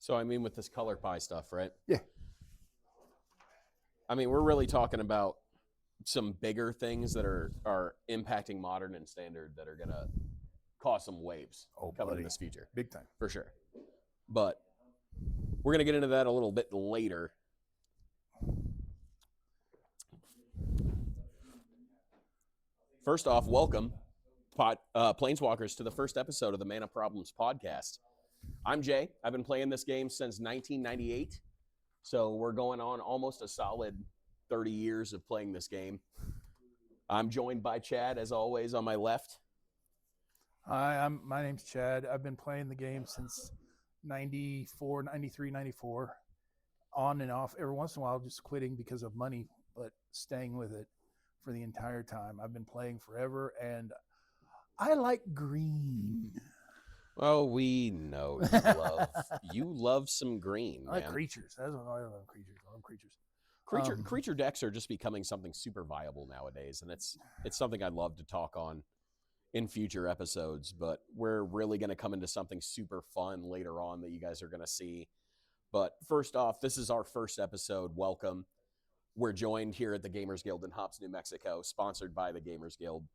So, I mean, with this color pie stuff, right? Yeah. I mean, we're really talking about some bigger things that are impacting modern and standard that are going to cause some waves coming in this future. Big time. For sure. But we're going to get into that a little bit later. First off, welcome, Planeswalkers, to the first episode of the Mana Problems podcast. I'm Jay. I've been playing this game since 1998, so we're going on almost a solid 30 years of playing this game. I'm joined by Chad, as always, on my left. Hi, my name's Chad. I've been playing the game since 94, 93, 94, on and off, every once in a while just quitting because of money, but staying with it for the entire time. I've been playing forever, and I like green. Oh, we know you love some green, I like man. creatures. That's what I love, creatures. I love creatures. Creature decks are just becoming something super viable nowadays, and it's something I'd love to talk on in future episodes, but we're really going to come into something super fun later on that you guys are going to see. But first off, this is our first episode. Welcome. We're joined here at the Gamers Guild in Hops, New Mexico, sponsored by the Gamers Guild.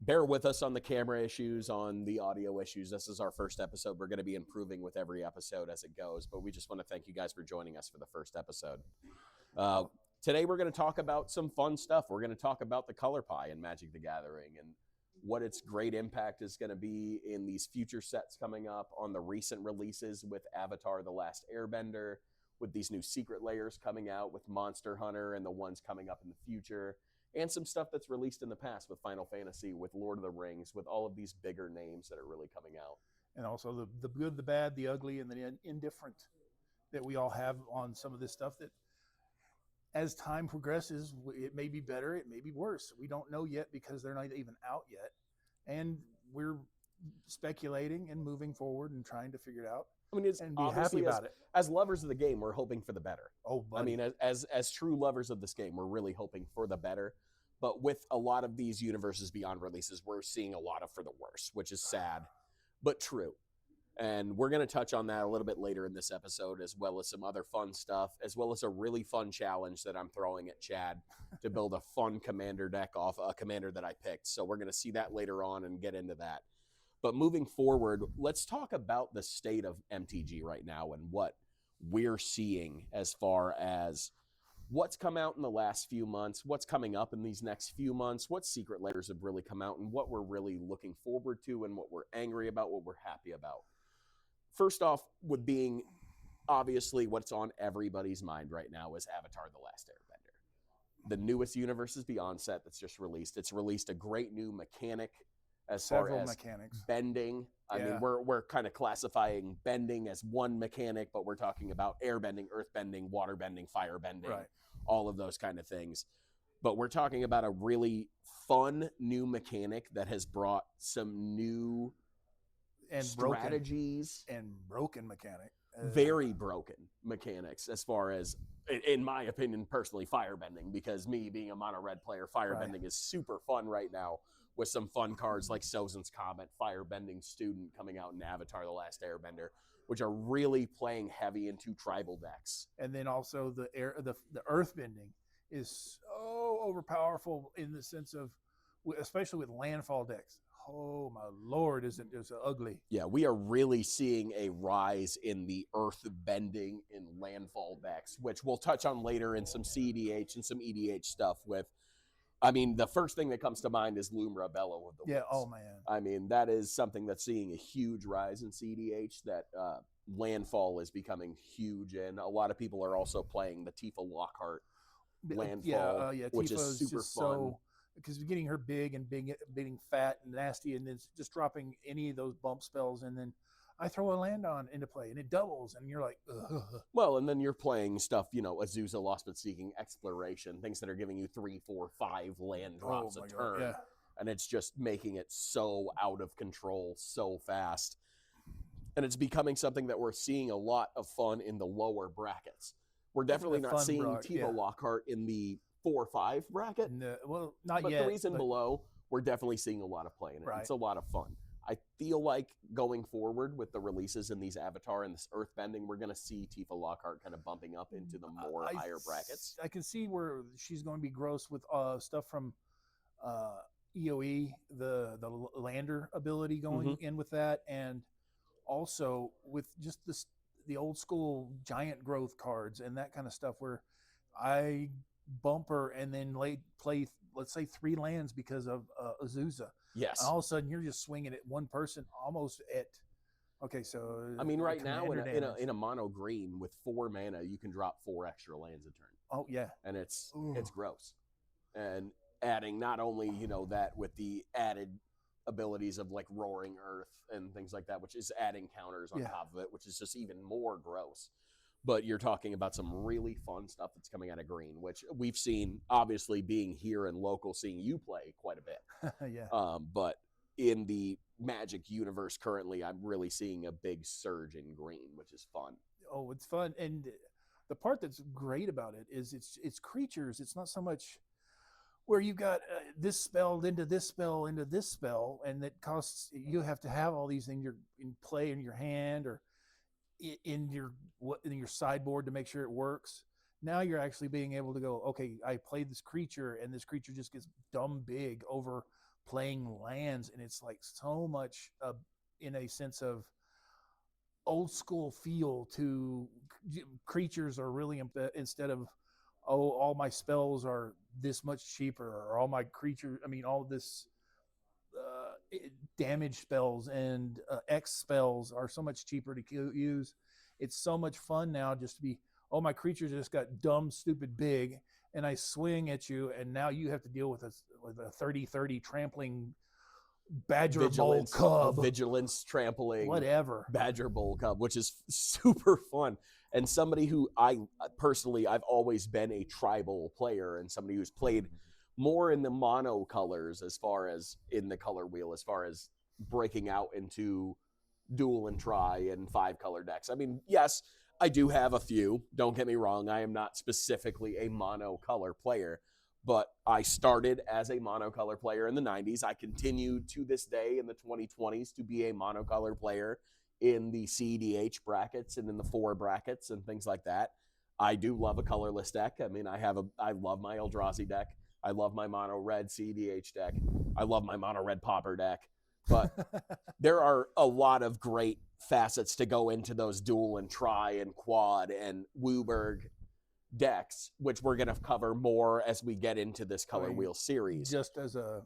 Bear with us on the camera issues, on the audio issues. This is our first episode. We're going to be improving with every episode as it goes, but we just want to thank you guys for joining us for the first episode. Today, we're going to talk about some fun stuff. We're going to talk about the color pie in Magic the Gathering and what its great impact is going to be in these future sets coming up, on the recent releases with Avatar: The Last Airbender, with these new secret layers coming out with Monster Hunter and the ones coming up in the future, and some stuff that's released in the past with Final Fantasy, with Lord of the Rings, with all of these bigger names that are really coming out. And also the good, the bad, the ugly, and the indifferent that we all have on some of this stuff that, as time progresses, it may be better, it may be worse. We don't know yet because they're not even out yet. And we're speculating and moving forward and trying to figure it out. I mean, it's and be happy about it. As lovers of the game, we're hoping for the better. Oh, buddy. I mean, as true lovers of this game, we're really hoping for the better. But with a lot of these Universes Beyond releases, we're seeing a lot of for the worse, which is sad, but true. And we're going to touch on that a little bit later in this episode, as well as some other fun stuff, as well as a really fun challenge that I'm throwing at Chad to build a fun commander deck off a commander that I picked. So we're going to see that later on and get into that. But moving forward, let's talk about the state of MTG right now and what we're seeing as far as what's come out in the last few months, what's coming up in these next few months, what secret layers have really come out, and what we're really looking forward to, and what we're angry about, what we're happy about. First off, with being obviously what's on everybody's mind right now is Avatar: The Last Airbender. The newest Universes Beyond set that's just released. It's released a great new mechanic as far as mechanics. Bending. I mean, we're kind of classifying bending as one mechanic, but we're talking about air bending, earth bending, water bending, fire bending, all of those kind of things. But we're talking about a really fun new mechanic that has brought some new and strategies broken mechanic. Very broken mechanics, as far as, in my opinion, personally, firebending, because me being a mono red player, firebending is super fun right now with some fun cards like Sozin's Comet, Firebending Student coming out in Avatar: The Last Airbender, which are really playing heavy into tribal decks. And then also the earth bending is so overpowerful in the sense of, especially with landfall decks. Oh my Lord, is it ugly? Yeah, we are really seeing a rise in the earth bending in landfall decks, which we'll touch on later in some CEDH and some EDH stuff with. I mean, the first thing that comes to mind is Lumra Bellow of the Woods. Oh man. I mean, that is something that's seeing a huge rise in CEDH, that landfall is becoming huge, and a lot of people are also playing the Tifa Lockhart landfall, which Tifa is super fun. Because getting her big and being fat and nasty, and then just dropping any of those bump spells, and then I throw a land on into play, and it doubles, and you're like, ugh. Well, and then you're playing stuff, Azusa, Lost but Seeking, Exploration, things that are giving you 3, 4, 5 land drops a turn. Yeah. And it's just making it so out of control so fast. And it's becoming something that we're seeing a lot of fun in the lower brackets. We're definitely not seeing Tifa Lockhart in the 4 or 5 bracket. No, well, not but yet. The reason below, we're definitely seeing a lot of play in it. It's a lot of fun. I feel like going forward with the releases in these Avatar and this Earthbending, we're going to see Tifa Lockhart kind of bumping up into the more higher brackets. I can see where she's going to be gross with stuff from uh, EOE, the lander ability going in with that, and also with just the old school giant growth cards and that kind of stuff where I bump her and then play, let's say, 3 lands because of Azusa. Yes. And all of a sudden you're just swinging at one person almost at, okay, so I mean, right now commander in a mono green with 4 mana, you can drop 4 extra lands a turn. Oh yeah. And it's gross. And adding not only, you know, that with the added abilities of like Roaring Earth and things like that, which is adding counters on top of it, which is just even more gross. But you're talking about some really fun stuff that's coming out of green, which we've seen, obviously, being here and local, seeing you play quite a bit. Yeah. But in the Magic universe currently, I'm really seeing a big surge in green, which is fun. Oh, it's fun. And the part that's great about it is it's creatures. It's not so much where you got this spell into this spell into this spell, and it costs, you have to have all these things in play in your hand or in your sideboard to make sure it works. Now you're actually being able to go, okay, I played this creature and this creature just gets dumb big over playing lands, and it's like so much in a sense of old school feel to creatures are really, instead of, oh, all my spells are this much cheaper, or all my creatures, I mean, all this damage spells and X spells are so much cheaper to use. It's so much fun now just to be, oh, my creature just got dumb, stupid big, and I swing at you, and now you have to deal with a 30-30 trampling Badger Bowl Cub. Vigilance trampling. Whatever. Badger Bowl Cub, which is super fun. And somebody who I've always been a tribal player, and somebody who's played more in the mono colors as far as in the color wheel, as far as breaking out into dual and try and 5-color decks. I mean, yes, I do have a few. Don't get me wrong. I am not specifically a monocolor player, but I started as a monocolor player in the 90s. I continue to this day in the 2020s to be a monocolor player in the CEDH brackets and in the 4 brackets and things like that. I do love a colorless deck. I mean, I love my Eldrazi deck. I love my mono red CEDH deck. I love my mono red Pauper deck. But there are a lot of great facets to go into those dual and try and quad and Wooburg decks, which we're going to cover more as we get into this color wheel series. Just as a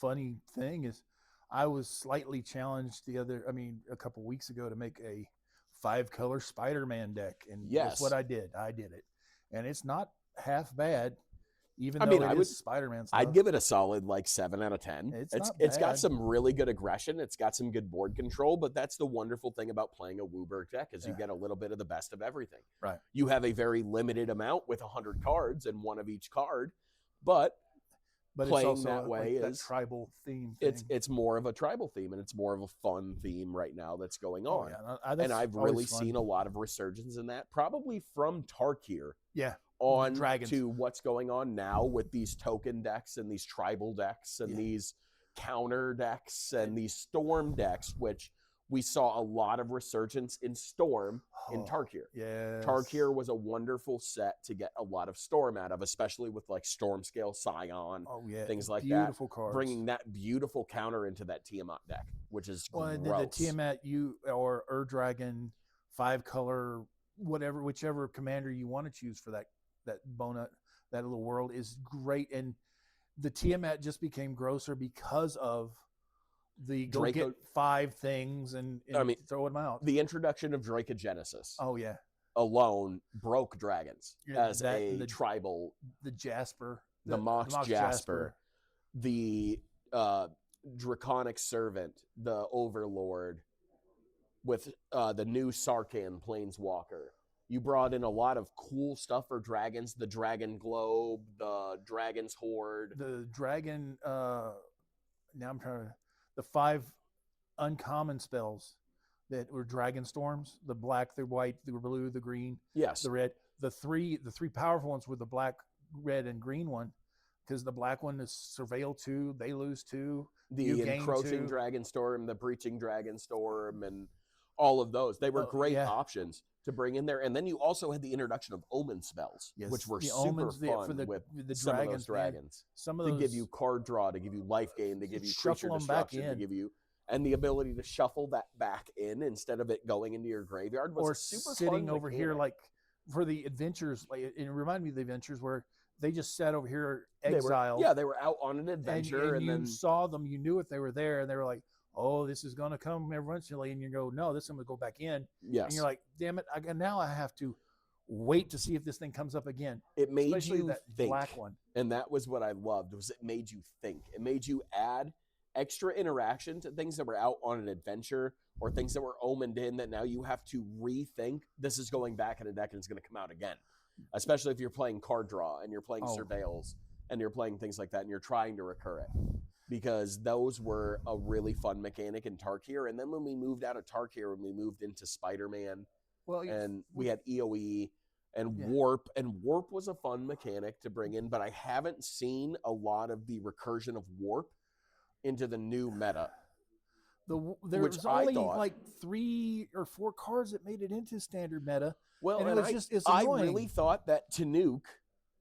funny thing is, I was slightly challenged a couple weeks ago to make a 5-color Spider-Man deck, and that's what I did. I did it, and it's not half bad. Even though it is Spider-Man stuff. I'd give it a solid 7 out of 10. It's got some really good aggression. It's got some good board control, but that's the wonderful thing about playing a Wooburg deck is you get a little bit of the best of everything. Right. You have a very limited amount with 100 cards and one of each card, but playing it's also that way is that tribal theme. It's more of a tribal theme, and it's more of a fun theme right now that's going on. Yeah, and I've really seen a lot of resurgence in that, probably from Tarkir. Yeah. On to what's going on now with these token decks and these tribal decks and these counter decks and these storm decks, which we saw a lot of resurgence in Storm in Tarkir. Yeah, Tarkir was a wonderful set to get a lot of Storm out of, especially with Storm Scale Scion, things like beautiful that. Cards. Bringing that beautiful counter into that Tiamat deck, which is gross. And then the Tiamat or Ur-Dragon 5-color, whichever commander you want to choose for that bonut, that little world is great. And the Tiamat just became grosser because of the go get 5 things and throw them out. The introduction of Dracogenesis. Oh yeah. Alone broke dragons as a tribal. The Jasper. The Mox Jasper. The Draconic Servant. The Overlord. With the new Sarkhan Planeswalker. You brought in a lot of cool stuff for dragons. The Dragon Globe, the Dragon's Horde. The Dragon, the 5 uncommon spells that were Dragon Storms, the black, the white, the blue, the green, yes, the red. The three powerful ones were the black, red, and green one. because the black one is surveil 2, they lose 2. The encroaching dragon storm, the breaching dragon storm, and all of those. They were great options to bring in there. And then you also had the introduction of omen spells, which were super fun with some of those dragons. Some of those to give you card draw, to give you life gain, to give you creature destruction, to give you, and the ability to shuffle that back in instead of it going into your graveyard was or super sitting fun over here like for the adventures. Like it reminded me of the adventures where they just sat over here exiled. They were out on an adventure, and you then saw them. You knew if they were there, and they were like, "Oh, this is going to come eventually," and you go, "No, this is going to go back in." Yes, and you're like, "Damn it! Now I have to wait to see if this thing comes up again." It made Especially you that think, black one, and that was what I loved. Was it made you think? It made you add extra interaction to things that were out on an adventure or things that were omened in that now you have to rethink. This is going back in a deck and it's going to come out again. Especially if you're playing card draw and you're playing surveils and you're playing things like that and you're trying to recur it, because those were a really fun mechanic in Tarkir. And then when we moved out of Tarkir, when we moved into Spider-Man, and we had EOE and Warp, and Warp was a fun mechanic to bring in, but I haven't seen a lot of the recursion of Warp into the new meta. There was only like 3 or 4 cards that made it into standard meta. Well, and it's I annoying. really thought that Tanuki,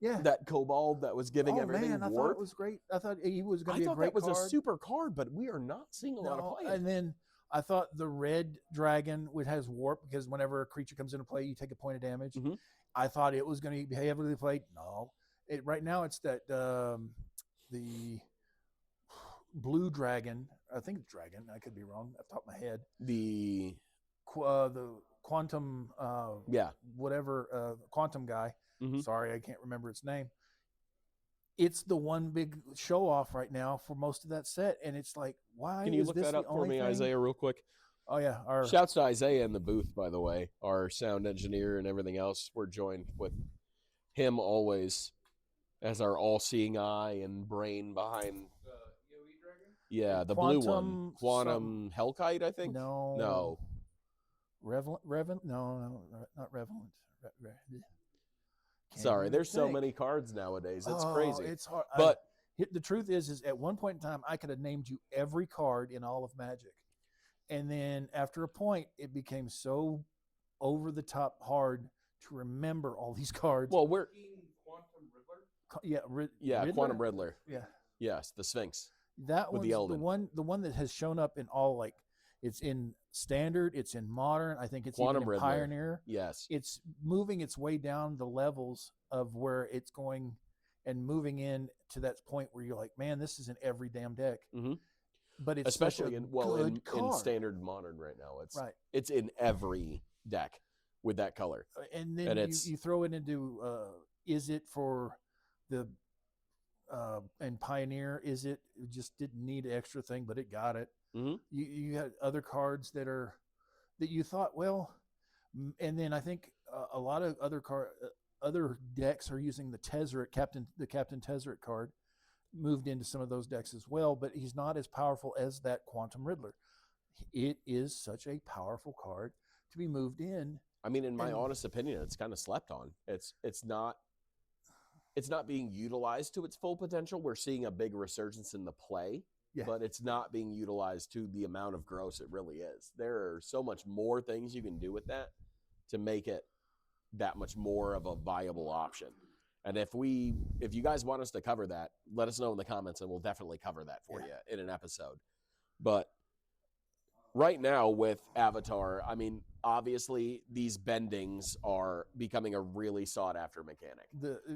that Kobold that was giving everything man, I warp, thought it was great. I thought he was going to be a great card. I thought that was a super card, but we are not seeing a lot of play. And then I thought the red dragon, which has warp, because whenever a creature comes into play, you take a point of damage. Mm-hmm. I thought it was going to be heavily played. No, right now it's that the blue dragon. I think it's dragon. I could be wrong off the top of my head. The quantum, quantum guy. Mm-hmm. Sorry, I can't remember its name. It's the one big show off right now for most of that set, and it's like, why? Can you look that up for me, Isaiah, real quick? Oh yeah. Shouts to Isaiah in the booth, by the way. Our sound engineer and everything else. We're joined with him always as our all-seeing eye and brain behind. Yeah, the blue one. Quantum Hellkite, I think? No. Revenant? No, not Revenant. Sorry, there's so many cards nowadays. It's crazy. It's hard. But the truth is at one point in time, I could have named you every card in all of Magic. And then after a point, it became so over the top hard to remember all these cards. Well, we're Quantum Riddler? Quantum Riddler. Yeah. Yes, the Sphinx. That one's the one that has shown up in all, like, it's in standard, it's in modern, I think it's Quantum even in Riddler. Pioneer. Yes. It's moving its way down the levels of where it's going and moving in to that point where you're like, man, this is in every damn deck. Mm-hmm. But it's especially in standard and modern right now. It's in every deck with that color. And then you throw it into is it for the and Pioneer, it just didn't need an extra thing, but it got it. Mm-hmm. You had other cards that you thought, well, and then I think a lot of other decks are using the Tezzeret Captain Tezzeret card, moved into some of those decks as well, but he's not as powerful as that Quantum Riddler. It is such a powerful card to be moved in. I mean, in my honest opinion, it's kind of slept on. It's not being utilized to its full potential. We're seeing a big resurgence in the play, but it's not being utilized to the amount of gross it really is. There are so much more things you can do with that to make it that much more of a viable option. And if you guys want us to cover that, let us know in the comments and we'll definitely cover that for you in an episode. But right now with Avatar, I mean, obviously these bendings are becoming a really sought after mechanic.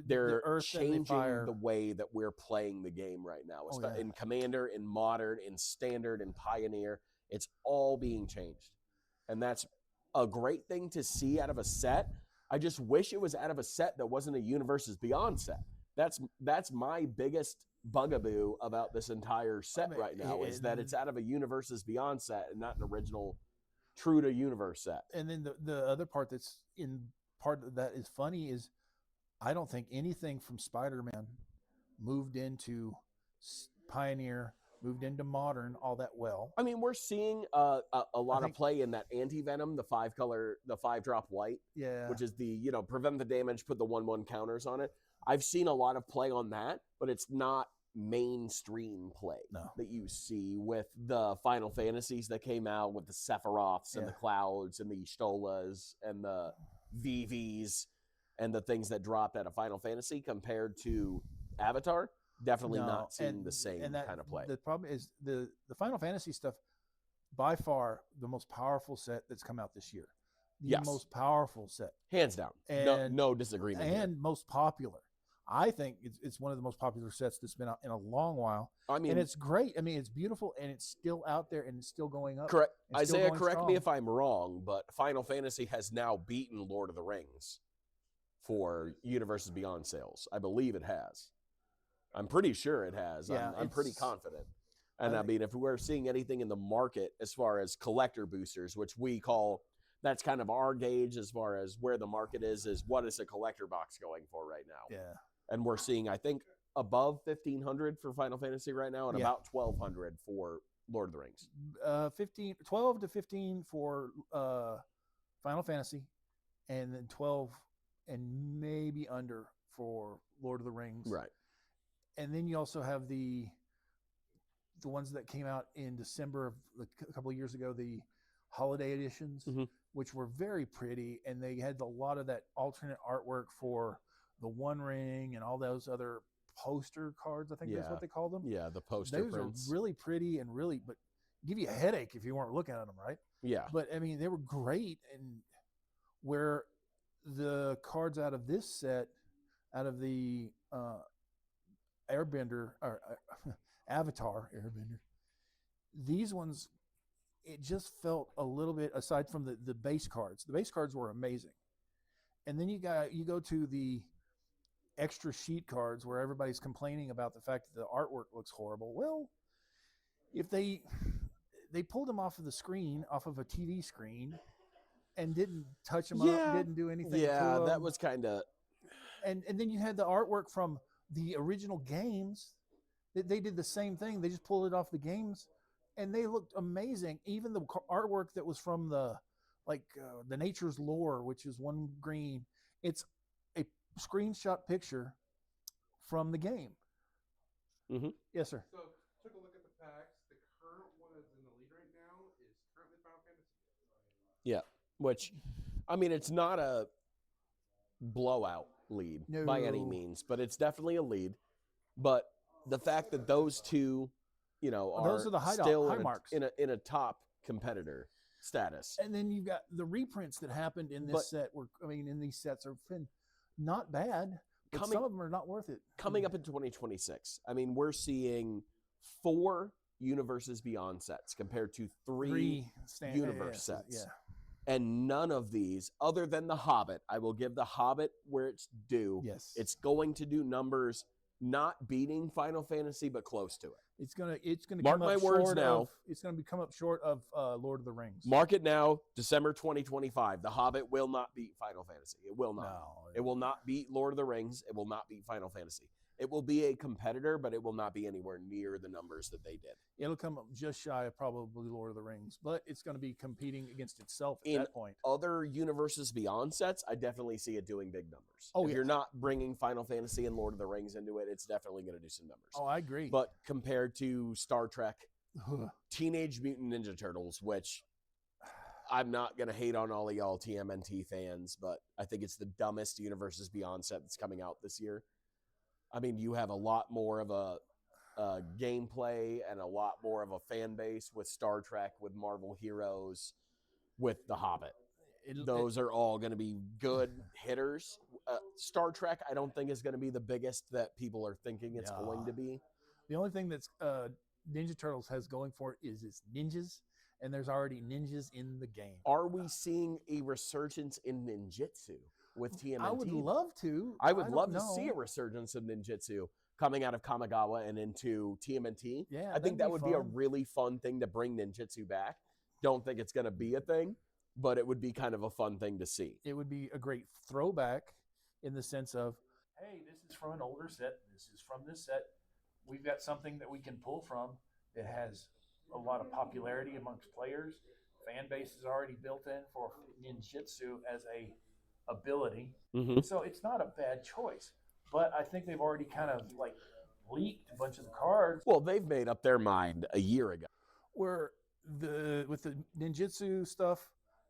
They're changing the way that we're playing the game right now. In Commander, in Modern, in Standard, in Pioneer, it's all being changed. And that's a great thing to see out of a set. I just wish it was out of a set that wasn't a Universes Beyond set. That's my biggest bugaboo about this entire set right now, is that it's out of a Universes Beyond set and not an original true to universe set. And then the other part that's in part of that is funny is I don't think anything from Spider-Man moved into Pioneer, moved into Modern all that well. I mean, we're seeing a lot of play in that anti-venom, the 5-drop white, which is the, prevent the damage, put the 1/1 counters on it. I've seen a lot of play on that, but it's not mainstream play No. that you see with the Final Fantasies that came out with the Sephiroths and the Clouds and the Y'shtolas and the VVs and the things that dropped out of Final Fantasy compared to Avatar. Definitely not seeing the same kind of play. The problem is the Final Fantasy stuff, by far the most powerful set that's come out this year. The most powerful set. Hands down. And, no disagreement. And here. most popular. I think it's one of the most popular sets that's been out in a long while. I mean, and it's great. I mean, it's beautiful, and it's still out there, and it's still going up. Correct. Isaiah, correct me if I'm wrong, but Final Fantasy has now beaten Lord of the Rings for Universes Beyond sales. I believe it has. I'm pretty sure it has. Yeah, I'm pretty confident. And I mean, if we're seeing anything in the market as far as collector boosters, which we call, that's kind of our gauge as far as where the market is what is a collector box going for right now? Yeah. And we're seeing, I think, above 1,500 for Final Fantasy right now and about 1,200 for Lord of the Rings. 12 to 15 for Final Fantasy, and then 12 and maybe under for Lord of the Rings. Right. And then you also have the ones that came out in December of a couple of years ago, the holiday editions, which were very pretty, and they had a lot of that alternate artwork for the One Ring and all those other poster cards. I think that's what they call them. Yeah, the poster prints. Those are really pretty and really, but give you a headache if you weren't looking at them, right? Yeah. But I mean, they were great, and where the cards out of this set, out of the Airbender or Avatar Airbender, these ones, it just felt a little bit, aside from the base cards. The base cards were amazing, and then you go to the extra sheet cards where everybody's complaining about the fact that the artwork looks horrible. Well, if they pulled them off of the screen, off of a TV screen, and didn't touch them up, didn't do anything. Yeah, that was kind of. And then you had the artwork from the original games. They did the same thing. They just pulled it off the games, and they looked amazing. Even the artwork that was from the Nature's Lore, which is one green, it's a screenshot picture from the game. Mm-hmm. Yes, sir. So took a look at the packs. The current one that's in the lead right now is currently Final Fantasy. Yeah, which, I mean, it's not a blowout lead by any means, but it's definitely a lead. But the fact that those two, those are the high marks in a top competitor status. And then you've got the reprints that happened in this set. In these sets have been not bad, but some of them are not worth it. Coming up in 2026, I mean, we're seeing 4 Universes Beyond sets compared to 3 universe sets. Yeah. And none of these, other than The Hobbit, I will give The Hobbit where it's due. Yes. It's going to do numbers not beating Final Fantasy, but close to it. It's gonna mark my words now. It's gonna come up short of Lord of the Rings. Mark it now, December 2025. The Hobbit will not beat Final Fantasy. It will not. No, it will not beat Lord of the Rings. It will not beat Final Fantasy. It will be a competitor, but it will not be anywhere near the numbers that they did. It'll come up just shy of probably Lord of the Rings, but it's going to be competing against itself at that point. Other Universes Beyond sets, I definitely see it doing big numbers. Oh, if you're not bringing Final Fantasy and Lord of the Rings into it, it's definitely going to do some numbers. Oh, I agree. But compared to Star Trek, Teenage Mutant Ninja Turtles, which I'm not going to hate on all of y'all TMNT fans, but I think it's the dumbest Universes Beyond set that's coming out this year. I mean, you have a lot more of a gameplay and a lot more of a fan base with Star Trek, with Marvel Heroes, with The Hobbit. Those are all going to be good hitters. Star Trek, I don't think is going to be the biggest that people are thinking it's going to be. The only thing that's Ninja Turtles has going for it is its ninjas, and there's already ninjas in the game. Are we seeing a resurgence in ninjutsu with TMNT? I would love to. I would love to see a resurgence of ninjutsu coming out of Kamigawa and into TMNT. Yeah, I think that would be a really fun thing to bring ninjutsu back. Don't think it's going to be a thing, but it would be kind of a fun thing to see. It would be a great throwback in the sense of, hey, this is from an older set. This is from this set. We've got something that we can pull from that has a lot of popularity amongst players. Fan base is already built in for ninjutsu as a ability. Mm-hmm. So it's not a bad choice. but I think they've already kind of like leaked a bunch of the cards Well, they've made up their mind a year ago. where with the ninjutsu stuff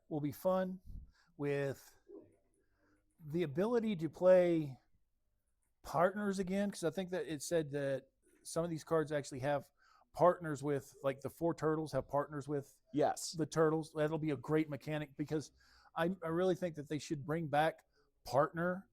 will be fun with the ability to play partners again, because I think that it said that some of these cards actually have partners with, like the four turtles have partners with Yes. the turtles. That'll be a great mechanic because I really think that they should bring back partner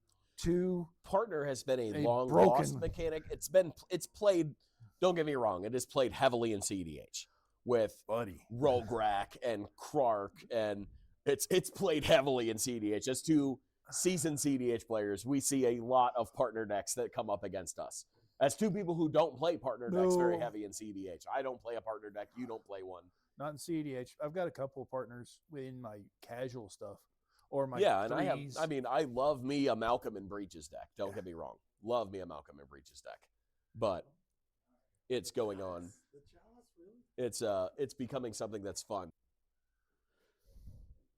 to Partner has been a long broken lost mechanic. It's played, don't get me wrong, it is played heavily in CDH with buddy. Rograk and Krark, and it's played heavily in CDH. As two seasoned CDH players, we see a lot of partner decks that come up against us. As two people who don't play partner decks very No. heavy in CDH. I don't play a partner deck. You don't play one. Not in CDH. I've got a couple of partners in my casual stuff or my Yeah, and threes. I love me a Malcolm and Breaches deck. Don't get me wrong. Love me a Malcolm and Breaches deck. But it's going on. It's becoming something that's fun.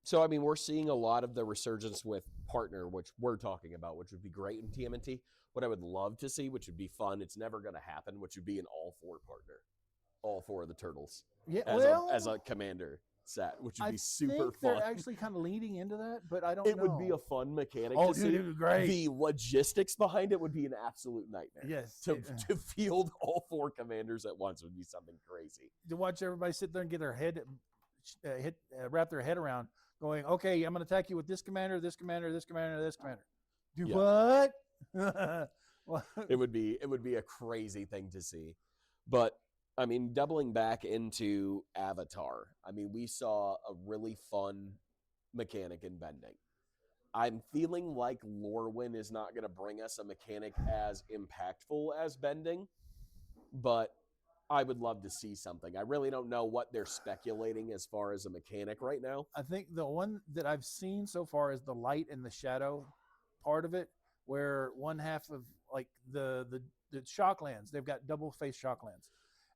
So I mean, we're seeing a lot of the resurgence with partner, which we're talking about, which would be great in TMNT. What I would love to see, which would be fun, it's never going to happen, which would be an all-four partner, all four of the turtles, Yeah, as a commander set, which would be super think fun. They're actually kind of leading into that, but I don't It know. would be a fun mechanic Oh, to dude, see. it would be great. The logistics behind it would be an absolute nightmare. Yes. To field all four commanders at once would be something crazy. To watch everybody sit there and get their head wrap their head around, going, okay, I'm going to attack you with this commander, this commander, this commander, this commander. Do Yeah. what? Well, It would be a crazy thing to see. But I mean, doubling back into Avatar, I mean, we saw a really fun mechanic in bending. I'm feeling like Lorwyn is not going to bring us a mechanic as impactful as bending, but I would love to see something. I really don't know what they're speculating as far as a mechanic right now. I think the one that I've seen so far is the light and the shadow part of it, where one half of like the shocklands, they've got double face shocklands,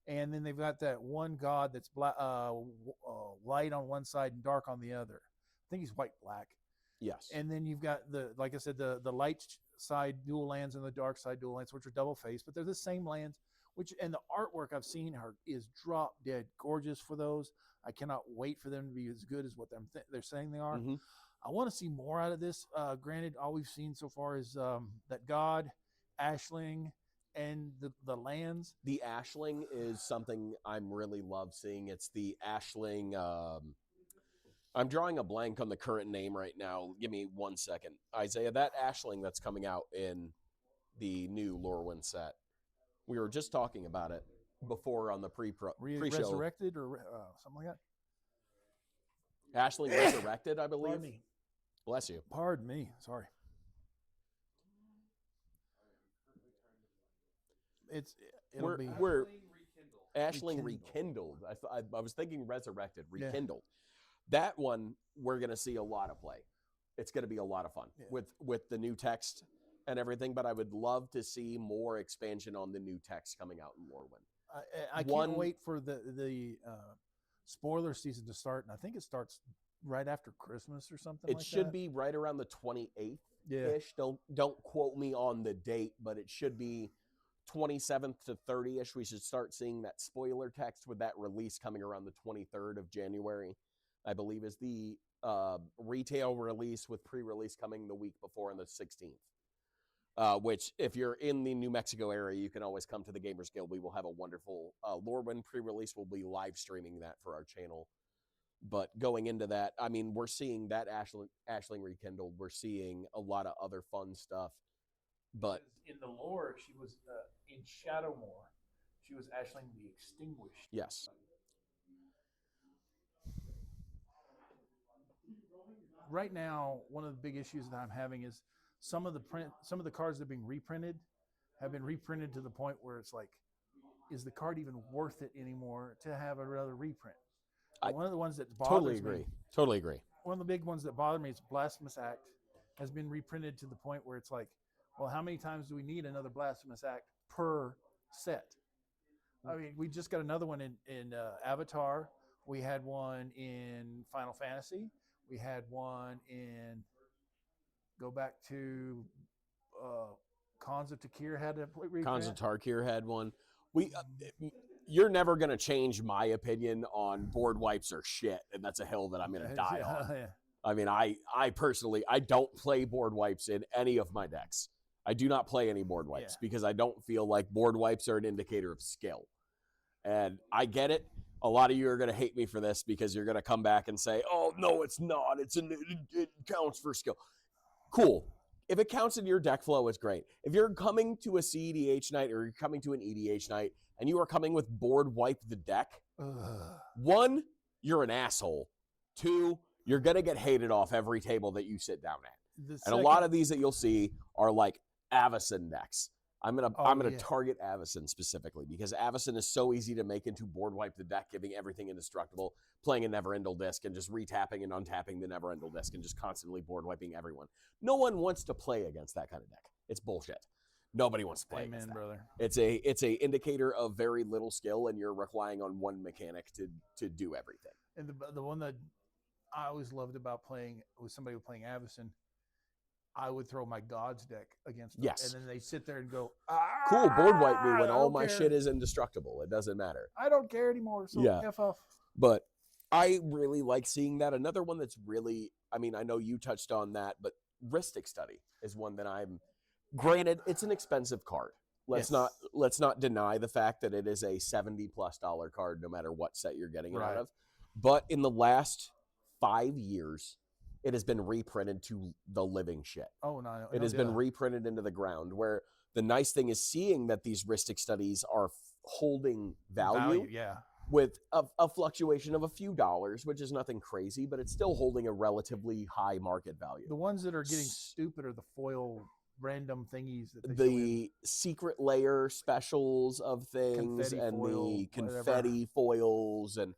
and then they've got that one god that's light on one side and dark on the other. I think he's white black. Yes. And then you've got like I said, the light side dual lands and the dark side dual lands, which are double face, but they're the same lands. And the artwork I've seen is drop dead gorgeous for those. I cannot wait for them to be as good as what they're saying they are. Mm-hmm. I want to see more out of this. Granted, all we've seen so far is that god, Ashling, and the lands. The Ashling is something I'm really love seeing. It's the Ashling. I'm drawing a blank on the current name right now. Give me 1 second. Isaiah, that Ashling that's coming out in the new Lorwyn set. We were just talking about it before on the pre-show. Resurrected or something like that? Ashling Resurrected, I believe. Pardon me. Bless you. Pardon me. Sorry. It'll be We're Ashling Rekindled. I was thinking Resurrected, Rekindled. Yeah. That one we're going to see a lot of play. It's going to be a lot of fun with the new text and everything, but I would love to see more expansion on the new text coming out in Lorwyn. I can't wait for the spoiler season to start, and I think it starts right after Christmas or something like that. It should be right around the 28th-ish. Don't quote me on the date, but it should be 27th to 30-ish. We should start seeing that spoiler text with that release coming around the 23rd of January, I believe is the retail release, with pre-release coming the week before on the 16th. Which, if you're in the New Mexico area, you can always come to the Gamers Guild. We will have a wonderful Lorwyn pre-release. We'll be live streaming that for our channel. But going into that, I mean, we're seeing that Ashling Rekindled. We're seeing a lot of other fun stuff. But in the lore, she was in Shadowmoor. She was Ashling the Extinguished. Yes. Right now, one of the big issues that I'm having is some of the cards that are being reprinted have been reprinted to the point where it's like, is the card even worth it anymore to have another reprint? One of the ones that bothers me. Totally agree. One of the big ones that bother me is Blasphemous Act has been reprinted to the point where it's like, well, how many times do we need another Blasphemous Act per set? I mean, we just got another one in Avatar. We had one in Final Fantasy. We had one in, go back to Khans of Takir had a reprint. Khans of Tarkir had one. You're never gonna change my opinion on board wipes or shit, and that's a hill that I'm gonna die on. Yeah. I mean, I personally, I don't play board wipes in any of my decks. I do not play any board wipes because I don't feel like board wipes are an indicator of skill. And I get it. A lot of you are going to hate me for this because you're going to come back and say, oh, no, it's not. It counts for skill. Cool. If it counts in your deck flow, it's great. If you're coming to a CEDH night or you're coming to an EDH night and you are coming with board wipe the deck, one, you're an asshole. Two, you're going to get hated off every table that you sit down at. And a lot of these that you'll see are like Avacyn decks. I'm gonna target Avacyn specifically because Avacyn is so easy to make into board wipe the deck, giving everything indestructible, playing a Neverendal Disc and just retapping and untapping the Neverendal Disc and just constantly board wiping everyone. No one wants to play against that kind of deck. It's bullshit. Nobody wants to play against that. Brother. It's a indicator of very little skill, and you're relying on one mechanic to do everything. And the one that I always loved about playing with somebody playing Avacyn, I would throw my Gods deck against them. Yes. And then they sit there and go, cool, board wipe me when all my shit is indestructible. It doesn't matter. I don't care anymore. So F off. But I really like seeing that. Another one that's really, I mean, I know you touched on that, but Ristic Study is one that I'm, granted, it's an expensive card. Let's not deny the fact that it is a $70+ card no matter what set you're getting it out of. But in the last 5 years, it has been reprinted to the living shit. Oh, no. It has been reprinted into the ground, where the nice thing is seeing that these Ristic Studies are holding value with a fluctuation of a few dollars, which is nothing crazy, but it's still holding a relatively high market value. The ones that are getting stupid are the foil random thingies. That the secret layer specials of things and the confetti foils and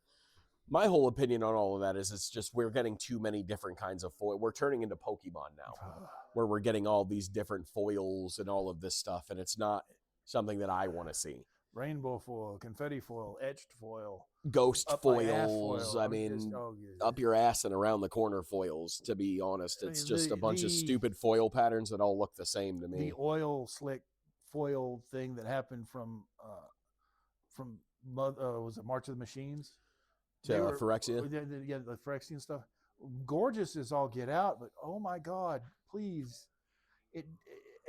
my whole opinion on all of that is it's just we're getting too many different kinds of foil. We're turning into Pokemon now, where we're getting all these different foils and all of this stuff, and it's not something that I want to see. Rainbow foil, confetti foil, etched foil, ghost up foils. Foil. I mean, up your ass and around the corner foils. To be honest, it's just a bunch of stupid foil patterns that all look the same to me. The oil slick foil thing that happened from was it March of the Machines? Phyrexia? Yeah, the Phyrexian stuff. Gorgeous as all get out, but oh my God, please.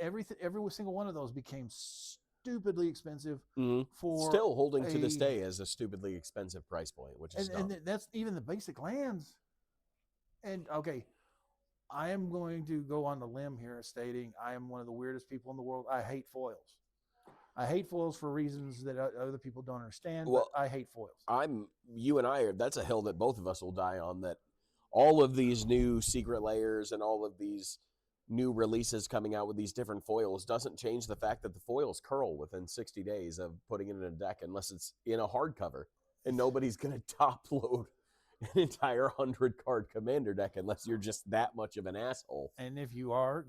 Every single one of those became stupidly expensive for still holding to this day as a stupidly expensive price point, which is dumb. And that's even the basic lands. And okay, I am going to go on the limb here stating I am one of the weirdest people in the world. I hate foils. I hate foils for reasons that other people don't understand, but I hate foils. That's a hill that both of us will die on, that all of these new secret layers and all of these new releases coming out with these different foils doesn't change the fact that the foils curl within 60 days of putting it in a deck unless it's in a hardcover. And nobody's going to top load an entire 100-card commander deck unless you're just that much of an asshole. And if you are,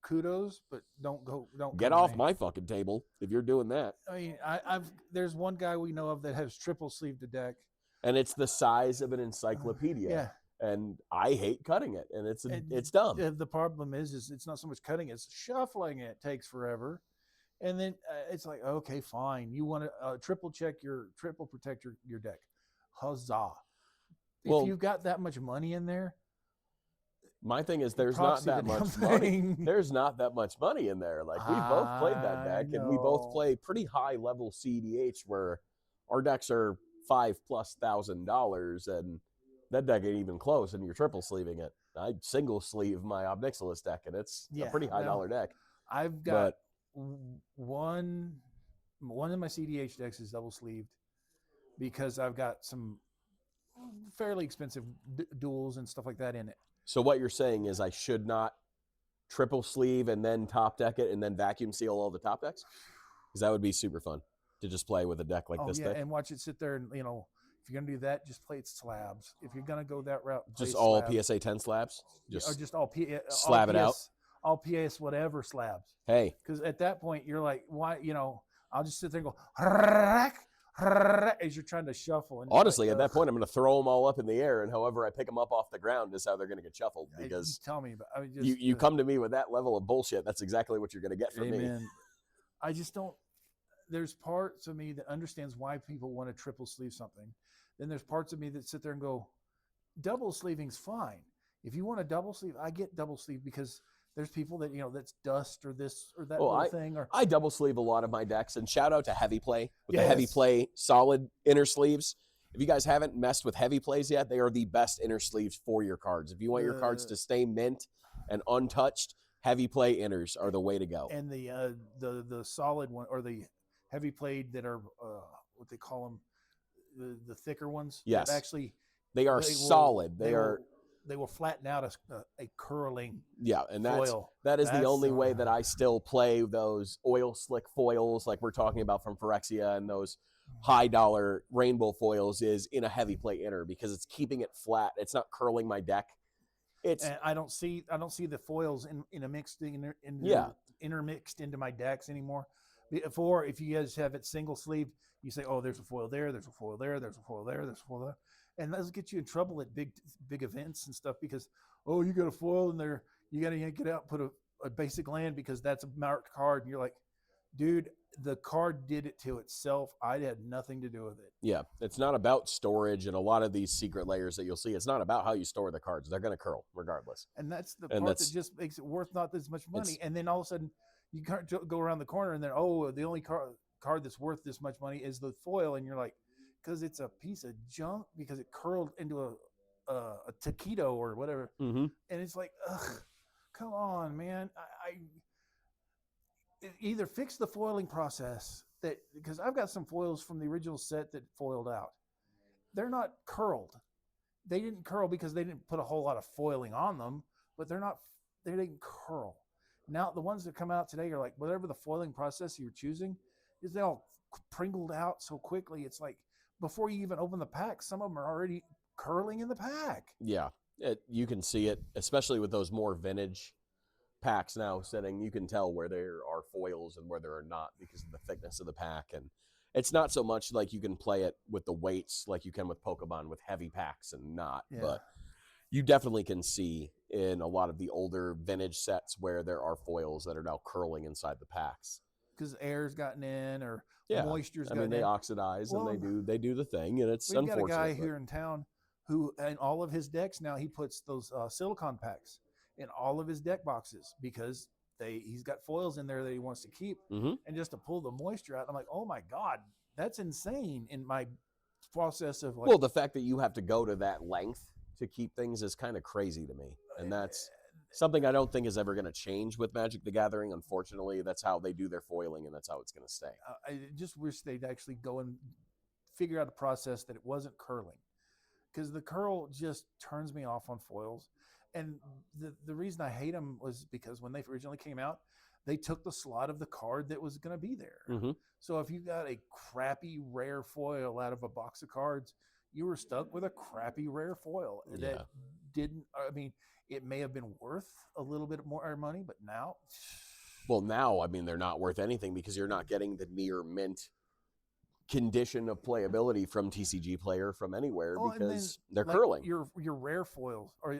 kudos, but don't get off my fucking table if you're doing that. I mean, there's one guy we know of that has triple sleeved a deck, and it's the size of an encyclopedia. And I hate cutting it, and it's dumb. The problem is it's not so much cutting; it's shuffling it takes forever. And then it's like, okay, fine, you want to triple protect your deck, huzzah! If you've got that much money in there, my thing is there's not that much money. There's not that much money in there. Like we both played that deck, and we both play pretty high level CDH where our decks are $5,000+, and that deck ain't even close, and you're triple sleeving it. I single sleeve my Obnixilis deck, and it's a pretty high dollar deck. I've got one of my CDH decks is double sleeved because I've got some fairly expensive duels and stuff like that in it. So what you're saying is I should not triple sleeve and then top deck it and then vacuum seal all the top decks? Because that would be super fun to just play with a deck like this. And watch it sit there and, if you're going to do that, just play it slabs. If you're going to go that route, just all slabs. PSA 10 slabs? Or just all slab it out? All PS whatever slabs. Hey. Because at that point, you're like, why, I'll just sit there and go, as you're trying to shuffle. And Honestly, like, at that point, I'm going to throw them all up in the air, and however I pick them up off the ground is how they're going to get shuffled. you Because tell me about. I mean, you come to me with that level of bullshit, that's exactly what you're going to get from me. Amen. I just don't. There's parts of me that understands why people want to triple sleeve something. Then there's parts of me that sit there and go, double sleeving's fine. If you want a double sleeve, I get double sleeve because there's people that, that's dust or this or that little thing. Or I double sleeve a lot of my decks, and shout out to Heavy Play with the Heavy Yes. Play solid inner sleeves. If you guys haven't messed with Heavy Plays yet, they are the best inner sleeves for your cards. If you want your cards to stay mint and untouched, Heavy Play inners are the way to go. And the solid one, or the heavy played that are what they call them, the thicker ones. Yes. That actually They are solid. They will flatten out a curling. Yeah, and foil. that is the only way that I still play those oil slick foils like we're talking about from Phyrexia and those high dollar rainbow foils is in a Heavy Play inner, because it's keeping it flat. It's not curling my deck. And I don't see the foils intermixed into my decks anymore. Before, if you guys have it single sleeved, you say, oh, there's a foil there, there's a foil there, there's a foil there, there's a foil there. And that'll get you in trouble at big events and stuff because, oh, you got a foil in there, you got to yank it out, put a basic land because that's a marked card. And you're like, dude, the card did it to itself. I had nothing to do with it. Yeah, it's not about storage, and a lot of these secret layers that you'll see, it's not about how you store the cards. They're going to curl regardless. And that's the part that just makes it worth not as much money. And then all of a sudden, you can't go around the corner and then, oh, the only card that's worth this much money is the foil. And you're like, because it's a piece of junk because it curled into a taquito or whatever. Mm-hmm. And it's like, ugh, come on, man. Either fix the foiling process, because I've got some foils from the original set that foiled out. They're not curled. They didn't curl because they didn't put a whole lot of foiling on them, but they didn't curl. Now the ones that come out today are like, whatever the foiling process you're choosing, is they all pringled out so quickly. It's like before you even open the pack, some of them are already curling in the pack. Yeah, you can see it, especially with those more vintage packs now sitting. You can tell where there are foils and where there are not because of the thickness of the pack. And it's not so much like you can play it with the weights like you can with Pokemon with heavy packs and not. Yeah. But you definitely can see in a lot of the older vintage sets where there are foils that are now curling inside the packs. Because air's gotten in or moisture's gotten in. They oxidize and they do the thing, and it's unfortunate. We've got a guy here in town who, in all of his decks now, he puts those silicone packs in all of his deck boxes because he's got foils in there that he wants to keep. Mm-hmm. And just to pull the moisture out, I'm like, oh my God, that's insane in my process of like. Well, the fact that you have to go to that length to keep things is kind of crazy to me. And that's something I don't think is ever going to change with Magic the Gathering. Unfortunately, that's how they do their foiling, and that's how it's going to stay. I just wish they'd actually go and figure out a process that it wasn't curling, because the curl just turns me off on foils. And the reason I hate them was because when they originally came out, they took the slot of the card that was going to be there. Mm-hmm. So if you got a crappy rare foil out of a box of cards, you were stuck with a crappy rare foil that didn't. I mean, it may have been worth a little bit more money, but now. Well, now, I mean, they're not worth anything because you're not getting the near mint condition of playability from TCG Player from anywhere because they're like curling. Your rare foils or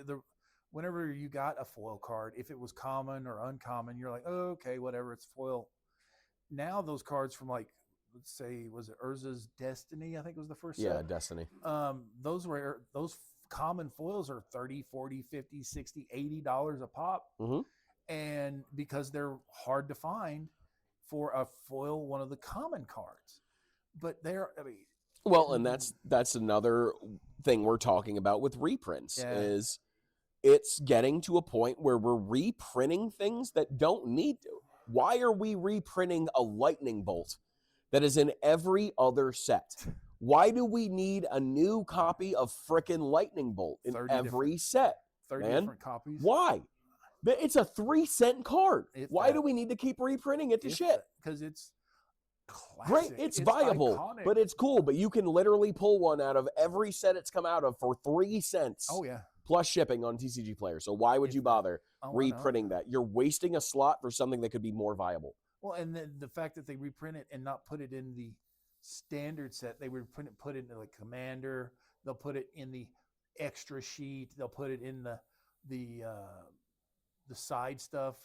whenever you got a foil card, if it was common or uncommon, you're like, oh, okay, whatever, it's foil. Now those cards from like, let's say, was it Urza's Destiny? I think it was the first set. Yeah, Destiny. Those common foils are $30, $40, $50, $60, $80 a pop. Mm-hmm. And because they're hard to find for a foil, one of the common cards. But and that's another thing we're talking about with reprints is it's getting to a point where we're reprinting things that don't need to. Why are we reprinting a lightning bolt that is in every other set? Why do we need a new copy of frickin' lightning bolt in every set? 30 different copies. Why? It's a 3-cent card. Why do we need to keep reprinting it to shit? Because it's classic. Great, it's viable, iconic. But it's cool. But you can literally pull one out of every set it's come out of for 3 cents. Oh, yeah. Plus shipping on TCG Player. So why would you bother reprinting that? You're wasting a slot for something that could be more viable. Well, and then the fact that they reprint it and not put it in the standard set. They would put it in the commander. They'll put it in the extra sheet. They'll put it in the side stuff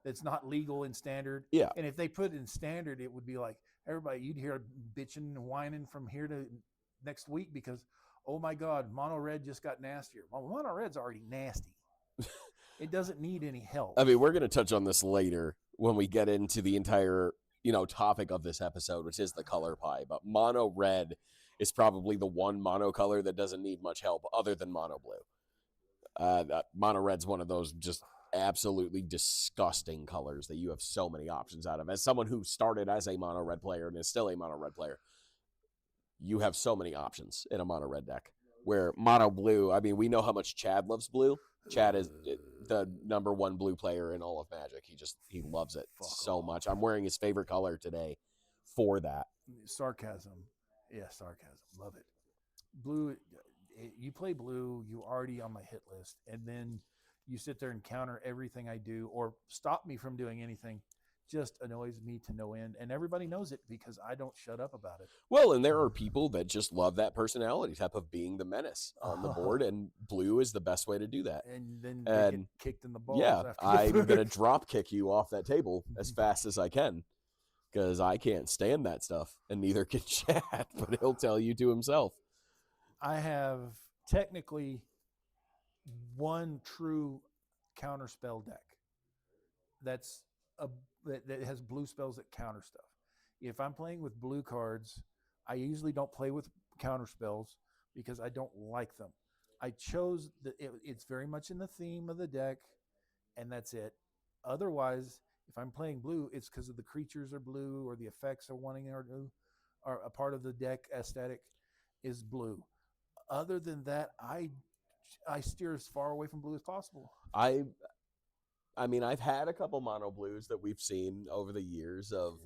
that's not legal in standard. Yeah. And if they put it in standard, it would be like everybody, you'd hear bitching and whining from here to next week because, oh my God, mono red just got nastier. Well, mono red's already nasty. It doesn't need any help. I mean, we're going to touch on this later when we get into the entire, topic of this episode, which is the color pie. But mono red is probably the one mono color that doesn't need much help other than mono blue. Mono red's one of those just absolutely disgusting colors that you have so many options out of. As someone who started as a mono red player and is still a mono red player, you have so many options in a mono red deck. Where mono blue, I mean, we know how much Chad loves blue. Chad is the number one blue player in all of Magic. He loves it so much. I'm wearing his favorite color today for that. Sarcasm. Yeah, sarcasm. Love it. Blue, you play blue, you already on my hit list, and then you sit there and counter everything I do or stop me from doing anything. Just annoys me to no end, and everybody knows it because I don't shut up about it. Well, and there are people that just love that personality type of being the menace on the board, and blue is the best way to do that. And then they get kicked in the balls. Yeah, after I'm going to drop kick you off that table as fast as I can because I can't stand that stuff, and neither can Chad, but he'll tell you to himself. I have technically one true counterspell deck that has blue spells that counter stuff. If I'm playing with blue cards, I usually don't play with counter spells because I don't like them. I chose it's very much in the theme of the deck, and that's it. Otherwise, if I'm playing blue, it's because of the creatures are blue or the effects are wanting or blue, or a part of the deck aesthetic is blue. Other than that, I steer as far away from blue as possible. I mean, I've had a couple mono blues that we've seen over the years of,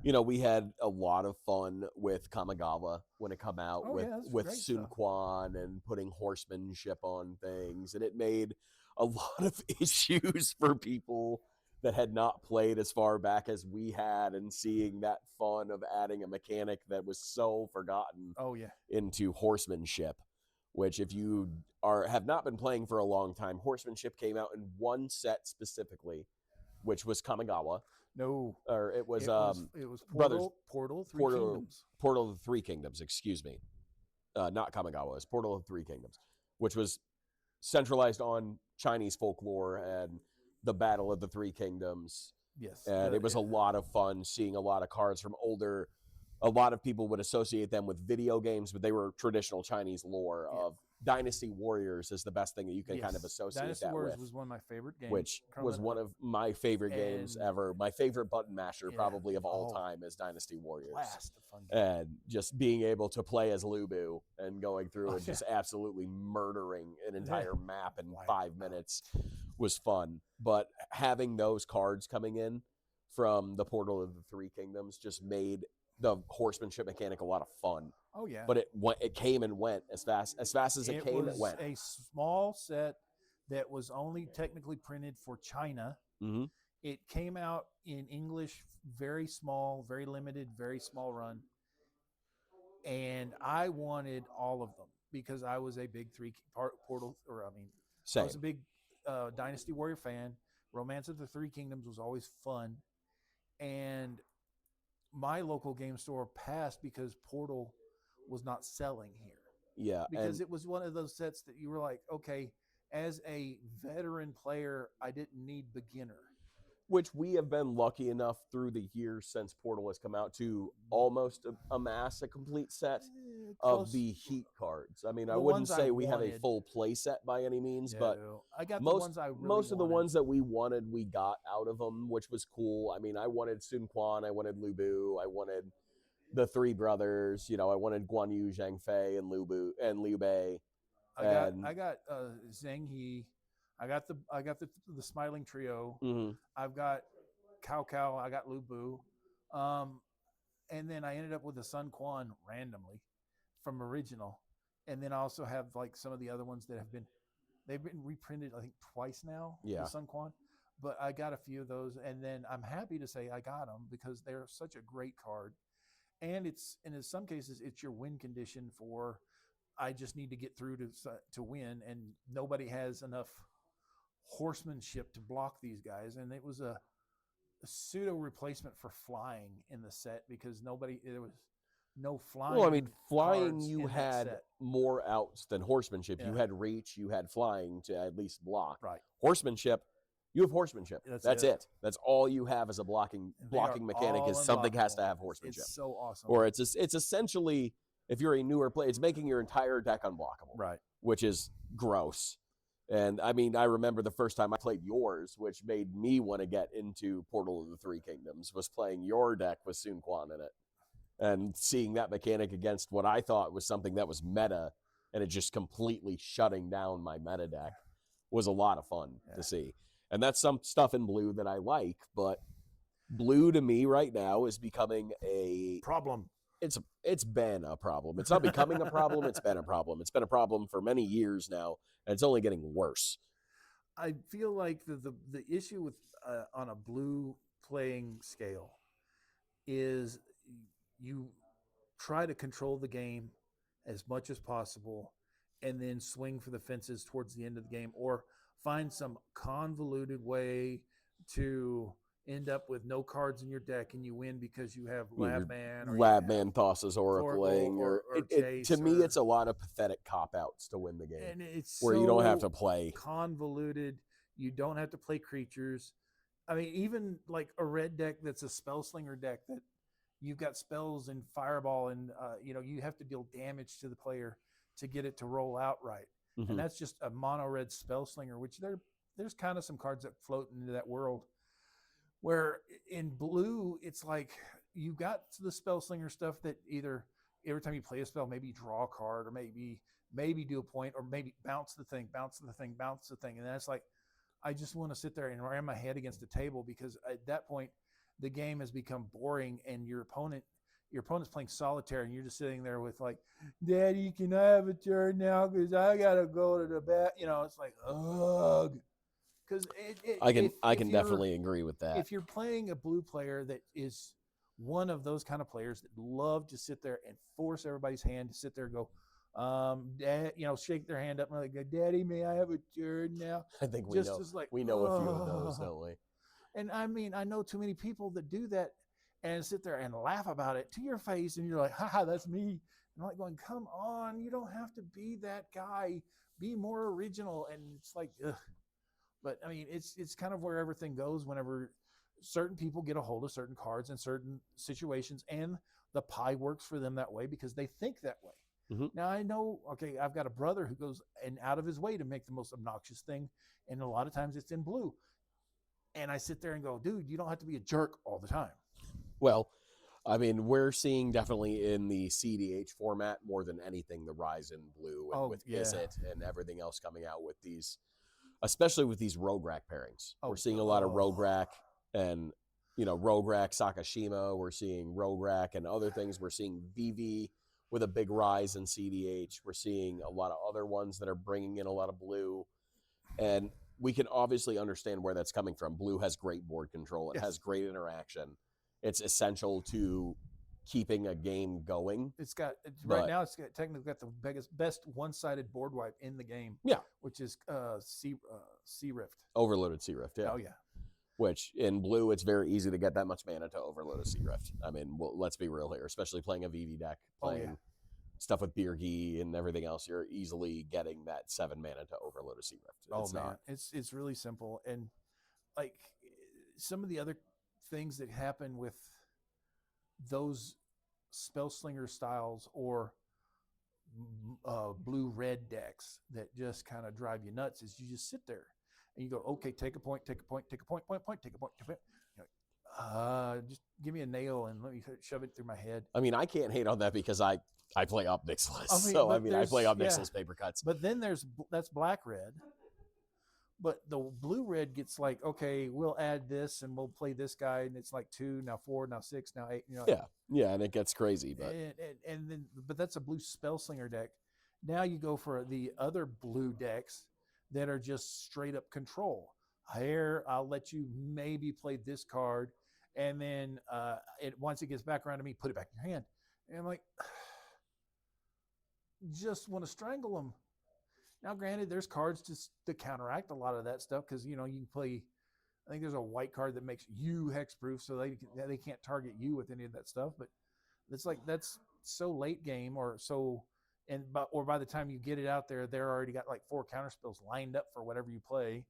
we had a lot of fun with Kamigawa when it come out with Sun Quan and putting horsemanship on things. And it made a lot of issues for people that had not played as far back as we had and seeing that fun of adding a mechanic that was so forgotten into horsemanship. Which, if you have not been playing for a long time, horsemanship came out in one set specifically, which was Kamigawa. No, or it was Portal Three Kingdoms. Portal of the Three Kingdoms. Excuse me, not Kamigawa. It was Portal of the Three Kingdoms, which was centralized on Chinese folklore and the Battle of the Three Kingdoms. Yes, and it was a lot of fun seeing a lot of cards from older. A lot of people would associate them with video games, but they were traditional Chinese lore of Dynasty Warriors is the best thing that you can kind of associate Dynasty that Warriors with. Was one of my favorite games. Which was one of my favorite games ever. My favorite button masher probably of all time is Dynasty Warriors. Blast, a fun game. And just being able to play as Lubu and going through and just absolutely murdering an entire map in 5 minutes was fun. But having those cards coming in from the Portal of the Three Kingdoms just made the horsemanship mechanic a lot of fun. Oh yeah, but it came and went as fast as it came. It went. A small set that was only technically printed for China. Mm-hmm. It came out in English, very small, very limited, very small run, and I wanted all of them because I was a big Portal, I was a big Dynasty Warrior fan. Romance of the Three Kingdoms was always fun, and my local game store passed because Portal was not selling here. Yeah. Because it was one of those sets that you were like, okay, as a veteran player, I didn't need beginner. Which we have been lucky enough through the years since Portal has come out to almost amass a complete set of the Heat cards. I mean, I wouldn't say we have a full play set by any means, but I got most of the ones that we wanted, we got out of them, which was cool. I mean, I wanted Sun Quan, I wanted Lubu, I wanted the Three Brothers. I wanted Guan Yu, Zhang Fei, and Lubu and Liu Bei. I got Zhang He. I got the Smiling Trio. Mm-hmm. I've got Cao. I got Lubu. And then I ended up with the Sun Quan randomly from original. And then I also have like some of the other ones that they've been reprinted, I think twice now. Yeah. The Sun Quan. But I got a few of those. And then I'm happy to say I got them because they're such a great card. and in some cases it's your win condition for I just need to get through to win, and nobody has enough horsemanship to block these guys. And it was a pseudo replacement for flying in the set because there was no flying. Well, I mean, flying, cards you in that had set. more outs than horsemanship. You Yeah. had reach, you had flying to at least block. Right. Horsemanship, you have horsemanship. That's it. That's all you have as a And they blocking are mechanic all is something has unblockable. to have horsemanship. It's so awesome. Or it's essentially, if you're a newer player, it's making your entire deck unblockable, right. which is gross. And I mean, I remember the first time I played yours, which made me want to get into Portal of the Three Kingdoms, was playing your deck with Sun Quan in it. And seeing that mechanic against what I thought was something that was meta, and it just completely shutting down my meta deck was a lot of fun to see. And that's some stuff in blue that I like, but blue to me right now is becoming a problem. It's been a problem. It's not becoming a problem. It's been a problem. It's been a problem for many years now, and it's only getting worse. I feel like the issue with on a blue playing scale is you try to control the game as much as possible and then swing for the fences towards the end of the game, or find some convoluted way to end up with no cards in your deck and you win because you have Lab Man, or Lab Man Thassa's Oracling, or to me, it's a lot of pathetic cop-outs to win the game. And it's where you don't have to play convoluted. You don't have to play creatures. I mean, even like a red deck that's a Spellslinger deck that you've got spells and Fireball, and you have to deal damage to the player to get it to roll out right. Mm-hmm. And that's just a mono red Spellslinger, which there's kind of some cards that float into that world. Where in blue, it's like you got the Spellslinger stuff that either every time you play a spell, maybe you draw a card, or maybe do a point, or maybe bounce the thing. And that's like, I just want to sit there and ram my head against the table, because at that point, the game has become boring, and your opponent's playing solitaire, and you're just sitting there with like, Daddy, can I have a turn now? Because I got to go to the bat. It's like, ugh. Because I can definitely agree with that. If you're playing a blue player that is one of those kind of players that love to sit there and force everybody's hand to sit there and go, Dad, shake their hand up and like, Daddy, may I have a turn now? I think we know a few of those, don't we? And I mean, I know too many people that do that and sit there and laugh about it to your face, and you're like, haha, that's me. And I'm like going, come on, you don't have to be that guy. Be more original. And it's like, ugh. But I mean, it's kind of where everything goes whenever certain people get a hold of certain cards in certain situations, and the pie works for them that way because they think that way. Mm-hmm. Now I know, okay, I've got a brother who goes out of his way to make the most obnoxious thing, and a lot of times it's in blue. And I sit there and go, dude, you don't have to be a jerk all the time. Well, I mean, we're seeing definitely in the CDH format more than anything the rise in blue, and with Izzet and everything else coming out with these, especially with these Rogue-Rack pairings. We're seeing a lot of Rogue-Rack and, Rogue-Rack Sakashima. We're seeing Rogue-Rack and other things. We're seeing VV with a big rise in CDH. We're seeing a lot of other ones that are bringing in a lot of blue. And we can obviously understand where that's coming from. Blue has great board control. It has great interaction. It's essential to keeping a game going. Right now it's technically got the best one-sided board wipe in the game. Yeah, which is Sea Rift. Overloaded Sea Rift. Yeah. Oh yeah. Which in blue, it's very easy to get that much mana to overload a Sea Rift. I mean, let's be real here. Especially playing a VV deck, playing stuff with Birgi and everything else, you're easily getting that 7 mana to overload a Sea Rift. It's really simple. And like some of the other things that happen with those Spellslinger styles or blue-red decks that just kind of drive you nuts is you just sit there and you go, okay, take a point, take a point, take a point, take a point. Just give me a nail and let me shove it through my head. I mean, I can't hate on that because I play up Nixless. I play up Nixless paper cuts. But then that's black-red. But the blue-red gets like, okay, we'll add this and we'll play this guy, and it's like 2, now 4, now 6, now 8. Yeah, and it gets crazy. But that's a blue Spellslinger deck. Now you go for the other blue decks that are just straight up control. Here, I'll let you maybe play this card, And then once it gets back around to me, put it back in your hand. And I'm like, just want to strangle them. Now, granted, there's cards to counteract a lot of that stuff because you can play. I think there's a white card that makes you hexproof, so they can't target you with any of that stuff. But it's like that's so late game or so, or by the time you get it out there, they're already got like 4 counterspells lined up for whatever you play,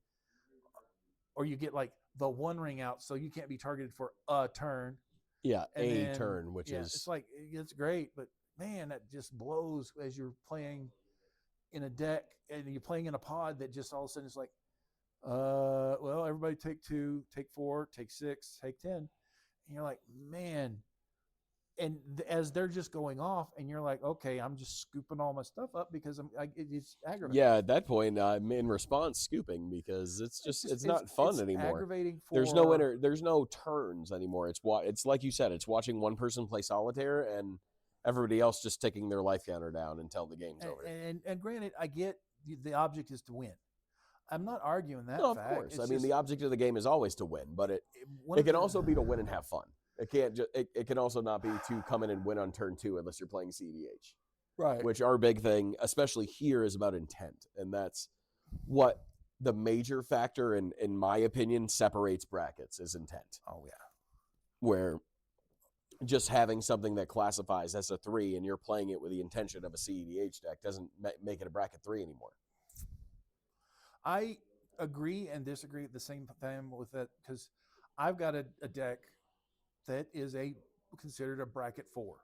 or you get like the one ring out, so you can't be targeted for a turn. Yeah, turn, which is it's like it's great, but man, that just blows as you're playing in a deck and you're playing in a pod that just all of a sudden is like, well, everybody take 2, take 4, take 6, take 10. And you're like, man. And as they're just going off and you're like, okay, I'm just scooping all my stuff up because it's aggravating. Yeah, at that point, I'm in response scooping because it's not fun anymore. Aggravating there's no turns anymore. It's like you said, it's watching one person play solitaire and everybody else just ticking their life counter down until the game's over. And granted, I get the object is to win. I'm not arguing that. No, of course. I mean, the object of the game is always to win, but it can also be to win and have fun. It can't. It can also not be to come in and win on turn 2 unless you're playing CDH, right? Which our big thing, especially here, is about intent, and that's what the major factor, in my opinion, separates brackets is intent. Oh yeah, where just having something that classifies as a 3 and you're playing it with the intention of a CEDH deck doesn't make it a bracket 3 anymore. I agree and disagree at the same time with that because I've got a deck that is considered a bracket 4.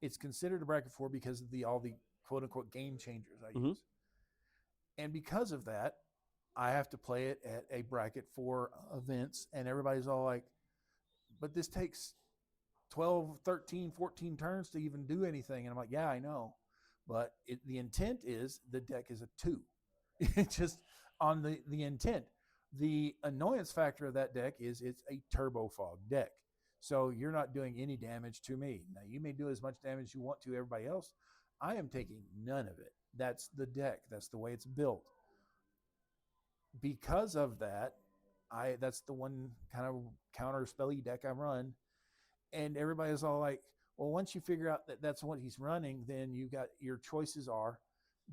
It's considered a bracket 4 because of all the quote unquote game changers I use. And because of that, I have to play it at a bracket 4 events and everybody's all like, but this takes 12, 13, 14 turns to even do anything. And I'm like, yeah, I know. But the intent is the deck is a 2. It's just on the intent. The annoyance factor of that deck is it's a turbo fog deck. So you're not doing any damage to me. Now, you may do as much damage as you want to everybody else. I am taking none of it. That's the deck. That's the way it's built. Because of that, that's the one kind of counter spelly deck I run. And everybody's all like, well, once you figure out that that's what he's running, then you got your choices are,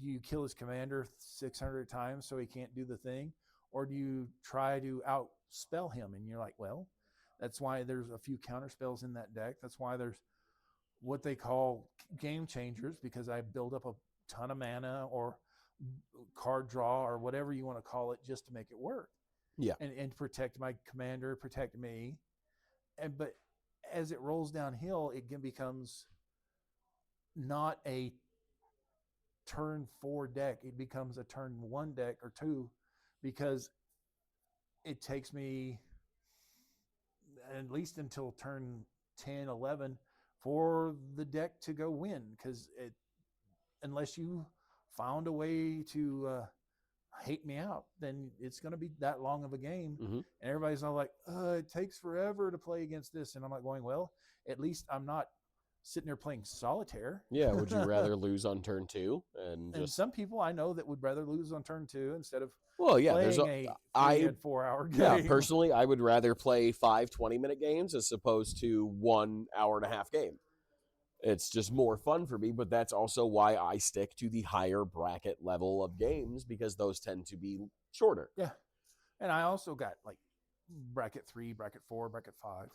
do you kill his commander 600 times so he can't do the thing? Or do you try to outspell him? And you're like, well, that's why there's a few counter spells in that deck. That's why there's what they call game changers, because I build up a ton of mana or card draw or whatever you want to call it just to make it work. Yeah. And protect my commander, protect me. But as it rolls downhill, it becomes not a turn 4 deck. It becomes a turn 1 deck or 2 because it takes me at least until turn 10, 11 for the deck to go win, because unless you found a way to hate me out, then it's going to be that long of a game. And everybody's all like, it takes forever to play against this. And I'm like going, well, at least I'm not sitting there playing solitaire. Yeah, would you rather lose on turn 2? And some people I know that would rather lose on turn 2 instead of playing a 4-hour game. Yeah, personally, I would rather play 5 20-minute games as opposed to 1 hour-and-a-half game. It's just more fun for me, but that's also why I stick to the higher bracket level of games, because those tend to be shorter. Yeah. And I also got like bracket 3, bracket 4, bracket 5.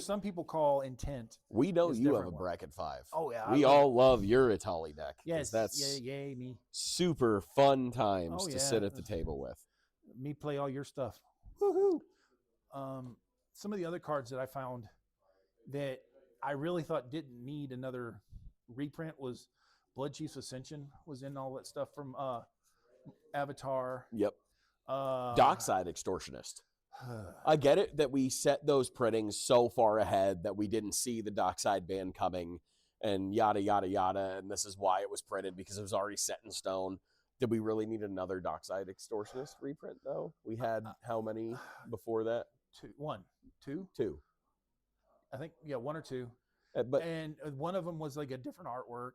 Some people call intent. We know you have a bracket 5. Oh yeah. We all love your Italy deck. Yes. That's me. super fun times to sit at the table with. Me play all your stuff. Woohoo. Some of the other cards that I found that I really thought didn't need another reprint was Blood Chief's Ascension was in all that stuff from Avatar. Yep. Dockside Extortionist. I get it that we set those printings so far ahead that we didn't see the Dockside ban coming and yada, yada, yada. And this is why it was printed, because it was already set in stone. Did we really need another Dockside Extortionist reprint, though? We had how many before that? 2. I think, 1 or 2. And one of them was like a different artwork.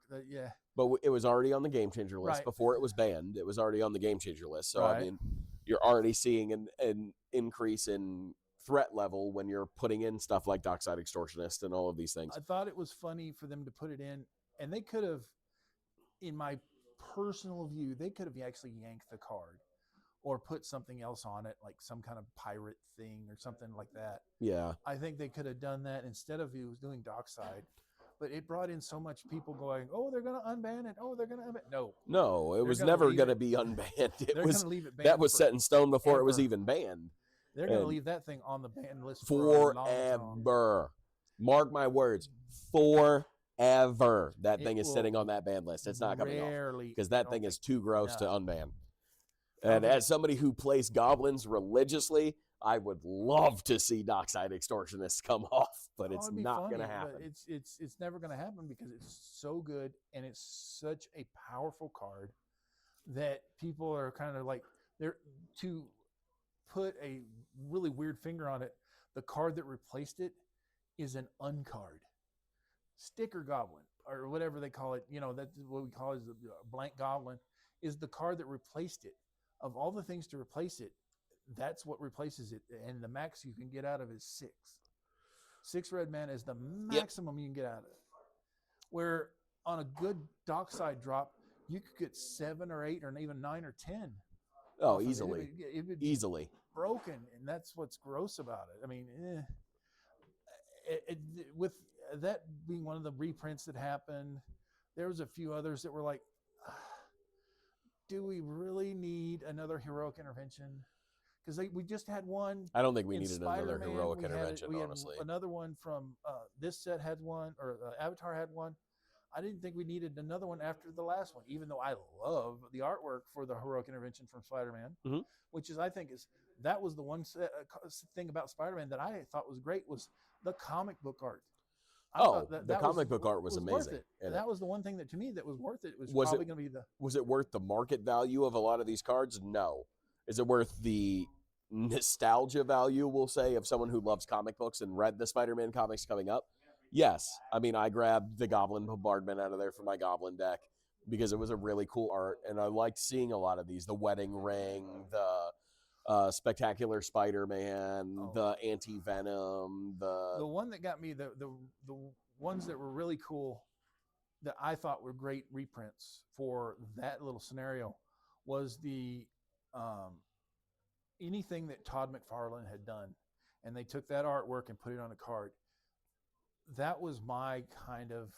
But it was already on the Game Changer list before it was banned. It was already on the Game Changer list. So, I mean, you're already seeing an increase in threat level when you're putting in stuff like Dockside Extortionist and all of these things. I thought it was funny for them to put it in, and they could have, in my personal view, they could have actually yanked the card or put something else on it, like some kind of pirate thing or something like that. Yeah. I think they could have done that instead of you doing Dockside. But it brought in so much people going, oh, they're going to unban it. Oh, they're going to unban it. No, it was gonna never leave going to it- be unbanned. It They're was going to leave it banned. that was set in stone before it was forever. even banned. They're going to And leave that thing on the ban list for a long time. forever. Mark my words, forever. That It thing is will sitting on that ban list. It's not coming off Rarely, because I that don't thing is think- too gross to no. unban. I don't And think as somebody who plays goblins religiously, I would love to see Dockside Extortionists come off, but it's it'd be not going to funny, but happen. It's never going to happen because it's so good and it's such a powerful card that people are kind of like they're to put a really weird finger on it. The card that replaced it is an uncard, sticker goblin or whatever they call it. You know, that's what we call it is a blank goblin is the card that replaced it. Of all the things to replace it, that's what replaces it, and the max you can get out of is 6. 6 red mana is the maximum you can get out of it. Where on a good Dockside drop, you could get 7 or 8 or even 9 or 10. Oh, off of it. easily. It would be Easily. broken, and that's what's gross about it. I mean, with that being one of the reprints that happened, there was a few others that were like, do we really need another heroic intervention? Because we just had one. I don't think we in needed another Spider-Man, heroic we had intervention, we had honestly. another one from this set had one, or Avatar had one. I didn't think we needed another one after the last one, even though I love the artwork for the heroic intervention from Spider-Man, Mhm. which is that was the one thing about Spider-Man that I thought was great was the comic book art. I thought The comic book art was worth amazing. it. And That was the one thing that to me that was worth it. It was Was probably it- going to be the was it worth the market value of a lot of these cards? No. Is it worth the nostalgia value, we'll say, of someone who loves comic books and read the Spider-Man comics coming up? Yes. I mean, I grabbed the Goblin Bombardment out of there for my Goblin deck because it was a really cool art, and I liked seeing a lot of these. The Wedding Ring, the Spectacular Spider-Man, the Anti-Venom, the one that got me the ones that were really cool that I thought were great reprints for that little scenario was the anything that Todd McFarlane had done, and they took that artwork and put it on a card. That was my kind of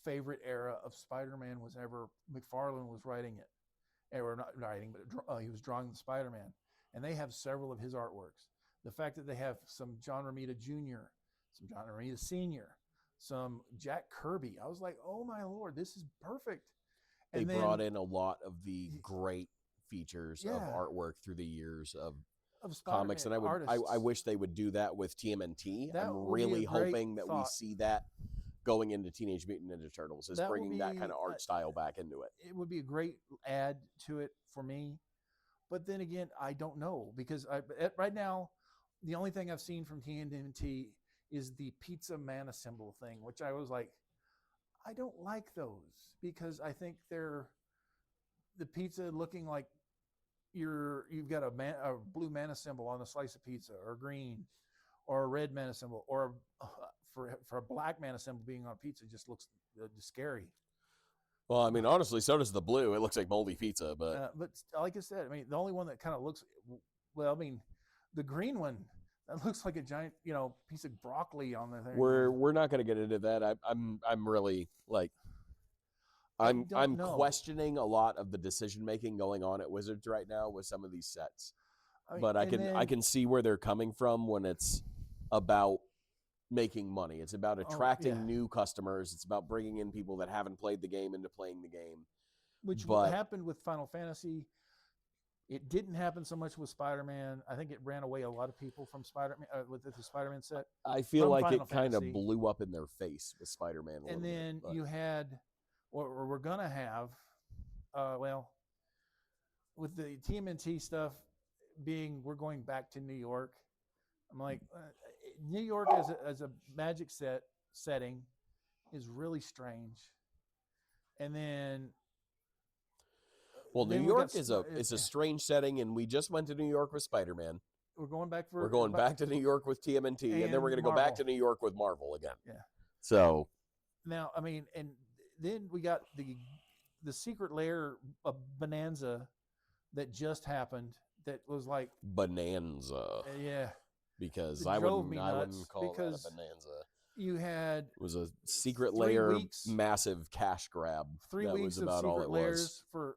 favorite era of Spider-Man was ever McFarlane was writing it, or not writing, but he was drawing the Spider-Man, and they have several of his artworks. The fact that they have some John Romita Jr., some John Romita Sr., some Jack Kirby, I was like, oh my Lord, this is perfect. they brought in a lot of the great features of Yeah. artwork through the years of Spider-Man comics, and I artists. wish they would do that with TMNT. That I'm would be a really great hoping that we thought. see that going into Teenage Mutant Ninja Turtles, is That would bringing that be kind of art style back into it. It would be a great add to it for me. But then again, I don't know because right now, the only thing I've seen from TNT is the pizza mana symbol thing, which I was like, I don't like those because I think they're the pizza looking like you've got a blue mana symbol on a slice of pizza, or green, or a red mana symbol, or for a black mana symbol being on pizza just looks scary. Well, I mean, honestly, so does the blue. It looks like moldy pizza, but But like I said, I mean, the only one that kind of looks well, I mean, the green one that looks like a giant, piece of broccoli on the thing. we're not going to get into that. I'm really like I'm know. questioning a lot of the decision making going on at Wizards right now with some of these sets. I mean, But I and can see where they're coming from when it's about making money. It's about attracting yeah. new customers. It's about bringing in people that haven't played the game into playing the game. which but- happened with Final Fantasy. It didn't happen so much with Spider-Man. I think it ran away a lot of people from Spider-Man with the Spider-Man set. I feel From like Final it kind of Fantasy. blew up in their face with Spider-Man. And then you had, or we're gonna have, with the TMNT stuff being, we're going back to New York. I'm like, New York as a Magic setting is really strange. And then Well, New then we got York is a strange setting, and we just went to New York with Spider-Man. We're going back for. We're going back to New York with TMNT, and then we're going to go back to Marvel. New York with Marvel again. Yeah. So Now, I mean, and then we got the Secret Lair bonanza that just happened. That was like bonanza, yeah, because It I drove me wouldn't nuts call that a because bonanza. you had It was a Secret 3 Lair weeks- massive cash grab. 3 That weeks was of about all Secret it Lairs was. for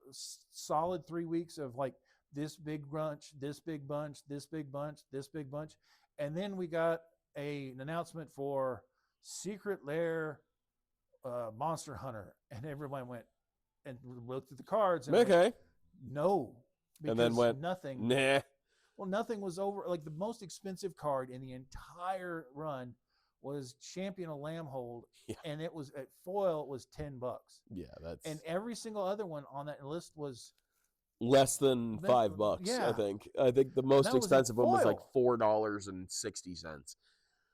solid 3 weeks of like this big bunch, this big bunch, this big bunch, this big bunch, and then we got an announcement for Secret Lair Monster Hunter, and everyone went and looked at the cards and Okay. went, no, because And then went, nothing. nah. Well, nothing was over. Like the most expensive card in the entire run was Champion of Lambhold, Yeah. and it was at foil. It was $10, Yeah, that's and every single other one on that list was less than $5. yeah. I think the most that was at expensive one was like foil. $4.60.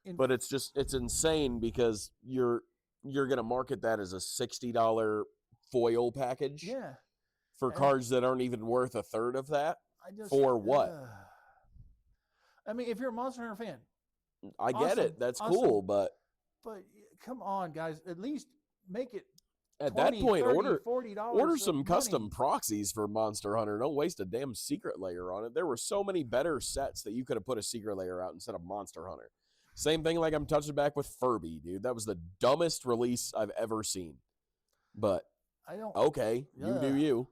In- But it's insane because you're gonna market that as a $60 foil package yeah, for And- cards that aren't even worth a third of that. I just For what? I mean, if you're a Monster Hunter fan, I get awesome, it. That's awesome. cool, but but come on, guys, at least make it at 20, that point, 30, $40 order of some custom money. proxies for Monster Hunter. Don't waste a damn Secret Layer on it. There were so many better sets that you could have put a Secret Layer out instead of Monster Hunter. Same thing like I'm touching back with Furby, dude. That was the dumbest release I've ever seen. But I don't. okay, you do Ugh. you.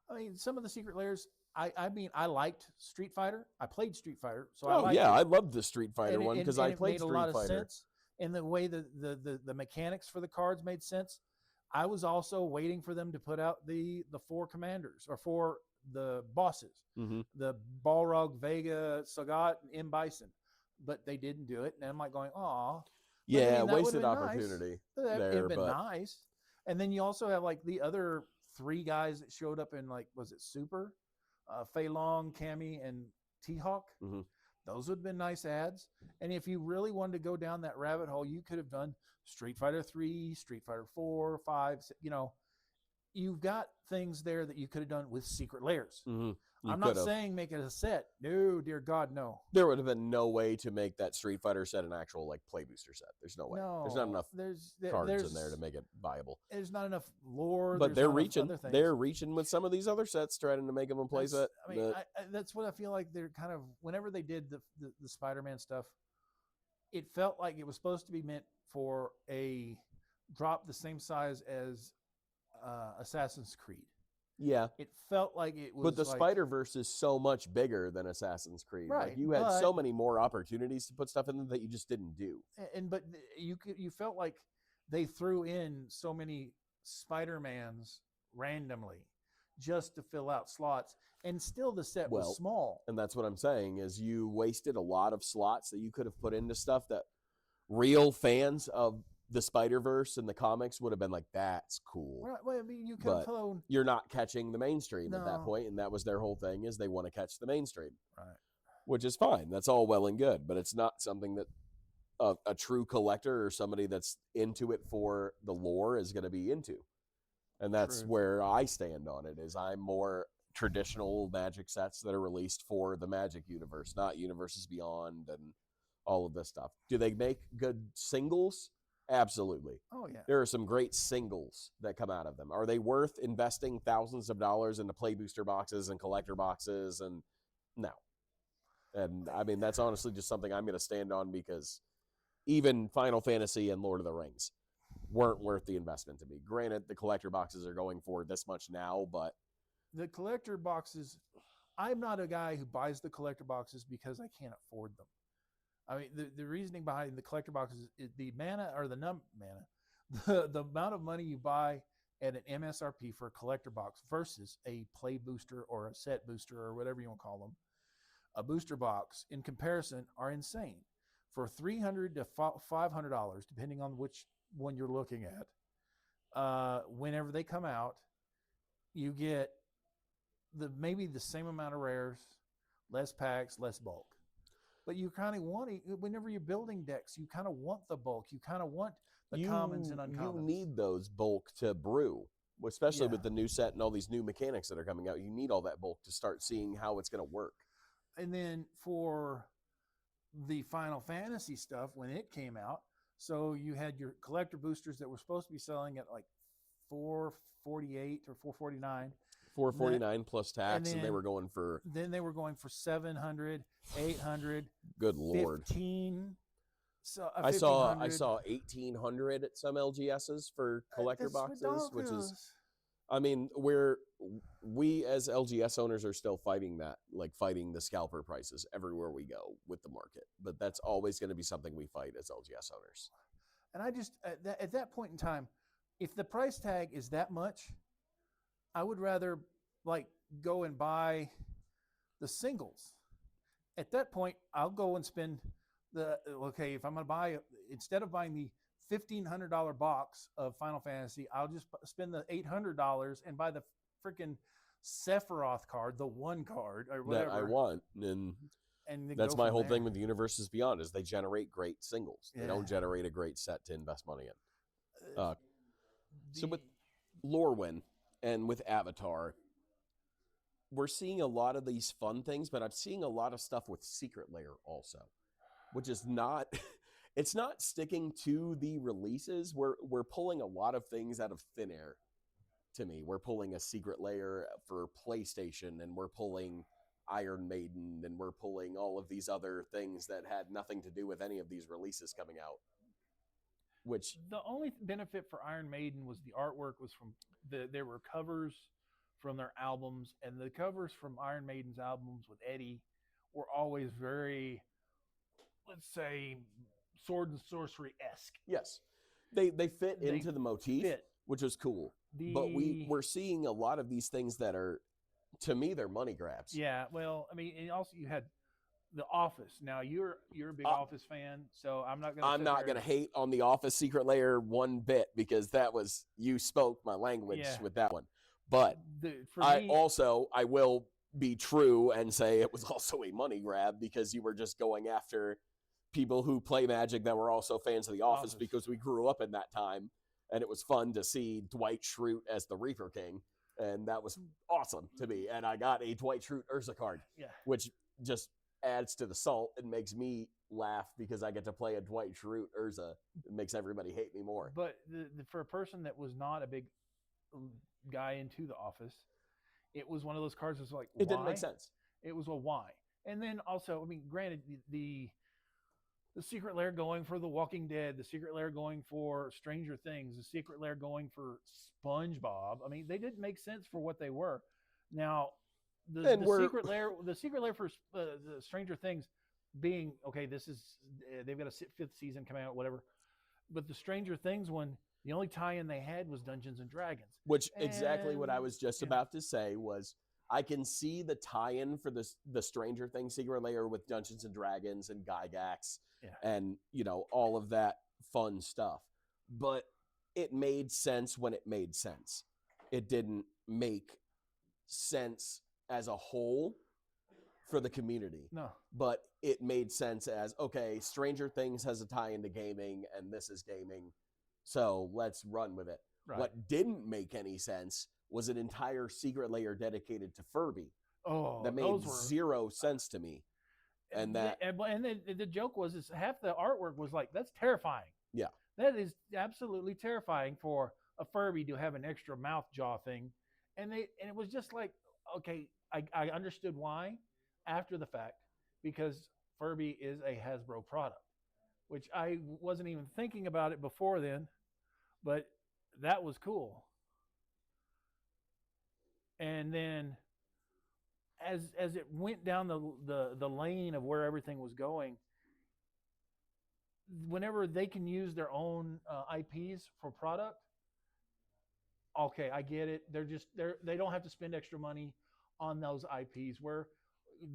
I mean, some of the Secret Layers. I mean, I liked Street Fighter. I played Street Fighter, so I Oh liked yeah, it. I loved the Street Fighter And one it- because and I it played made Street a lot of Fighter. sense, and the way the mechanics for the cards made sense. I was also waiting for them to put out the 4 commanders or 4 the bosses, Mm-hmm. the Balrog, Vega, Sagat, and M Bison, but they didn't do it, and I'm like going, "Aw, Yeah, I mean, that wasted would've been nice. opportunity It'd there, been but nice." And then you also have like the other 3 guys that showed up in like, was it Super? Fei Long, Cammy, and T-Hawk. Mhm. Those would have been nice ads. And if you really wanted to go down that rabbit hole, you could have done Street Fighter 3, Street Fighter 4, 5. You know, you've got things there that you could have done with Secret Layers. Mhm. I'm not saying make it a set. No, dear God, no. There would have been no way to make that Street Fighter set an actual like play booster set. There's no way. There's not enough cards in there to make it viable. There's not enough lore. But they're reaching. Other things. They're reaching with some of these other sets, trying to make them a play set. I mean, that's what I feel like they're kind of. Whenever they did the Spider-Man stuff, it felt like it was supposed to be meant for a drop the same size as Assassin's Creed. Yeah, it felt like it was. But the like, Spider-Verse is so much bigger than Assassin's Creed. Right, Like you had so many more opportunities to put stuff in there that you just didn't do. But you felt like they threw in so many Spider-Mans randomly just to fill out slots, and still the set was small. And that's what I'm saying is you wasted a lot of slots that you could have put into stuff that real fans of the Spider-Verse and the comics would have been like, that's cool. Right. Well, I mean, you could have thrown. You're not catching the mainstream at that No. point, and that was their whole thing is they want to catch the mainstream. Right. Which is fine. That's all well and good, but it's not something that a true collector or somebody that's into it for the lore is going to be into. And that's True. where I stand on it is I'm more traditional Magic sets that are released for the Magic universe, not Universes Beyond and all of this stuff. Do they make good singles? Absolutely. Oh yeah. There are some great singles that come out of them. Are they worth investing thousands of dollars into play booster boxes and collector boxes? And no. And I mean, that's honestly just something I'm going to stand on because even Final Fantasy and Lord of the Rings weren't worth the investment to me. Granted, the collector boxes are going for this much now, but the collector boxes, I'm not a guy who buys the collector boxes because I can't afford them. I mean, the reasoning behind the collector boxes is the the amount of money you buy at an MSRP for a collector box versus a play booster or a set booster or whatever you want to call them. A booster box in comparison are insane. For $300 to $500, depending on which one you're looking at, whenever they come out, you get maybe the same amount of rares, less packs, less bulk. But you kind of want it whenever you're building decks. You kind of want the bulk. You kind of want the commons and uncommons. You need those bulk to brew. especially Yeah. with the new set and all these new mechanics that are coming out. You need all that bulk to start seeing how it's going to work. And then for the Final Fantasy stuff when it came out, so you had your collector boosters that were supposed to be selling at like $448 or $449. $449 plus tax, and they then- were going for Then they were going for $700, $800, good lord. $15. So I saw $1,500. $1,800 at some LGSs for collector That's boxes, which is, ridiculous. I mean, we as LGS owners are still fighting that, like fighting the scalper prices everywhere we go with the market. But that's always going to be something we fight as LGS owners. And I just at that point in time, if the price tag is that much, I would rather like go and buy the singles. At that point, I'll go and spend if I'm going to buy, instead of buying the $1,500 box of Final Fantasy, I'll just spend the $800 and buy the freaking Sephiroth card, the one card or whatever That I want. And then that's go my from whole there. thing with the Universes Beyond is they generate great singles. They don't Yeah. generate a great set to invest money in. Uh, So with the- Lorwyn and with Avatar, we're seeing a lot of these fun things, but I'm seeing a lot of stuff with Secret Lair also, which is not it's not sticking to the releases. We're pulling a lot of things out of thin air to me. We're pulling a Secret Lair for PlayStation, and we're pulling Iron Maiden, and we're pulling all of these other things that had nothing to do with any of these releases coming out. Which the only benefit for Iron Maiden was the artwork was from there were covers from their albums, and the covers from Iron Maiden's albums with Eddie were always very, let's say, sword and sorcery-esque. yes, they fit They into the motif, fit. which was cool. But we're seeing a lot of these things that are, to me, they're money grabs. Yeah, well, I mean, and also you had The Office. Now you're a big Office fan, so I'm not gonna hate on the Office Secret Lair one bit, because that was, you spoke my language Yeah. with that one. But for I me, will be true and say it was also a money grab, because you were just going after people who play Magic that were also fans of the Office, because we grew up in that time, and it was fun to see Dwight Schrute as the Reaper King, and that was awesome to me. And I got a Dwight Schrute Urza card, yeah. which just adds to the salt and makes me laugh because I get to play a Dwight Schrute Urza. It makes everybody hate me more. But for a person that was not a big guy into The Office, it was one of those cards that's like, it didn't make sense. It was a why. And then also, I mean, granted, the Secret Lair going for The Walking Dead, the Secret Lair going for Stranger Things, the Secret Lair going for SpongeBob. I mean, they didn't make sense for what they were. Now, the Secret Lair for the Stranger Things being, okay, this is, they've got a 5th season coming out, whatever. But the Stranger Things one, the only tie-in they had was Dungeons and Dragons. Which exactly what I was just about to say was, I can see the tie-in for the Stranger Things Secret Lair with Dungeons and Dragons and Gygax and, you know, all of that fun stuff. But it made sense when it made sense. It didn't make sense as a whole for the community. No. But it made sense as, okay, Stranger Things has a tie into gaming, and this is gaming, so let's run with it. Right. What didn't make any sense was an entire Secret Lair dedicated to Furby. Oh, that made zero sense to me. And the joke was, is half the artwork was like, that's terrifying. Yeah. That is absolutely terrifying for a Furby to have an extra mouth jaw thing. And it was just like, okay, I understood why after the fact, because Furby is a Hasbro product, which I wasn't even thinking about it before then, but that was cool. And then as it went down the lane of where everything was going, whenever they can use their own IPs for product, okay, I get it. They don't have to spend extra money on those IPs. Where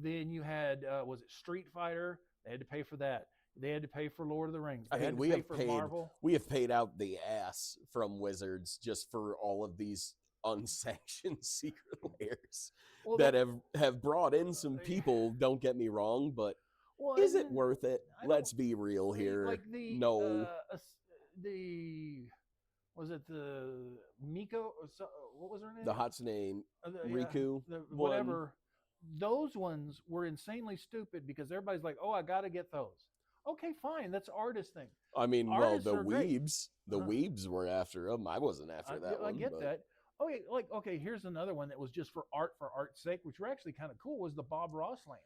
then you had was it Street Fighter? They had to pay for that. They had to pay for Lord of the Rings. They had to pay for Marvel. We have paid out the ass from Wizards just for all of these unsanctioned Secret Lairs that have brought in some people. Don't get me wrong, but is it worth it? Let's be real here. Like Was it the Miko? Or what was her name? The Hatsune Yeah, Riku the one. whatever. Those ones were insanely stupid because everybody's like, "Oh, I got to get those." Okay, fine. That's artist thing. I mean, well, Artists are great. the Uh-huh. weebs were after them. I wasn't after that I one. get but that. Okay, okay. Here's another one that was just for art's sake, which were actually kind of cool. Was the Bob Ross lands?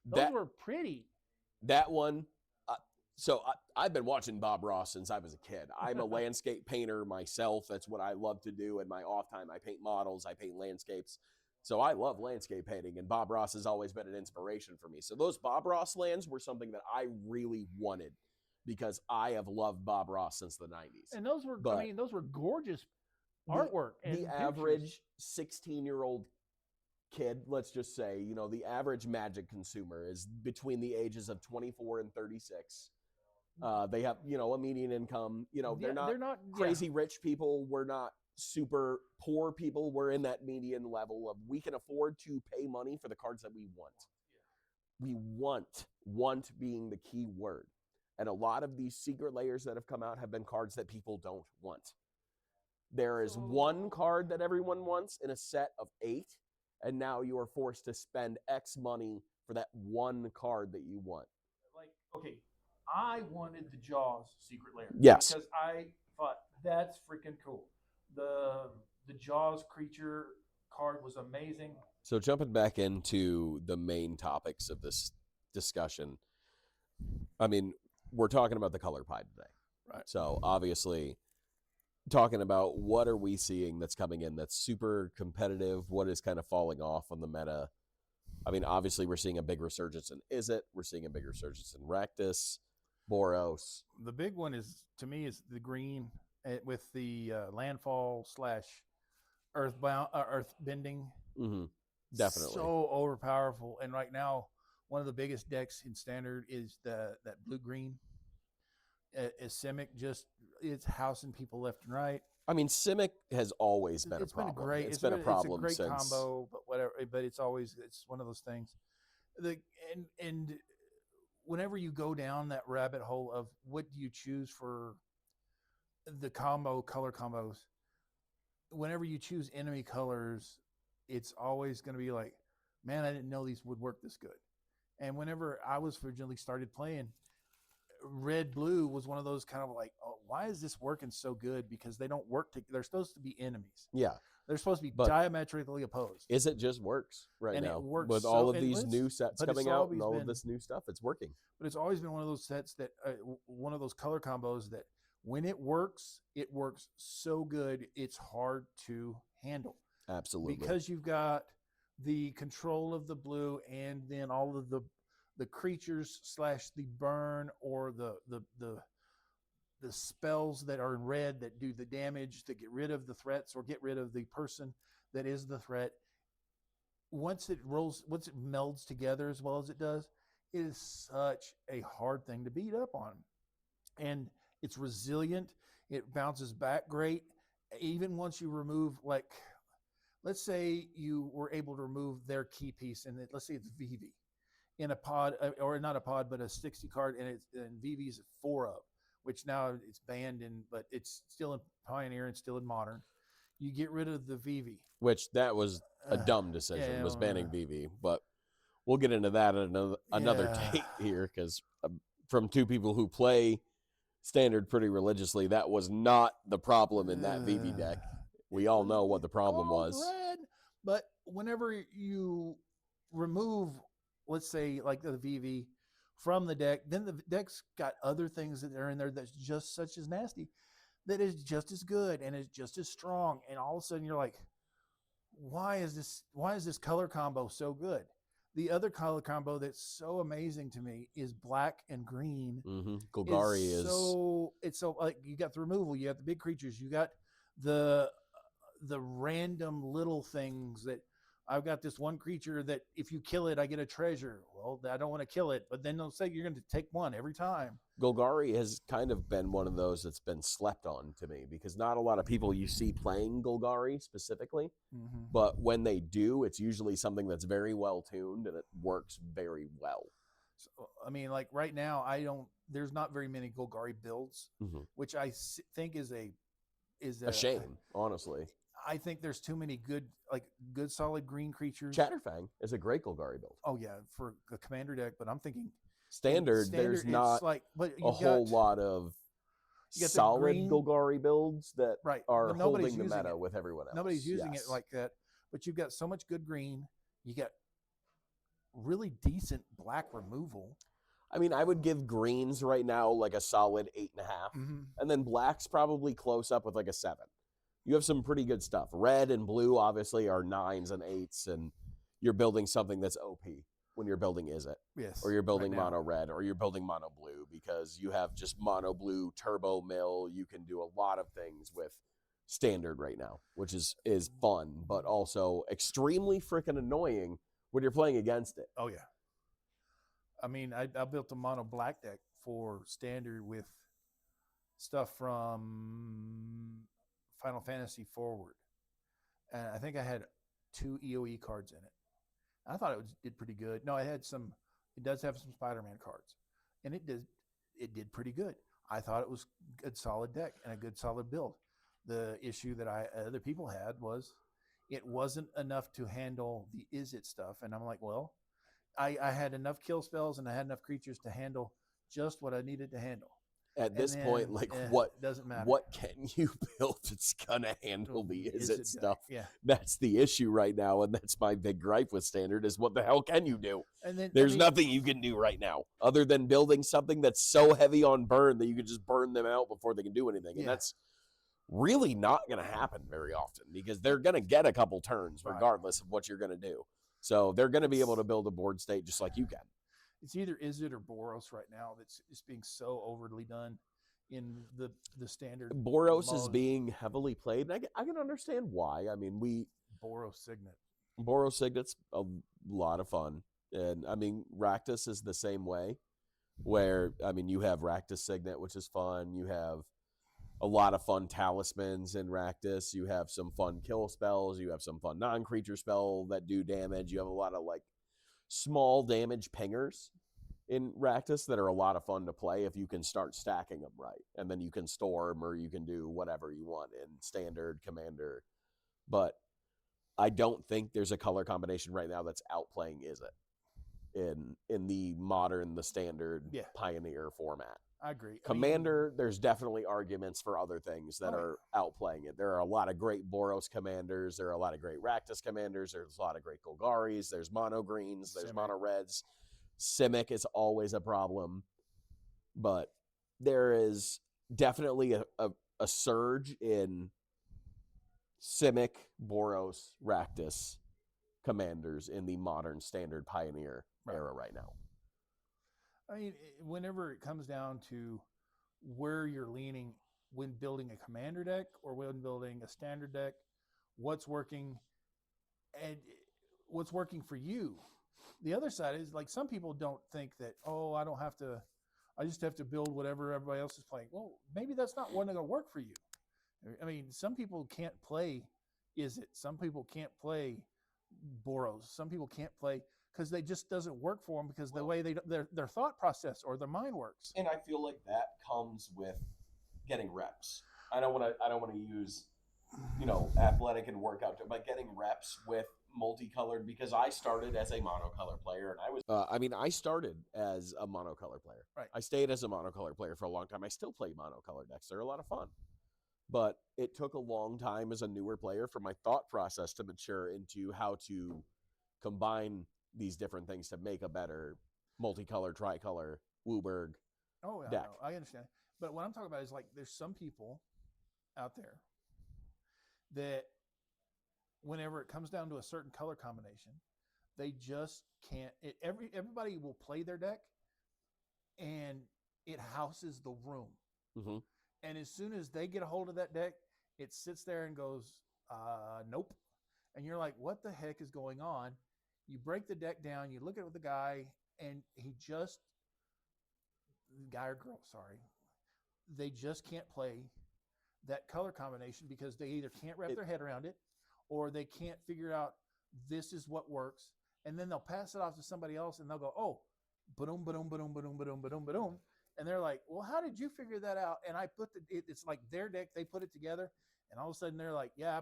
Those that were pretty. that one. So I've been watching Bob Ross since I was a kid. I'm a landscape painter myself. That's what I love to do in my off time. I paint models. I paint landscapes. So I love landscape painting, and Bob Ross has always been an inspiration for me. So those Bob Ross lands were something that I really wanted because I have loved Bob Ross since the 90s. And those were, But I mean, those were gorgeous artwork. And the pictures. average 16-year-old kid, let's just say, the average Magic consumer is between the ages of 24 and 36. They have, a median income. They're not crazy rich people. We're not super poor people. We're in that median level of we can afford to pay money for the cards that we want. We want being the key word. And a lot of these secret layers that have come out have been cards that people don't want. There is one card that everyone wants in a set of 8, and now you are forced to spend X money for that one card that you want. Like, okay, I wanted the Jaws secret lair. Yes. Because I thought that's freaking cool. The Jaws creature card was amazing. So jumping back into the main topics of this discussion, I mean, we're talking about the color pie today. Right. So obviously talking about what are we seeing that's coming in that's super competitive, what is kind of falling off on the meta. I mean, obviously we're seeing a big resurgence in Izzet. We're seeing a big resurgence in Rakdos, Boros. The big one is, to me, is the green with the landfall / earth bending. Mm-hmm. Definitely. So overpowerful. And right now, one of the biggest decks in standard is that blue-green. Simic it's housing people left and right. I mean, Simic has always been a problem. Been great. It's been a problem it's a great since combo, but whatever. But it's one of those things. And whenever you go down that rabbit hole of what do you choose for the color combos, whenever you choose enemy colors, it's always going to be like, man, I didn't know these would work this good. And whenever I was originally started playing, red blue was one of those kind of like, oh, why is this working so good? Because they don't work they're supposed to be enemies. Yeah. They're supposed to be diametrically opposed. It just works and now. It works with all of these new sets coming out and all of this new stuff. It's working. But it's always been one of those sets that one of those color combos that when it works so good, it's hard to handle. Absolutely. Because you've got the control of the blue and then all of the creatures / the burn or the spells that are in red that do the damage to get rid of the threats or get rid of the person that is the threat. Once it melds together as well as it does, it is such a hard thing to beat up on. And it's resilient. It bounces back great. Even once you remove, like, let's say you were able to remove their key piece, and let's say it's Vivi in a pod, or not a pod, but a 60 card, and Vivi's 4-up, which now it's banned but it's still in Pioneer and still in Modern. You get rid of the Vivi. Which that was a dumb decision, was banning Vivi. But we'll get into that at another date here, because from two people who play Standard pretty religiously, that was not the problem in that Vivi deck. We all know what the problem was. Red. But whenever you remove, let's say, like the Vivi from the deck, then the deck's got other things that are in there that's just such as nasty, that is just as good and is just as strong. And all of a sudden you're like, why is this color combo so good? The other color combo that's so amazing to me is black and green. Mm-hmm. Golgari is so like, you got the removal, you got the big creatures, you got the random little things that I've got this one creature that if you kill it, I get a treasure. Well, I don't want to kill it, but then they'll say you're going to take one every time. Golgari has kind of been one of those that's been slept on to me, because not a lot of people you see playing Golgari specifically, but when they do, it's usually something that's very well tuned and it works very well. So, I mean, like right now, there's not very many Golgari builds, which I think is a is A shame, honestly. I think there's too many good solid green creatures. Chatterfang is a great Golgari build. Oh yeah, for the commander deck, but I'm thinking Standard there's not but a whole lot of solid green, Golgari builds that right, are but nobody's holding the using meta it. with everyone else. Nobody's using Yes. it like that. But you've got so much good green. You got really decent black removal. I mean, I would give greens right now like a solid 8.5, and then black's probably close up with like a 7. You have some pretty good stuff. Red and blue obviously are 9s and 8s, and you're building something that's OP when you're building Izzet. Yes. Or you're building mono red, or you're building mono blue, because you have just mono blue turbo mill. You can do a lot of things with standard right now, which is fun, but also extremely freaking annoying when you're playing against it. Oh yeah. I mean, I built a mono black deck for standard with stuff from Final Fantasy forward, and I think I had 2 EOE cards in it. I thought it did pretty good. No, it does have some Spider-Man cards, and it did pretty good. I thought it was a good solid deck and a good solid build. The issue that other people had was it wasn't enough to handle the Izzet stuff, and I'm like, well, I had enough kill spells and I had enough creatures to handle just what I needed to handle. At this point, like what doesn't matter. What can you build that's gonna handle the Izzet stuff? Yeah, that's the issue right now, and that's my big gripe with standard is what the hell can you do? And then there's nothing you can do right now other than building something that's so heavy on burn that you can just burn them out before they can do anything, and that's really not going to happen very often because they're going to get a couple turns regardless of what you're going to do. So they're going to be able to build a board state just like you can. It's either Izzet or Boros right now that's just being so overly done in the standard. Boros is being heavily played, and I can understand why. I mean, Boros Signet. Boros Signet's a lot of fun. And, I mean, Rakdos is the same way where, I mean, you have Rakdos Signet, which is fun. You have a lot of fun talismans in Rakdos. You have some fun kill spells. You have some fun non-creature spell that do damage. You have a lot of, like, small damage pingers in Rakdos that are a lot of fun to play if you can start stacking them right. And then you can storm or you can do whatever you want in standard, commander. But I don't think there's a color combination right now that's outplaying Izzet in the modern, the standard Pioneer format. I agree. Commander, there's definitely arguments for other things that are outplaying it. There are a lot of great Boros commanders. There are a lot of great Rakdos commanders. There's a lot of great Golgaris. There's mono greens. There's mono reds. Simic is always a problem. But there is definitely a surge in Simic, Boros, Rakdos commanders in the modern standard Pioneer era right now. I mean, whenever it comes down to where you're leaning when building a commander deck or when building a standard deck, what's working and what's working for you. The other side is like some people don't think that, oh, I just have to build whatever everybody else is playing. Well, maybe that's not one that's going to work for you. I mean, some people can't play Izzet. Some people can't play Boros. Some people can't play because they just doesn't work for them because the way their thought process or their mind works. And I feel like that comes with getting reps. I don't want to use, athletic and workout, but getting reps with multicolored, because I started as a monocolor player and I started as a monocolor player. Right. I stayed as a monocolor player for a long time. I still play monocolor decks. They're a lot of fun. But it took a long time as a newer player for my thought process to mature into how to combine these different things to make a better multicolor, tricolor, Wooburg deck. No, I understand. But what I'm talking about is like there's some people out there that whenever it comes down to a certain color combination, they just can't. Everybody will play their deck, and it houses the room. Mm-hmm. And as soon as they get a hold of that deck, it sits there and goes, nope. And you're like, what the heck is going on? You break the deck down, you look at the guy, and guy or girl, sorry, they just can't play that color combination because they either can't wrap their head around it or they can't figure out this is what works. And then they'll pass it off to somebody else and they'll go, oh, ba-doom, ba-doom, ba-doom, ba-doom, ba-doom, ba-doom, ba-doom. And they're like, well, how did you figure that out? And I put it's like their deck, they put it together, and all of a sudden they're like, yeah,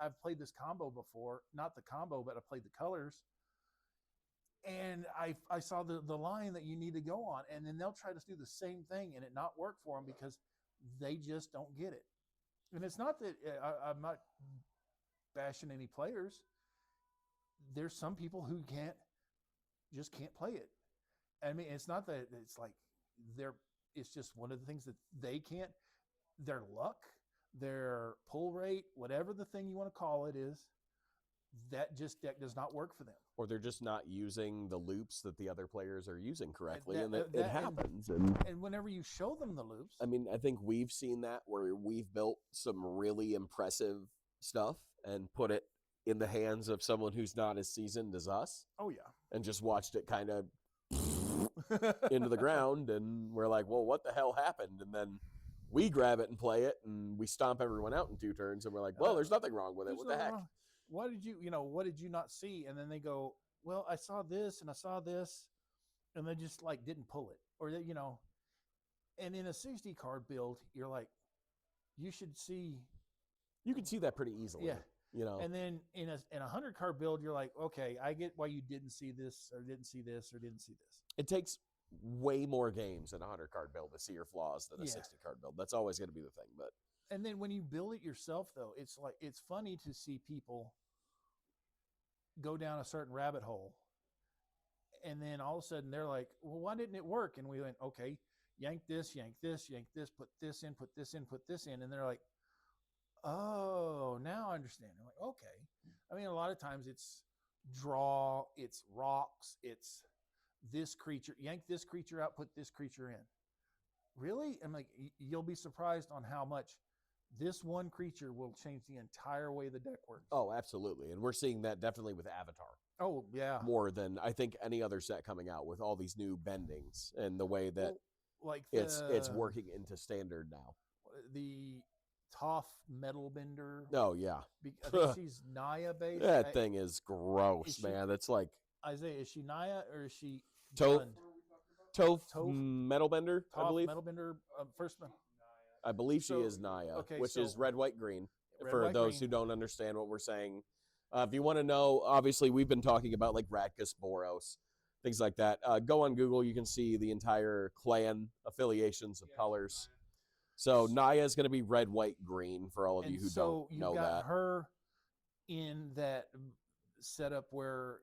I've played this combo before, not the combo, but I played the colors, and I saw the line that you need to go on, and then they'll try to do the same thing and it not work for them because they just don't get it. And it's not that I'm not bashing any players. There's some people who just can't play it. I mean, it's not that it's like it's just one of the things that they can't, their luck, their pull rate, whatever the thing you want to call it is, that deck does not work for them. Or they're just not using the loops that the other players are using correctly, and it happens. And whenever you show them the loops, I mean, I think we've seen that where we've built some really impressive stuff and put it in the hands of someone who's not as seasoned as us. Oh yeah, and just watched it kind of into the ground, and we're like, well, what the hell happened? And then we grab it and play it, and we stomp everyone out in 2 turns, and we're like, well, there's nothing wrong with it. What the heck? What did you not see? And then they go, well, I saw this and I saw this, and they just like didn't pull it, or that and in a 60 card build, you're like, you can see that pretty easily. Yeah. And then in a 100 card build, you're like, okay, I get why you didn't see this or didn't see this or didn't see this. It takes way more games in a 100 card build to see your flaws than a 60 card build. That's always going to be the thing. But and then when you build it yourself, though, it's funny to see people go down a certain rabbit hole, and then all of a sudden they're like, well, why didn't it work? And we went, okay, yank this, put this in, put this in, put this in, and they're like, oh, now I understand. I'm like, okay. I mean, a lot of times it's draw, it's rocks, it's this creature, yank this creature out, put this creature in. Really? I'm like, you'll be surprised on how much this one creature will change the entire way the deck works. Oh, absolutely. And we're seeing that definitely with Avatar. Oh, yeah. More than I think any other set coming out with all these new bendings and the way that it's working into standard now. The Toph metal bender. Oh, yeah. I think she's Naya based. That thing is gross, man. It's like Isaiah, is she Naya or is she Toph metal bender, Toph I believe. Metal bender, first one. I believe she is Naya, which is red, white, green. For those who don't understand what we're saying. If you want to know, obviously, we've been talking about like Radkus, Boros, things like that. Go on Google. You can see the entire clan affiliations of colors. So Naya is going to be red, white, green for all of you who don't know that. So you got her in that setup where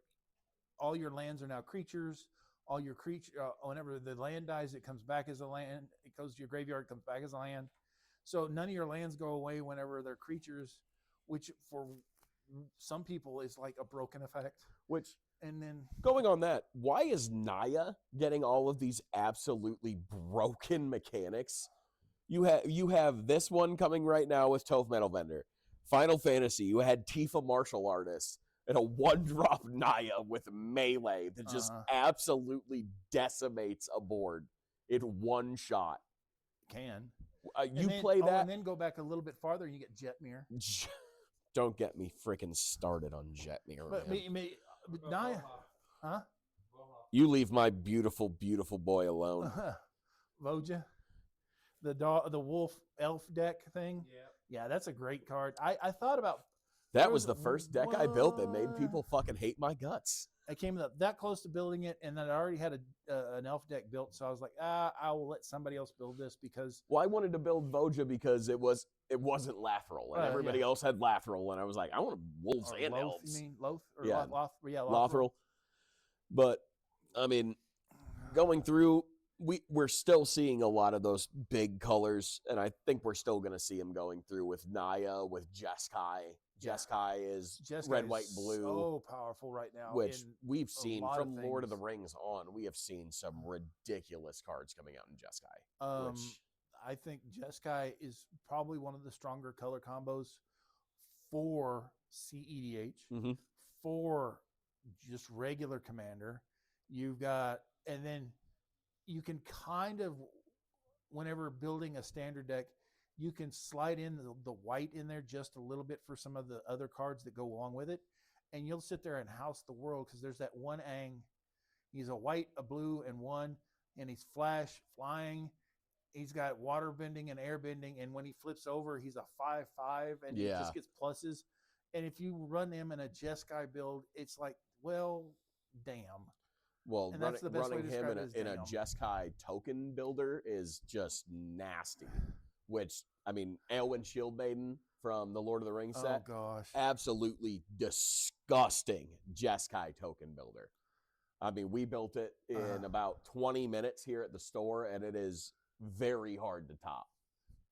all your lands are now creatures. All your whenever the land dies, it comes back as a land. It goes to your graveyard, it comes back as a land. So none of your lands go away whenever they're creatures, which for some people is like a broken effect. And then going on that, why is Naya getting all of these absolutely broken mechanics? You have this one coming right now with Toph Metal Bender. Final Fantasy, you had Tifa Martial Artist and a 1-drop Naya with melee that just absolutely decimates a board in one shot. Play that. And then go back a little bit farther and you get Jetmir. Don't get me freaking started on Jetmir. But Naya, huh? You leave my beautiful, beautiful boy alone. Voja, the wolf elf deck thing. Yeah, that's a great card. I thought about. That was the first deck I built that made people fucking hate my guts. I came that close to building it, and then I already had an elf deck built, so I was like, I will let somebody else build this because. Well, I wanted to build Voja because it wasn't Lathril, and everybody else had Lathril, and I was like, I want wolves and Loth, elves. You mean Loth? Or yeah, Lathril. But I mean, going through, we're still seeing a lot of those big colors, and I think we're still going to see them going through with Naya, with Jeskai. Jeskai is red, white, blue. So powerful right now. Which we've seen from Lord of the Rings on. We have seen some ridiculous cards coming out in Jeskai. I think Jeskai is probably one of the stronger color combos for CEDH, for just regular commander. You've got, and then you can kind of, whenever building a standard deck, you can slide in the white in there just a little bit for some of the other cards that go along with it. And you'll sit there and house the world because there's that one Aang. He's a white, a blue, and one. and he's flying. He's got water bending and air bending, and when he flips over, he's a 5.5, and it Yeah. just gets pluses. And if you run him in a Jeskai build, it's like, well, damn. Well, And that's the best way running to him describe it is in a damn. Jeskai token builder is just nasty. Which, I mean, Eowyn Shieldmaiden from the Lord of the Rings Oh set, gosh. absolutely disgusting Jeskai token builder. I mean, we built it in about 20 minutes here at the store, and it is very hard to top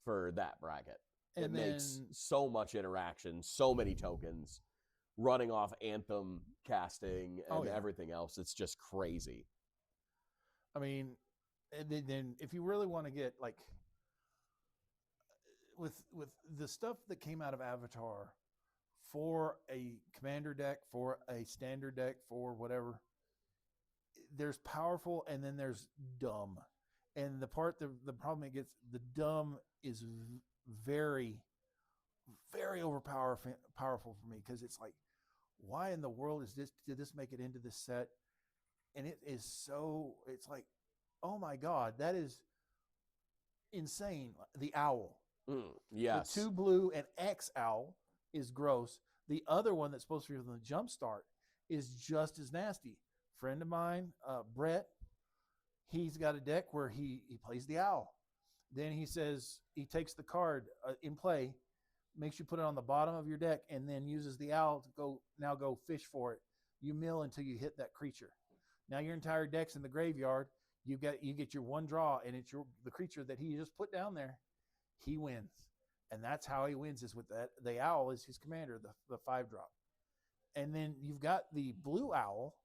for that bracket. And It makes then- so much interaction, so many tokens, running off Anthem casting and Oh, yeah. everything else. It's just crazy. I mean, and then if you really want to get like with the stuff that came out of Avatar for a commander deck, for a standard deck, for whatever, there's powerful and then there's dumb. And the problem it gets, the dumb is very, very powerful for me, because it's like, why in the world did this make it into this set? And it is so, it's like, oh my God, that is insane. The owl. Yes. The 2 blue and X owl is gross. The other one that's supposed to be from the Jumpstart is just as nasty. Friend of mine, Brett, he's got a deck where he plays the owl. Then he says he takes the card in play, makes you put it on the bottom of your deck, and then uses the owl to go fish for it. You mill until you hit that creature. Now your entire deck's in the graveyard. You get your one draw, and it's the creature that he just put down there. He wins, and that's how he wins. Is with that the owl is his commander, the 5-drop, and then you've got the blue owl,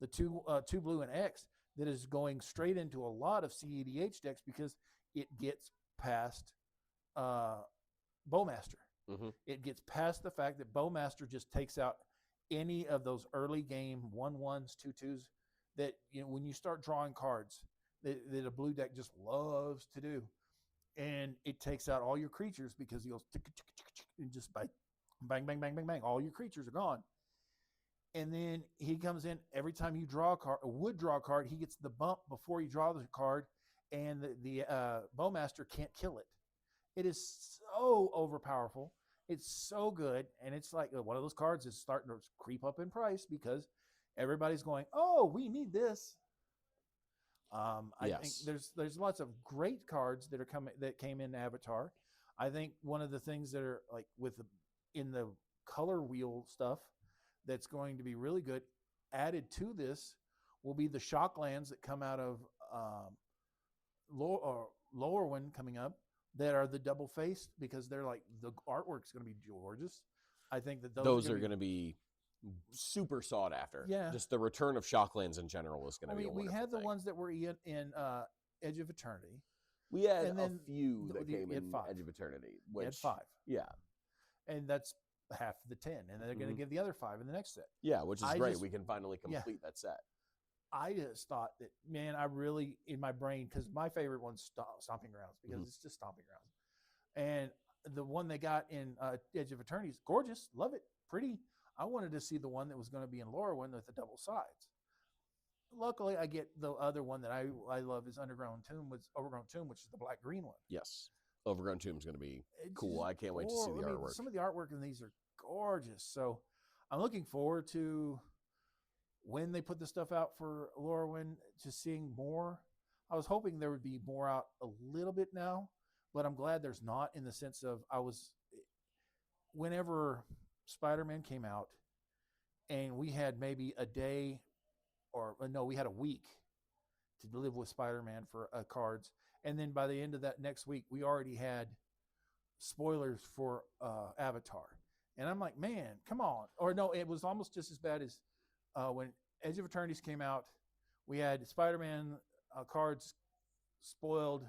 the 2 blue and X, that is going straight into a lot of CEDH decks because it gets past Bowmaster. Mm-hmm. It gets past the fact that Bowmaster just takes out any of those early game 1/1s, 2/2s that, when you start drawing cards that a blue deck just loves to do. And it takes out all your creatures because he goes and just bang, bang, bang, bang, bang. All your creatures are gone. And then he comes in every time you draw a card, draw a card, he gets the bump before you draw the card, and the Bowmaster can't kill it. It is so overpowerful. It's so good, and it's like one of those cards is starting to creep up in price because everybody's going, "Oh, we need this." I think there's lots of great cards that came in Avatar. I think one of the things that are like in the color wheel stuff that's going to be really good added to this will be the shock lands that come out of lower one coming up that are the double faced, because they're like, the artwork's going to be gorgeous. I think that those are going to be super sought after. Yeah. Just the return of Shocklands in general is going to be a wonderful we had the thing. ones that were in Edge of Eternity. We had and then a few that came in 5. Edge of Eternity. We had 5. Yeah. And that's half the 10. And they're going to give the other 5 in the next set. Yeah, which is great. We can finally complete that set. I just thought that, man, I really, in my brain, because my favorite one's Stomping Grounds, because it's just Stomping Grounds. And the one they got in Edge of Eternity is gorgeous. Love it. Pretty. I wanted to see the one that was going to be in Lorwyn with the double sides. Luckily, I get the other one that I love is Overgrown Tomb, which is the black-green one. Yes. Overgrown Tomb is going to be cool. I can't wait to see the artwork. Some of the artwork in these are gorgeous. So I'm looking forward to when they put the stuff out for Lorwyn, to seeing more. I was hoping there would be more out a little bit now, but I'm glad there's not, in the sense of whenever Spider-Man came out and we had maybe a day we had a week to live with Spider-Man for cards. And then by the end of that next week, we already had spoilers for Avatar. And I'm like, man, come on. Or no, it was almost just as bad as when Edge of Eternities came out. We had Spider-Man cards spoiled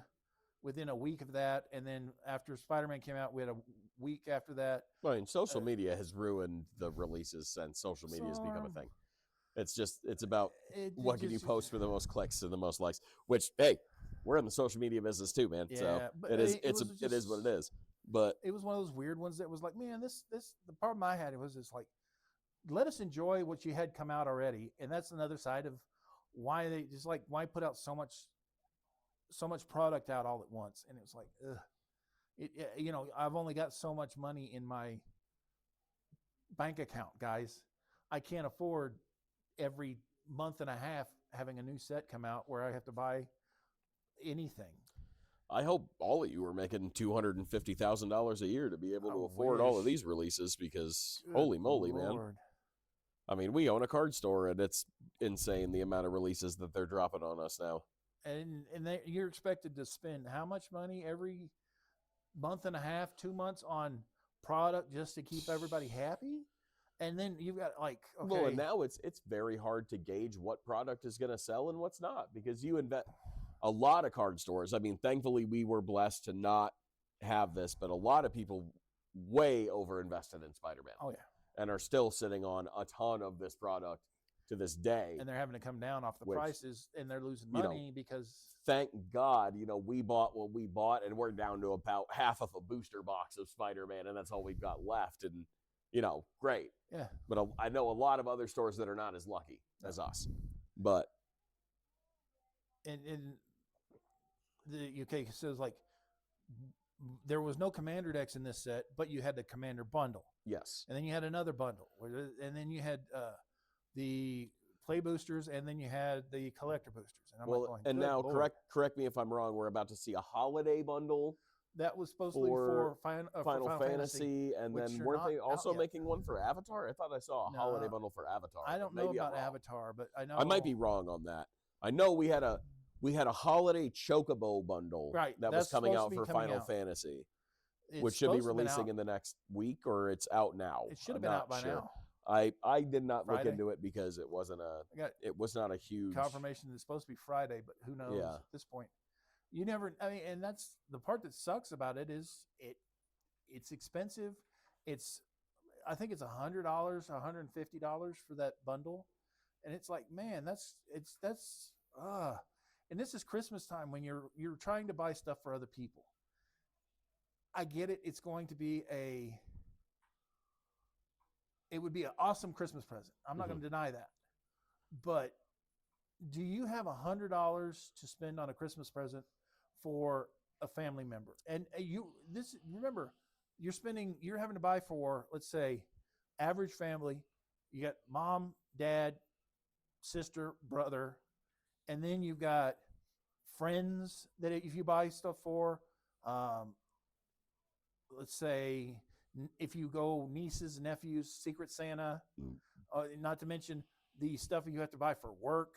within a week of that. And then after Spider-Man came out, we had a week after that. I mean, social media has ruined the releases since social media has become a thing. It's about what can you post for the most clicks and the most likes, which, hey, we're in the social media business too, man. Yeah, so it is what it is. But it was one of those weird ones that was like, man, the problem I had, it was just like, let us enjoy what you had come out already. And that's another side of why put out so much so much product out all at once, and it was like, ugh. I've only got so much money in my bank account, guys. I can't afford every month and a half having a new set come out where I have to buy anything. I hope all of you are making $250,000 a year to be able to I afford all of wish. these releases, because Good holy moly, man. Lord. I mean, we own a card store, and it's insane the amount of releases that they're dropping on us now. And you're expected to spend how much money every month and a half, 2 months on product just to keep everybody happy? And then you've got like, okay. Well, and now it's very hard to gauge what product is going to sell and what's not, because you invest a lot of card stores. I mean, thankfully we were blessed to not have this, but a lot of people way over invested in Spider-Man. Oh yeah. And are still sitting on a ton of this product to this day. And they're having to come down off the prices, and they're losing you know, money because thank God, we bought what we bought, and we're down to about half of a booster box of Spider-Man, and that's all we've got left. And, great. yeah. But I know a lot of other stores that are not as lucky as us. But And the UK says like there was no Commander decks in this set, but you had the Commander bundle. yes. And then you had another bundle, and then you had the play boosters, and then you had the collector boosters. And I'm Well, going, and good now Lord. correct me if I'm wrong. We're about to see a holiday bundle That was supposed to be for Final Fantasy, and which then are weren't not they out also yet. making one for Avatar? I thought I saw a holiday No. bundle for Avatar. I but don't know maybe I'm about wrong. Avatar, but I know I might be wrong on that. I know we had a holiday Chocobo bundle Right, that was that's coming supposed out to be for coming Final out. Fantasy, It's which should be supposed to have been releasing out. in the next week, or it's out now. It should have I'm been not out by sure. now. I did not Friday? look into it because it wasn't it was not a huge Confirmation that it's supposed to be Friday, but who knows Yeah. at this point. You never. I mean, and that's the part that sucks about it is it's expensive. I think it's $100, $150 for that bundle, and it's like, man, that's. And this is Christmas time when you're trying to buy stuff for other people. I get it. It's going to be it would be an awesome Christmas present. I'm not going to deny that. But do you have $100 to spend on a Christmas present for a family member? And remember, you're having to buy for, let's say, average family. You got mom, dad, sister, brother, and then you've got friends that if you buy stuff for, let's say, if you go nieces, nephews, Secret Santa, not to mention the stuff you have to buy for work.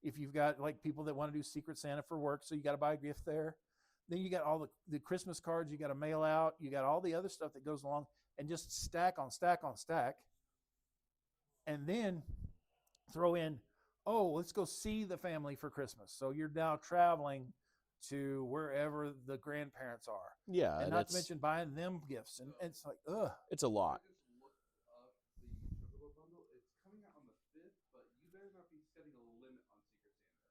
If you've got like people that want to do Secret Santa for work, so you got to buy a gift there. Then you got all the Christmas cards you got to mail out. You got all the other stuff that goes along, and just stack on stack on stack. And then throw in, let's go see the family for Christmas. So you're now traveling to wherever the grandparents are. Yeah, and not to mention buying them gifts. And it's like, ugh. It's a lot. I just looked up the Chocobo bundle. It's coming out on the 5th, but you better not be setting a limit on Secret Santa.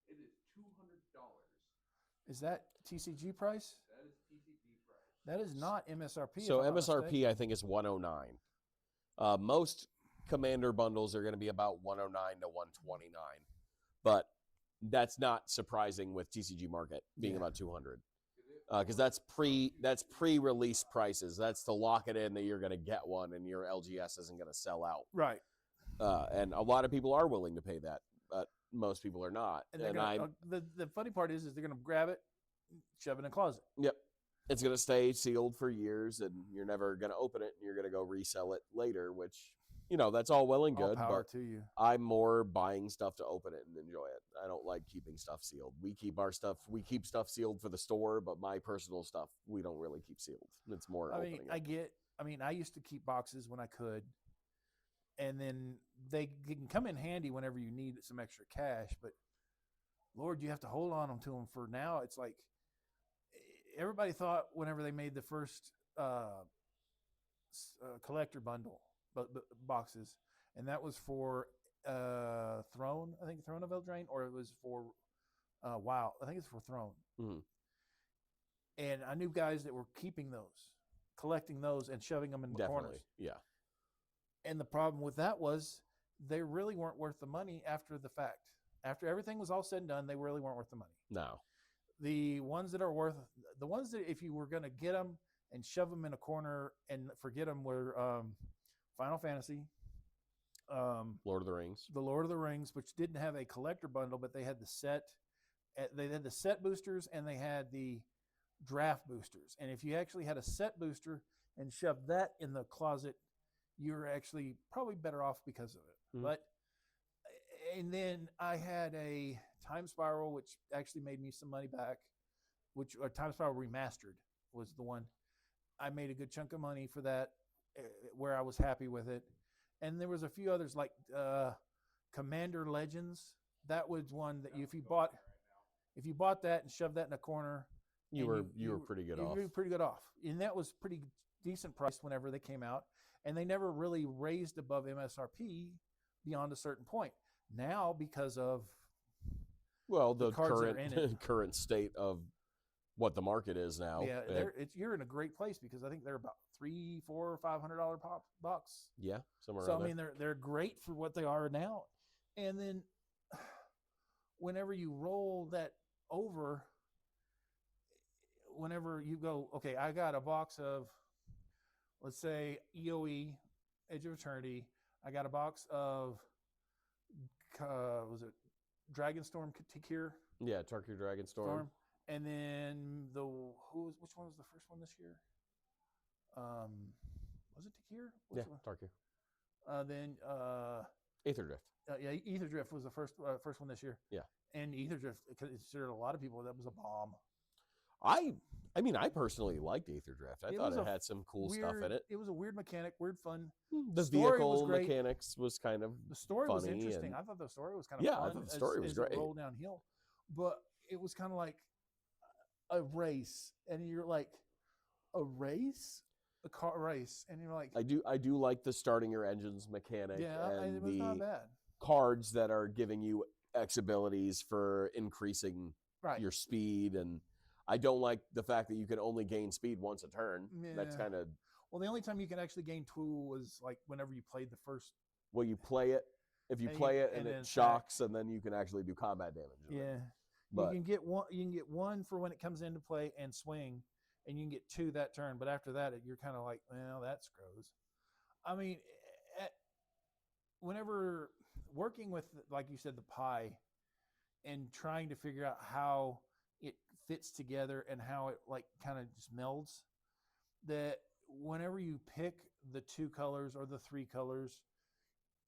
It is $200. Is that TCG price? That is TCG price. That is not MSRP. So MSRP, I think, is $109. Most Commander bundles are going to be about $109 to $129, but that's not surprising with TCG Market being about $200, because that's pre-release prices. That's to lock it in that you're going to get one and your LGS isn't going to sell out. Right. And a lot of people are willing to pay that, but most people are not. And the funny part is they're going to grab it, shove it in a closet. Yep. It's going to stay sealed for years, and you're never going to open it, and you're going to go resell it later, which, that's all well and good. All power but to you. I'm more buying stuff to open it and enjoy it. I don't like keeping stuff sealed. We keep stuff sealed for the store, but my personal stuff, we don't really keep sealed. It's more opening it. I used to keep boxes when I could, and then they can come in handy whenever you need some extra cash, but Lord, you have to hold on to them for now. It's like, everybody thought whenever they made the first collector bundle boxes, and that was for Throne, I think Throne of Eldraine, or it was for WoW. I think it's for Throne. Mm-hmm. And I knew guys that were keeping those, collecting those, and shoving them in the corners. Yeah. And the problem with that was they really weren't worth the money after the fact. After everything was all said and done, they really weren't worth the money. No. The ones that are worth, the ones that if you were going to get them and shove them in a corner and forget them were Final Fantasy, Lord of the Rings. the Lord of the Rings, which didn't have a collector bundle, but they had the set. They had the set boosters and they had the draft boosters. And if you actually had a set booster and shoved that in the closet, you're actually probably better off because of it. Mhm. But and then I had a Time Spiral, which actually made me some money back. Which Time Spiral Remastered was the one. I made a good chunk of money for that, where I was happy with it. And there was a few others like Commander Legends. That was one that if you bought that and shoved that in a corner, You were pretty good off. You were pretty good off, and that was pretty decent price whenever they came out, and they never really raised above MSRP beyond a certain point. Now, because of Well, the cards that are in current it. current state of what the market is now. yeah, you're in a great place because I think they're about $300, $400, $500 box. Yeah, somewhere So I around mean, they're great for what they are now, and then whenever you roll that over, whenever you go, okay, I got a box of, let's say, EOE, Edge of Eternity. I got a box of, was it Dragonstorm Tikir? Yeah, Turkey Dragon Storm. And then which one was the first one this year? Was it Tikir? Yeah, Turkey. Then Aether Drift. yeah, Ether Drift was the first one this year. Yeah. And Ether Drift considered a lot of people that was a bomb. I mean, I personally liked Aether Drift. I thought it had some cool stuff in it. It was a weird mechanic, weird fun. The vehicle mechanics was kind of the story was funny interesting. and- I thought the story was kind of Yeah, fun. I thought the story was as great. It rolled downhill, but it was kind of like a race, and you're like, a race, a car race, and you're like, I do like the starting your engines mechanic and it was not the bad. cards that are giving you X abilities for increasing Right. your speed, and I don't like the fact that you can only gain speed once a turn. That's Yeah. kind of Well, the only time you can actually gain two was like whenever you played the first. well, you play it. If you And play you- it and and it then shocks, and then you can actually do combat damage. with it. Yeah. But You can get one. You can get one for when it comes into play and swing, and you can get two that turn. But after that, you're kind of like, well, that screws. I mean, whenever working with, like you said, the pie, and trying to figure out how it fits together and how it like kind of just melds, that whenever you pick the two colors or the three colors,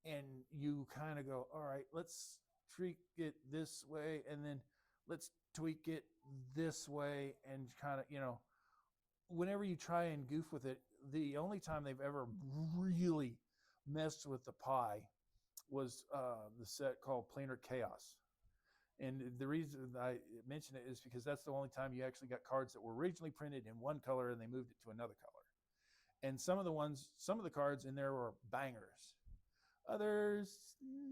and you kind of go, all right, let's treat it this way, and then let's tweak it this way, and kind of, whenever you try and goof with it, the only time they've ever really messed with the pie was the set called Planar Chaos. And the reason I mention it is because that's the only time you actually got cards that were originally printed in one color and they moved it to another color. And some of the cards in there were bangers. Others,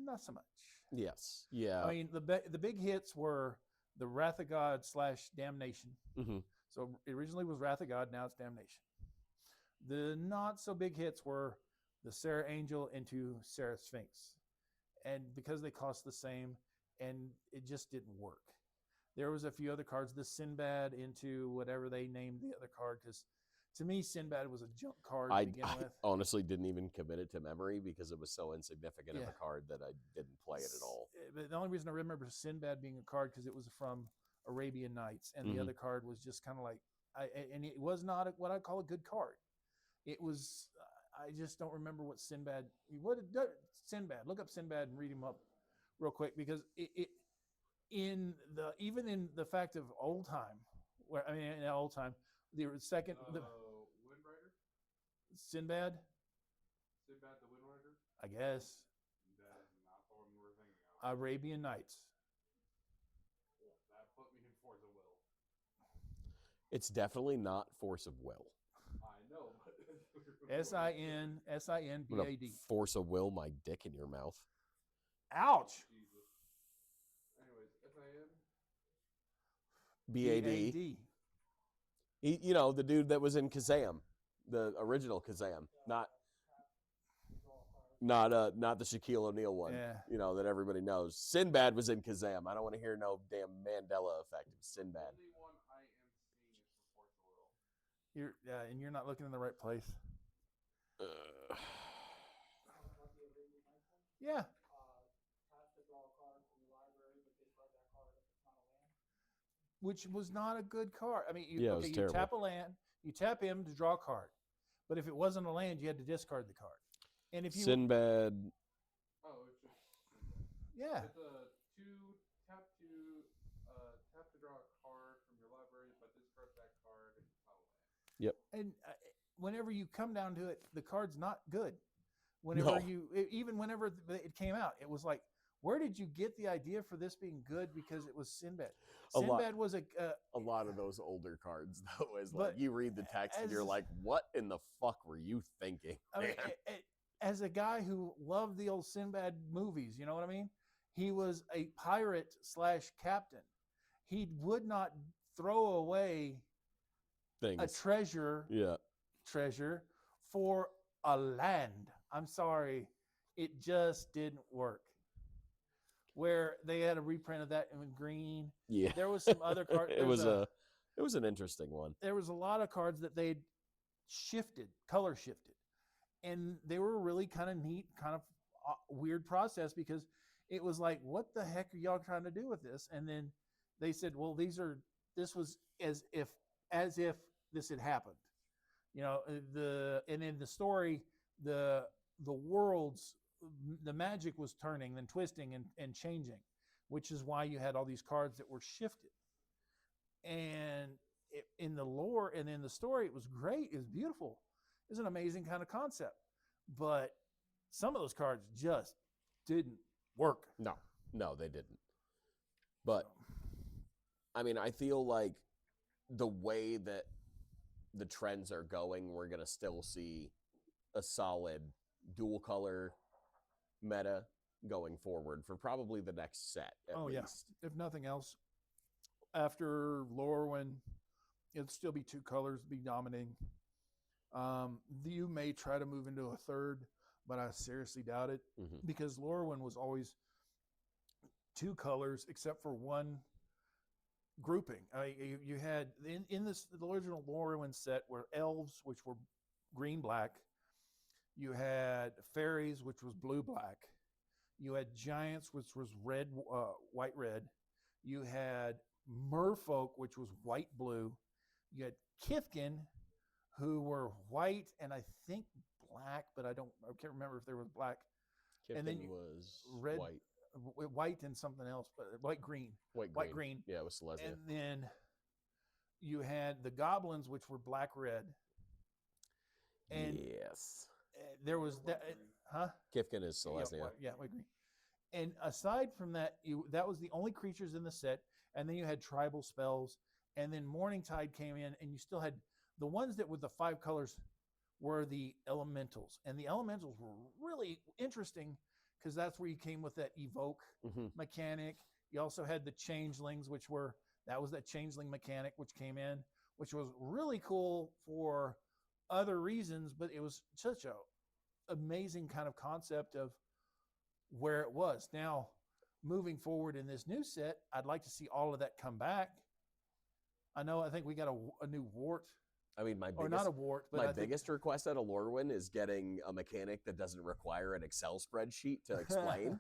not so much. yes, yeah. I mean, the big hits were the Wrath of God / Damnation. Mm-hmm. So it originally was Wrath of God, now it's Damnation. The not so big hits were the Sarah Angel into Sarah Sphinx. And because they cost the same, and it just didn't work. There was a few other cards, the Sinbad into whatever they named the other card, because to me, Sinbad was a junk card to begin with. Honestly didn't even commit it to memory because it was so insignificant of Yeah. a card that I didn't play it at all. But the only reason I remember Sinbad being a card because it was from Arabian Nights, and the Mhm. other card was just kind of like, and it was not what I call a good card. It was, I just don't remember what Sinbad. Sinbad? Look up Sinbad and read him up real quick, because even in the fact of old time, in old time, the second Windrider? Sinbad, Sinbad the Windrider? I guess, That is not the one we're thinking of. Arabian Nights. That put me in Force of Will. It's definitely not Force of Will. I know, but SINBAD. I'm gonna Force of Will my dick in your mouth. Ouch. Jesus. Anyways, SIN. BAD. The dude that was in Kazam, the original Kazam, not. not the Shaquille O'Neal one. Yeah. You know, that everybody knows. Sinbad was in Kazam. I don't want to hear no damn Mandela effect. It was Sinbad. Only one I am seeing is for Ports Oil. And you're not looking in the right place. Yeah. Which was not a good card. I mean, Yeah, it was you terrible. tap a land, you tap him to draw a card. But if it wasn't a land, you had to discard the card. And if you Sinbad. Oh, it's just Sinbad. Yeah. It's a tap to draw a card from your library, but discard that card and pile land. Yep. And whenever you come down to it, the card's not good. Whenever whenever it came out, it was like, where did you get the idea for this being good? Because it was Sinbad. Sinbad was a lot of those older cards, though, is like but you read the text and you're like, what in the fuck were you thinking? I mean, as a guy who loved the old Sinbad movies, you know what I mean? He was a pirate / captain. He would not throw away Things. a treasure for a land. I'm sorry. It just didn't work. Where they had a reprint of that in green. Yeah. There was some other cards. It was an interesting one. There was a lot of cards that they'd color shifted. And they were really kind of neat, kind of weird process, because it was like, what the heck are y'all trying to do with this? And then they said, well, this was as if this had happened. You know, and in the story, the worlds, the magic was turning and twisting and changing, which is why you had all these cards that were shifted. And in the lore and in the story, it was great. It was beautiful. It was an amazing kind of concept. But some of those cards just didn't work. No, they didn't. But, I mean, I feel like the way that the trends are going, we're going to still see a solid dual color meta going forward for probably the next set at least. If nothing else, after Lorwyn, it'll still be 2 colors be dominating. You may try to move into a third, but I seriously doubt it, because Lorwyn was always 2 colors except for one grouping. You had in the original Lorwyn set were elves, which were green-black. You had fairies, which was blue-black. You had giants, which was white-red. You had merfolk, which was white-blue. You had Kithkin, who were white and I think black, but I can't remember if there was black. Kipton and then was red, white and something else, but white green. Yeah, it was Celestia. And then you had the goblins, which were black red. And yes, there was that. Kifkin is Celestia. White green. And aside from that, that was the only creatures in the set. And then you had tribal spells. And then Morningtide came in, and you still had the ones that with the 5 colors were the elementals. And the elementals were really interesting because that's where you came with that evoke mechanic. You also had the changelings, that was that changeling mechanic which came in, which was really cool for other reasons, but it was such a amazing kind of concept of where it was. Now, moving forward in this new set, I'd like to see all of that come back. I think we got a new wart. I mean, not a wart, but my biggest request out of Lorwyn is getting a mechanic that doesn't require an Excel spreadsheet to explain.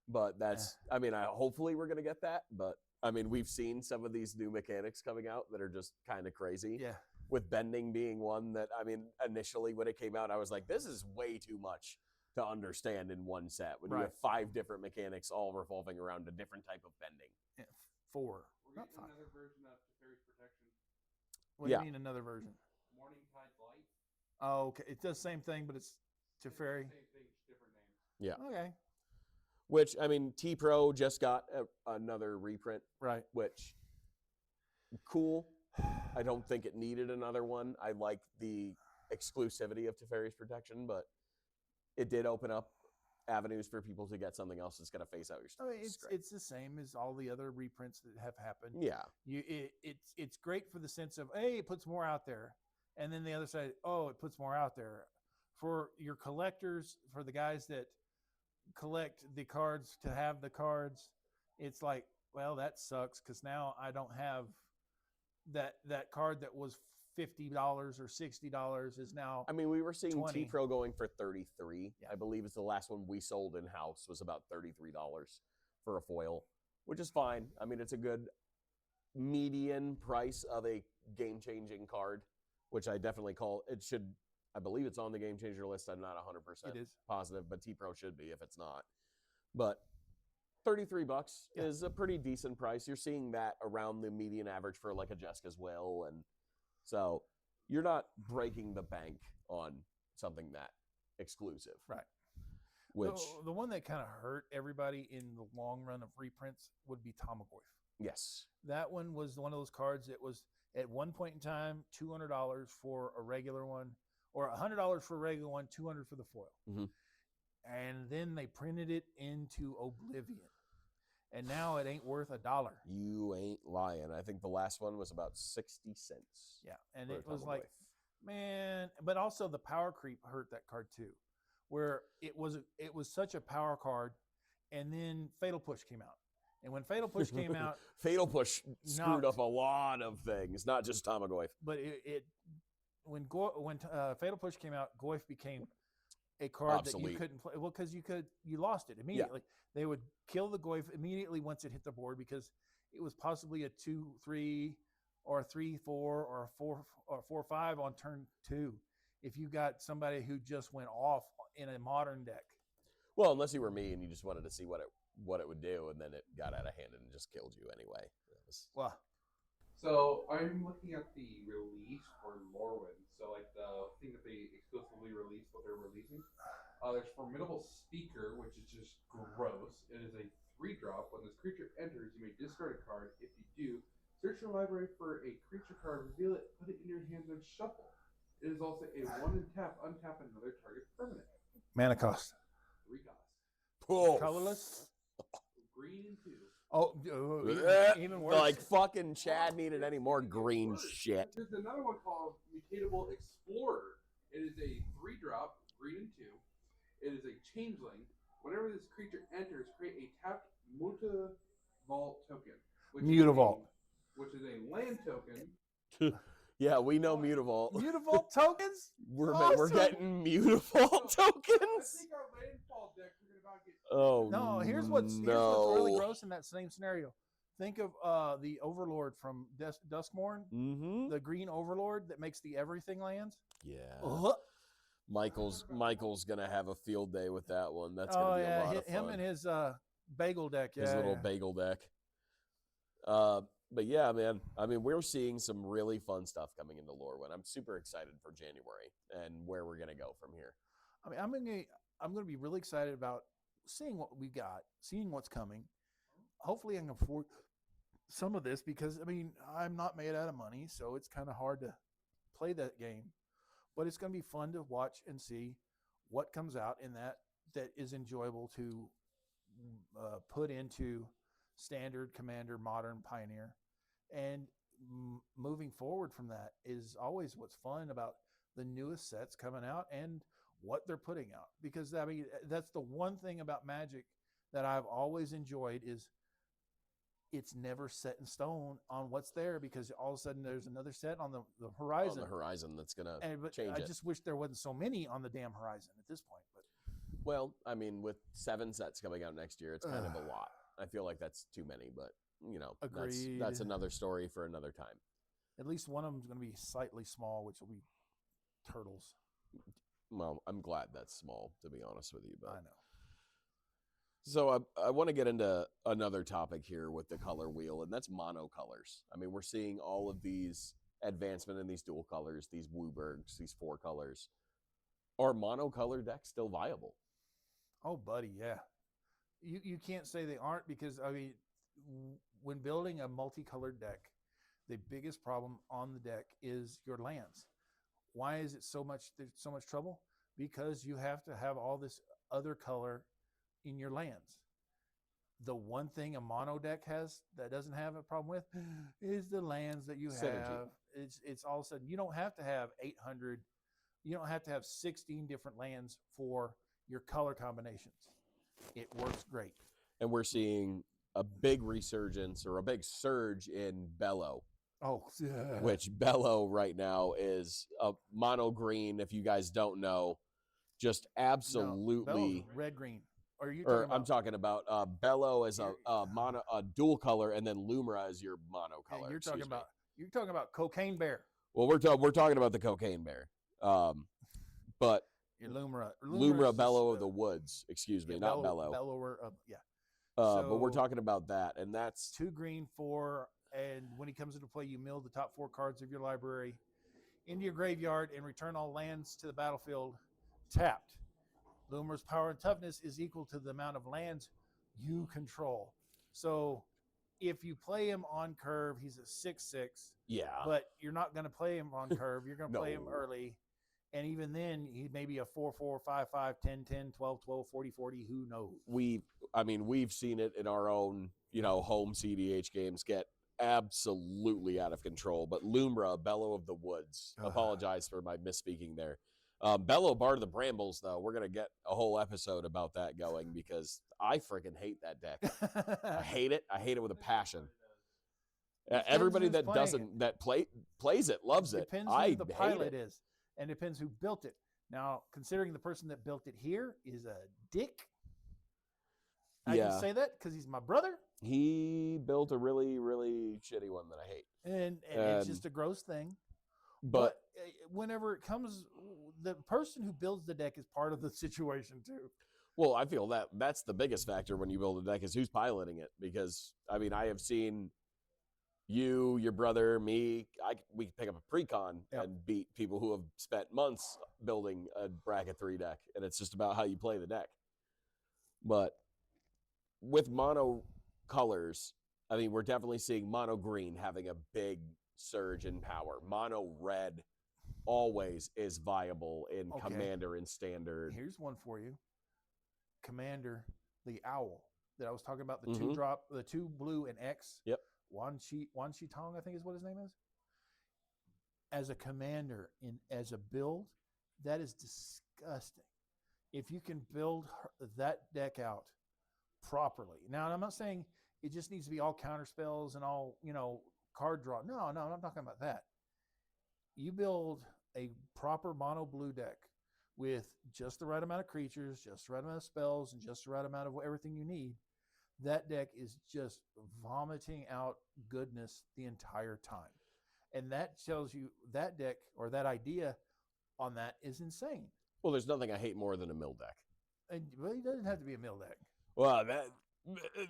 But that's, I mean, hopefully we're going to get that. But I mean, we've seen some of these new mechanics coming out that are just kind of crazy. Yeah. With bending being one that, I mean, initially when it came out, I was like, this is way too much to understand in one set. When you have 5 different mechanics all revolving around a different type of bending. Yeah, 4. We're Not 5. getting another version of Teferi's Protection. What do you mean another version? Morningtide Light. Oh, okay. It does the same thing, but it's Teferi. Same thing, just different names. Yeah. Okay. Which, I mean, T-Pro just got another reprint. Right. Which, cool. I don't think it needed another one. I like the exclusivity of Teferi's Protection, but it did open up avenues for people to get something else that's going to face out your stuff. I mean, it's the same as all the other reprints that have happened. Yeah. It's great for the sense of, hey, it puts more out there. And then the other side, oh, it puts more out there. For your collectors, for the guys that collect the cards to have the cards, it's like, well, that sucks because now I don't have that card that was $50 or $60 is now I mean, we were seeing 20. T-Pro going for 33. Yeah. I believe is the last one we sold in-house was about $33 for a foil, which is fine. I mean, it's a good median price of a game-changing card, which I definitely call it should. I believe it's on the game changer list. I'm not 100% It is. positive, but T-Pro should be if it's not. But $33 is a pretty decent price. You're seeing that around the median average for like a Jessica's Will, and so you're not breaking the bank on something that exclusive, Right. Which The one that kind of hurt everybody in the long run of reprints would be Tamagotchi. yes, That one was one of those cards that was at one point in time $200 for a regular one, or $100 for a regular one, $200 for the foil. Mhm. And then they printed it into oblivion, and now it ain't worth $1. you ain't lying. I think the last one was about 60 cents. Yeah, and for a it was like, Tamagotchi. man. But also the power creep hurt that card too, where it was such a power card, and then Fatal Push came out, and when Fatal Push came out, Fatal Push screwed knocked- up a lot of things, not just Tamagotchi. but when Fatal Push came out, Goif became a card that Obsolete. you couldn't play. Well, because you lost it immediately. They would kill the Goif immediately once it hit the board because it was possibly a 2-3 or a 3-4 or a 4-5 on turn 2. If you got somebody who just went off in a modern deck. Well, unless you were me and you just wanted to see what it would do, and then it got out of hand and just killed you anyway. Well, So I'm looking at the release for Lorwyn. So like the thing that they exclusively released, what they're releasing. There's Formidable Speaker, which is just gross. It is a 3-drop. When this creature enters, you may discard a card. If you do, search your library for a creature card, reveal it, put it in your hand, and shuffle. It is also a 1-and-tap, untap another target permanent. mana cost. 3 costs. Oh, Colorless. Green and 2. Oh, even worse. Like fucking Chad needed any more green shit. There's another one called Mutatable Explorer. It is a 3-drop, green and 2. It is a changeling. Whenever this creature enters, create a tapped Mutavault token. Mutavault. Which is a land token. Yeah, we know Mutavault. Mutavault tokens? We're Awesome. getting Mutavault I tokens. think our landfall decks are going to about get. Oh No, here's what's really gross in that same scenario. Think of the Overlord from Duskmourn, Mm-hmm. the green Overlord that makes the everything lands. Yeah. Michael's gonna have a field day with that one. That's gonna be a lot of fun. Him and his bagel deck. Yeah, His little yeah. bagel deck. But yeah, man. I mean, we're seeing some really fun stuff coming into Lorwyn. I'm super excited for January and where we're gonna go from here. I mean, I'm gonna be really excited about seeing what we got, seeing what's coming. Hopefully, I can afford some of this because I mean, I'm not made out of money, so it's kind of hard to play that game. But it's going to be fun to watch and see what comes out in that is enjoyable to put into Standard, Commander, Modern, Pioneer. And moving forward from that is always what's fun about the newest sets coming out and what they're putting out. Because, I mean, that's the one thing about Magic that I've always enjoyed is it's never set in stone on what's there because all of a sudden there's another set on the horizon. On the horizon that's gonna But change I it. just wish there wasn't so many on the damn horizon at this point. But Well, I mean, with 7 sets coming out next year, it's kind of a lot. I feel like that's too many, but you know, Agreed. that's another story for another time. at least one of them is going to be slightly small, which will be turtles. Well, I'm glad that's small, to be honest with you. But I know. So I want to get into another topic here with the color wheel, and that's monocolors. I mean, we're seeing all of these advancement in these dual colors, these Woobergs, these 4 colors. Are monocolor decks still viable? Oh, buddy, yeah. You can't say they aren't because, I mean, when building a multicolored deck, the biggest problem on the deck is your lands. Why is it there's so much trouble? Because you have to have all this other color in your lands. The one thing a mono deck has that doesn't have a problem with is the lands that you Synergy. have. It's all of a sudden, you don't have to have 800 You don't have to have 16 different lands for your color combinations. It works great. And we're seeing a big resurgence or a big surge in Bellow, Oh, yeah. which Bellow right now is a mono green. If you guys don't know, just absolutely red green. Or you or I'm talking about Bellow as a dual color, and then Lumra as your mono color. You're talking about Cocaine Bear. Well, we're talking about the Cocaine Bear, but Your Lumra Lumra Bellow of the Woods. Excuse me, not Bellow. Bellower, yeah. But we're talking about that, and that's 2 green, 4, and when he comes into play, you mill the top 4 cards of your library into your graveyard and return all lands to the battlefield tapped. Lumra's power and toughness is equal to the amount of lands you control. So if you play him on curve, he's a 6/6. Yeah. But you're not going to play him on curve. You're going to play him early. And even then, he may be a 4/4, 5/5, 10/10, 12/12, 40/40. Who knows? We've seen it in our own, home CDH games get absolutely out of control. But Lumra, Bellow of the Woods. Apologize for my misspeaking there. Bellow Bard of the Brambles, though, we're going to get a whole episode about that going because I freaking hate that deck. I hate it. I hate it with a passion. Everybody that plays it loves it. Depends who the pilot is, and depends who built it. Now, considering the person that built it here is a dick, I can say that because he's my brother. He built a really, really shitty one that I hate, and it's just a gross thing. But whenever it comes, the person who builds the deck is part of the situation too. Well, I feel that's the biggest factor when you build a deck is who's piloting it. Because I have seen you, your brother, me. We pick up a pre-con and beat people who have spent months building a bracket 3 deck, and it's just about how you play the deck. But with mono colors, we're definitely seeing mono green having a big surge in power. Mono red always is viable in Commander and Standard. Here's one for you. Commander, the owl that I was talking about, the 2-drop, the 2 blue and X. Yep. Wan Shi Tong, I think is what his name is. As a commander, as a build, that is disgusting. If you can build that deck out properly. Now, I'm not saying it just needs to be all counter spells and all, card draw. No, I'm not talking about that. You build a proper mono blue deck with just the right amount of creatures, just the right amount of spells, and just the right amount of everything you need. That deck is just vomiting out goodness the entire time. And that tells you that deck or that idea on that is insane. Well, there's nothing I hate more than a mill deck. Well, it doesn't have to be a mill deck. Well,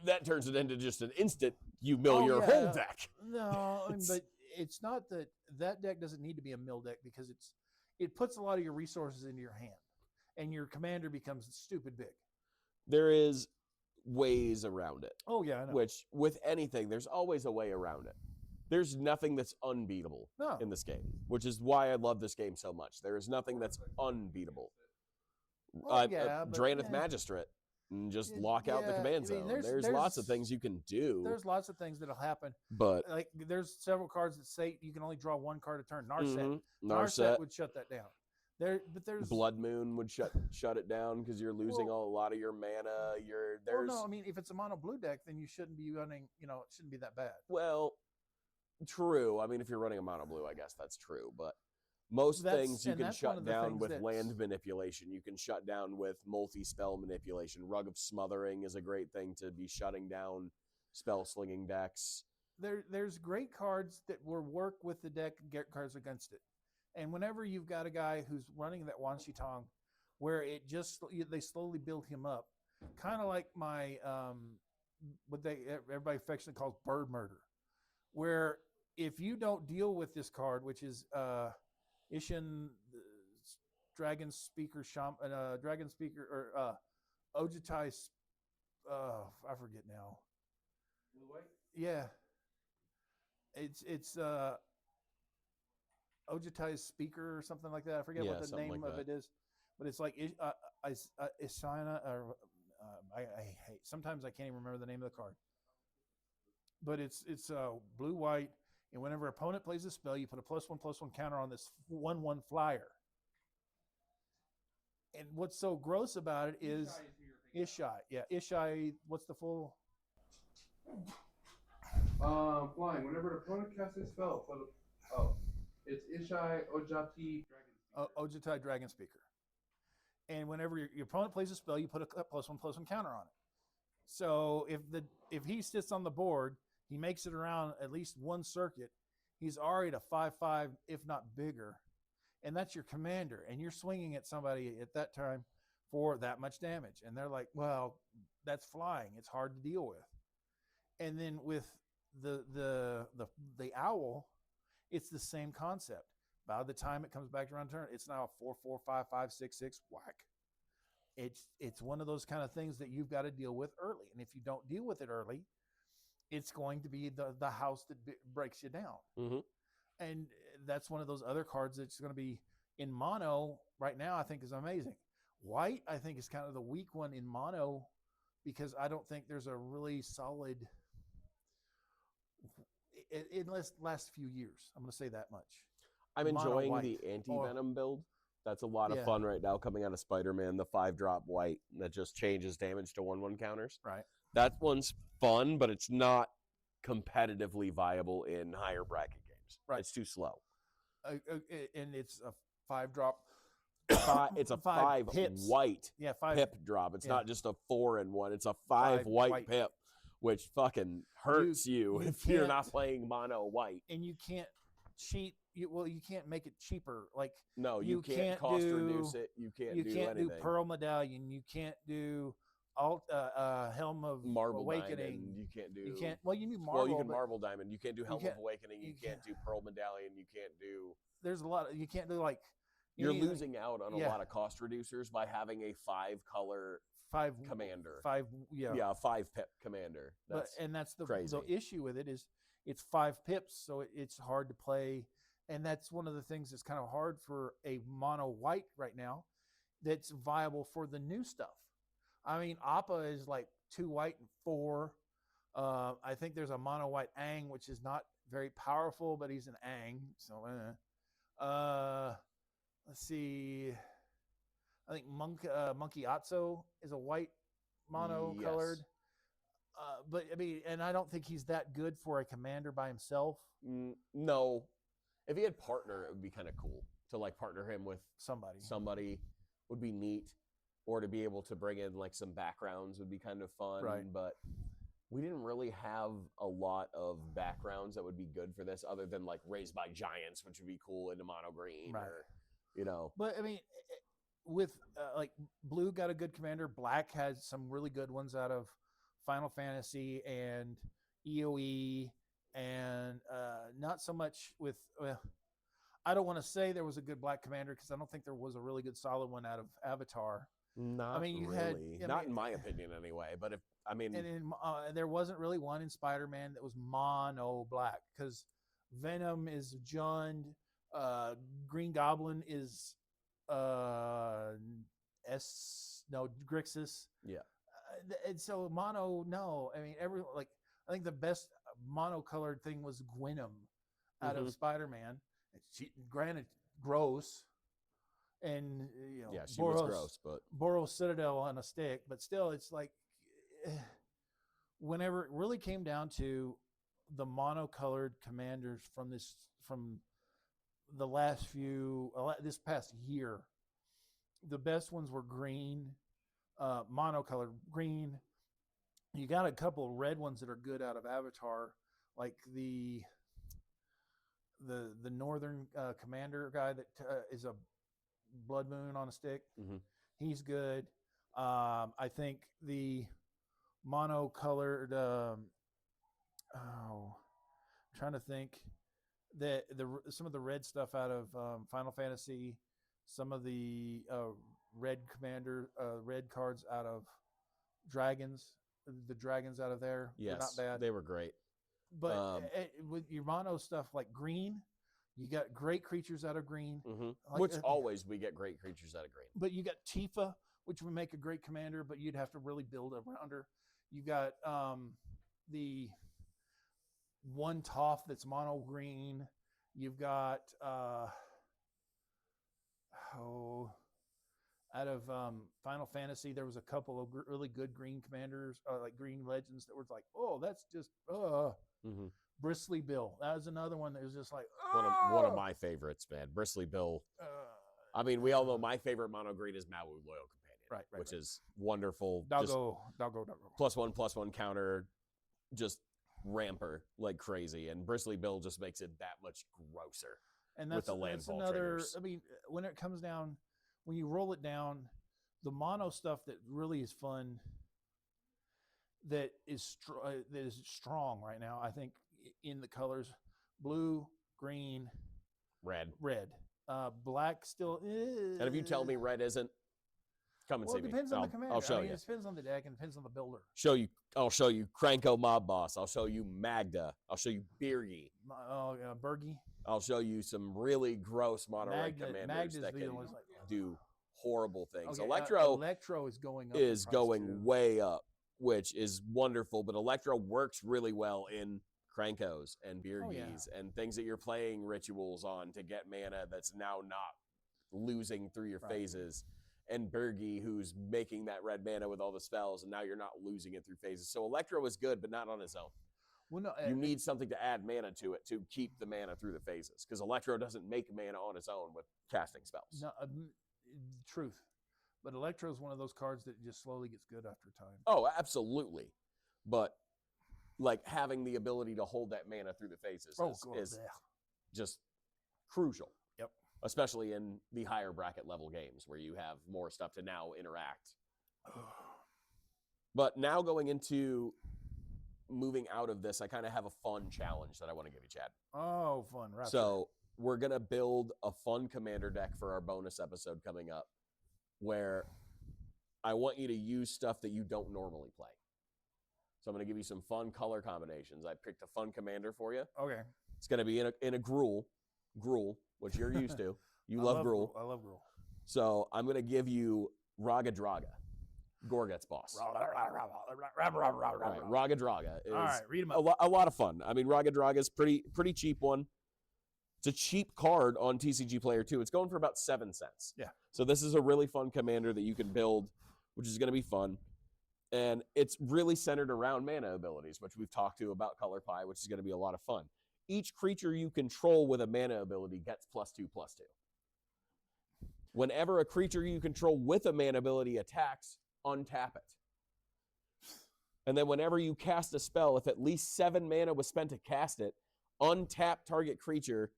that turns it into just an instant you mill your whole deck. No, but it's not that deck doesn't need to be a mill deck because it puts a lot of your resources into your hand, and your commander becomes stupid big. There is ways around it. Oh yeah, I know. Which with anything, there's always a way around it. There's nothing that's unbeatable in this game, which is why I love this game so much. There is nothing that's unbeatable. Draenith Magistrate. And just lock out the command zone. There's lots of things you can do. There's lots of things that'll happen. But there's several cards that say you can only draw 1 card a turn. Narset would shut that down. But there's Blood Moon would shut it down because you're losing a lot of your mana. If it's a mono blue deck, then you shouldn't be running. It shouldn't be that bad. Well, true. If you're running a mono blue, I guess that's true. But most things you can shut down with land manipulation. You can shut down with multi-spell manipulation. Rug of Smothering is a great thing to be shutting down spell slinging decks. There's great cards that will work with the deck and get cards against it. And whenever you've got a guy who's running that Wan Shi Tong, where they slowly build him up, kind of like my everybody affectionately calls bird murder, where if you don't deal with this card, which is Ishin, Dragon Speaker, Dragon Speaker, or Ojutai. I forget now. Blue white. Yeah, it's Ojutai's Speaker or something like that. I forget what the name of it is, but it's like Isana. I hate. Sometimes I can't even remember the name of the card. But it's blue white. And whenever opponent plays a spell, you put a +1/+1 counter on this 1/1 flyer. And what's so gross about it is Ishai who you're thinking of. Ishai. Yeah, Ishai. What's the full? Flying. Whenever an opponent casts a spell, it's Ishai Ojati Dragon Speaker. Ojutai Dragon Speaker. And whenever your opponent plays a spell, you put a +1/+1 counter on it. So if he sits on the board, he makes it around at least one circuit, he's already at a 5/5, if not bigger. And that's your commander. And you're swinging at somebody at that time for that much damage. And they're like, well, that's flying. It's hard to deal with. And then with the owl, it's the same concept. By the time it comes back around turn, it's now a 4/4, 5/5, 6/6 whack. It's one of those kind of things that you've got to deal with early. And if you don't deal with it early, it's going to be the house that breaks you down. Mm-hmm. And that's one of those other cards that's going to be in mono right now, I think is amazing. White, I think, is kind of the weak one in mono because I don't think there's a really solid in the last few years. I'm going to say that much. I'm enjoying Mono the white. anti-venom build. That's a lot of Yeah. fun right now coming out of Spider-Man, the 5-drop white that just changes damage to 1/1 counters. Right. That one's fun, but it's not competitively viable in higher bracket games. Right. It's too slow. And it's a 5-drop. It's a 5 5 pips. white Yeah, 5 pip drop. It's yeah. not just a 4-1. It's a 5 5 white white. pip, which fucking hurts you you if you're can't- not playing mono white. And you can't cheat. You can't make it cheaper. Like No, you you can't can't cost do- reduce it. You can't do anything. Pearl Medallion. You can't do Helm of Marble Awakening. Diamond. You can't do. You can't. Well, you need Well, Marble. you can but Marble Diamond. You can't do Helm can't- of Awakening. You you can't do Pearl Medallion. You can't do. There's a lot. You can't do like. You're need, like, losing out on a yeah. lot of cost reducers by having a 5-color 5 commander. 5. Yeah. Yeah, a 5-pip commander. That's the crazy. issue with it is it's 5 pips, so it's hard to play. And that's one of the things that's kind of hard for a mono white right now that's viable for the new stuff. I mean, Appa is like 2 white and 4. I think there's a mono white Aang, which is not very powerful, but he's an Aang. So, let's see. I think Monkey Atso is a white mono colored. Yes. But I mean, and I don't think he's that good for a commander by himself. No. If he had partner, it would be kind of cool to like partner him with Somebody would be neat, or to be able to bring in like some backgrounds would be kind of fun. Right. But we didn't really have a lot of backgrounds that would be good for this, other than like Raised by Giants, which would be cool into mono green, Right. or you know. But I mean, with like blue got a good commander. Black has some really good ones out of Final Fantasy and EOE, and not so much with. I don't want to say there was a good black commander because I don't think there was a really good solid one out of Avatar. Not I mean, you really. had- I Not mean- in my opinion, anyway. But if I mean, And in, there wasn't really one in Spider-Man that was mono black because Venom is Jund, Green Goblin is Grixis. Yeah. And so mono, no. I mean, I think the best monocolored thing was Gwenom out of Spider-Man. Granted, gross. And yeah, she was gross, but Boros Citadel on a stick, but still, it's like whenever it really came down to the monocolored commanders from the last this past year, the best ones were green, monocolored green. You got a couple of red ones that are good out of Avatar, like the northern commander guy that is a blood moon on a stick. Mhm. He's good. I think the monocolored I'm trying to think that some of the red stuff out of Final Fantasy, some of the red cards out of dragons, the dragons out of there were yes, not bad. they were great. But with your mono stuff like green, you got great creatures out of green. Like, Which always we get great creatures out of green. But you got Tifa, which would make a great commander, but you'd have to really build around her. You got the one Toph that's mono green. You've got out of Final Fantasy, there was a couple of really good green commanders, like green legends that were like, oh, that's just Mm-hmm. Bristly Bill. That was another one that was just like One of my favorites, man. Bristly Bill. I mean, we all know my favorite mono green is Maui Loyal Companion, right, which is wonderful. Doggo. +1/+1 counter, just ramper like crazy, and Bristly Bill just makes it that much grosser. And with that's, the landfall another. triggers. I mean, when it comes down, when you roll it down, the mono stuff that really is fun, that is strong right now. I think in the colors blue, green, Red. Black still. And if you tell me red isn't, come and Well, see it me. depends on the commander. I'll show I mean, you. it depends on the deck and it depends on the builder. I'll show you Cranko Mob Boss. I'll show you Magda. I'll show you Birgi. Bergie. I'll show you some really gross mono red commanders Magda's that can like, do horrible things. okay, Electro is going up. is in price going too. way up, which is wonderful. But Electro works really well in Krankos and Birgis and things that you're playing rituals on to get mana that's now not losing through your phases. And Birgi, who's making that red mana with all the spells, and now you're not losing it through phases. So Electro is good, but not on its own. Well, no, you need something to add mana to it to keep the mana through the phases, because Electro doesn't make mana on its own with casting spells. No, truth. But Electro is one of those cards that just slowly gets good after time. Oh, absolutely. But like having the ability to hold that mana through the phases is just crucial. Yep. Especially in the higher bracket level games where you have more stuff to now interact. But now going into moving out of this, I kind of have a fun challenge that I want to give you, Chad. Oh, fun. Rapture. So we're going to build a fun commander deck for our bonus episode coming up where I want you to use stuff that you don't normally play. So I'm going to give you some fun color combinations. I picked a fun commander for you. Okay. It's going to be in a Gruul, which you're used to. You love Gruul. I love Gruul. So I'm going to give you Raga Draga, Gorgut's boss. Right. Raga Draga is all right, read them up. a lot of fun. I mean, Raga Draga is pretty cheap one. It's a cheap card on TCG Player 2. It's going for about 7 cents. Yeah. So this is a really fun commander that you can build, which is going to be fun. And it's really centered around mana abilities, which we've talked to about Color Pie, which is going to be a lot of fun. Each creature you control with a mana ability gets +2/+2. Whenever a creature you control with a mana ability attacks, untap it. And then whenever you cast a spell, if at least 7 mana was spent to cast it, untap target creature,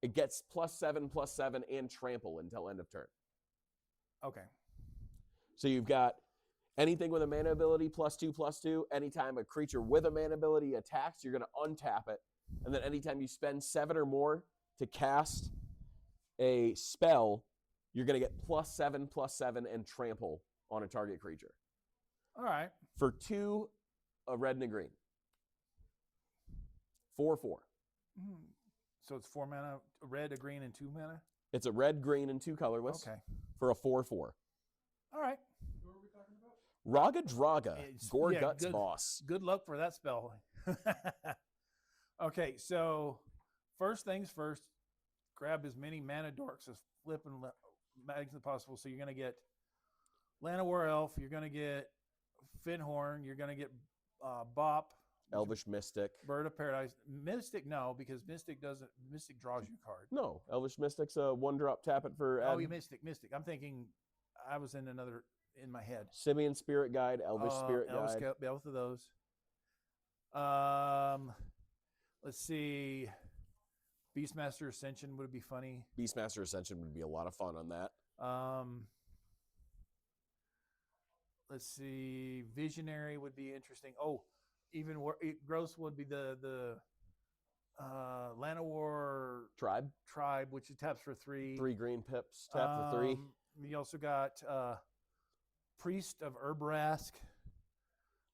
it gets +7/+7 and trample until end of turn. Okay. So you've got anything with a mana ability +2/+2. Anytime a creature with a mana ability attacks, you're going to untap it. And then anytime you spend 7 or more to cast a spell, you're going to get +7/+7 and trample on a target creature. All right. For 2, a red and a green. 4/4. So it's 4 mana, a red, a green, and 2 mana? It's a red, green, and 2 colorless. Okay. For a 4/4. All right. Who are we talking about? Raga Draga, Gorgut's boss. Good luck for that spell. Okay, so first things first, grab as many mana dorks as flipping mags as possible. So you're going to get Llanowar Elf, you're going to get Finhorn, you're going to get Bop, Elvish Mystic. Bird of Paradise. Mystic, no, because Mystic draws you a card. No, Elvish Mystic's a 1-drop, tap it for... Oh, you Mystic. I'm thinking, I was in my head. Simian Spirit Guide, Elvish Spirit Guide. Both of those. Let's see. Beastmaster Ascension would be funny. Beastmaster Ascension would be a lot of fun on that. Let's see. Visionary would be interesting. Oh, even gross would be the Llanowar Tribe, which taps for 3. 3 green pips, tap for 3. You also got Priest of Urbrask,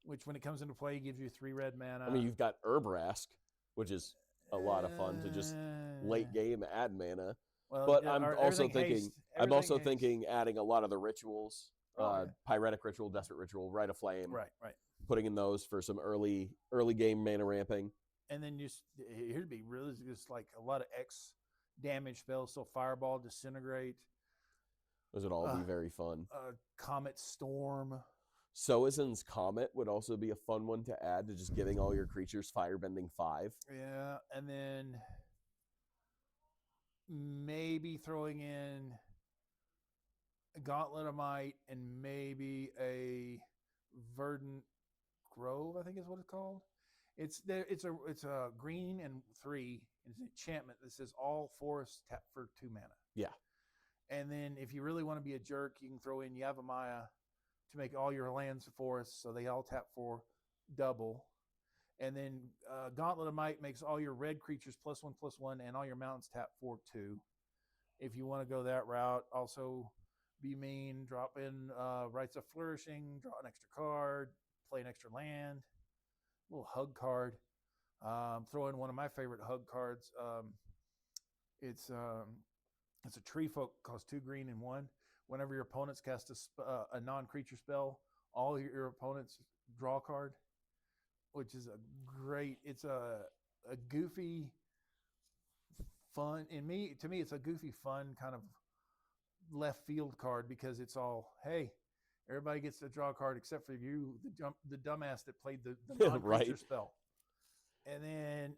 which when it comes into play gives you 3 red mana. I mean, you've got Urbrask, which is a lot of fun to just late game add mana. Well, but I'm also thinking adding a lot of the rituals, Pyretic Ritual, Desperate Ritual, Rite of Flame. Right. Putting in those for some early game mana ramping. And then here'd be really just like a lot of X damage spells. So Fireball, Disintegrate. Those would all be very fun. Comet Storm. Soazin's Comet would also be a fun one to add to just giving all your creatures Firebending 5. Yeah, and then maybe throwing in a Gauntlet of Might and maybe a Verdant Grove, I think is what it's called. It's a green and 3. It's an enchantment that says all forests tap for 2 mana. Yeah. And then if you really want to be a jerk, you can throw in Yavimaya to make all your lands forests, so they all tap for double. And then Gauntlet of Might makes all your red creatures +1/+1, and all your mountains tap for 2. If you want to go that route, also be mean, drop in Rites of Flourishing, draw an extra card, play an extra land, a little hug card. Throw in one of my favorite hug cards. It's a tree folk, costs 2 green and 1. Whenever your opponents cast a non-creature spell, all your opponents draw a card, which is it's a goofy, fun. To me, it's a goofy, fun kind of left field card because it's all, hey, everybody gets to draw a card except for you, the dumbass that played the non-creature Right. spell. And then,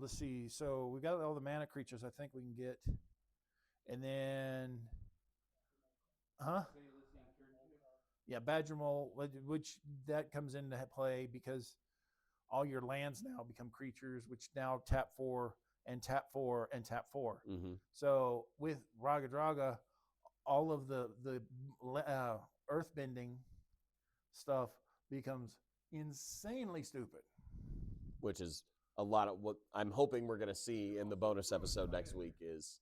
let's see. So we got all the mana creatures I think we can get. And then, yeah, Badger Mole, which that comes into play because all your lands now become creatures, which now tap 4 and tap 4 and tap 4. Mm-hmm. So with Raga Draga, all of the earthbending stuff becomes insanely stupid. Which is a lot of what I'm hoping we're going to see in the bonus episode next week is...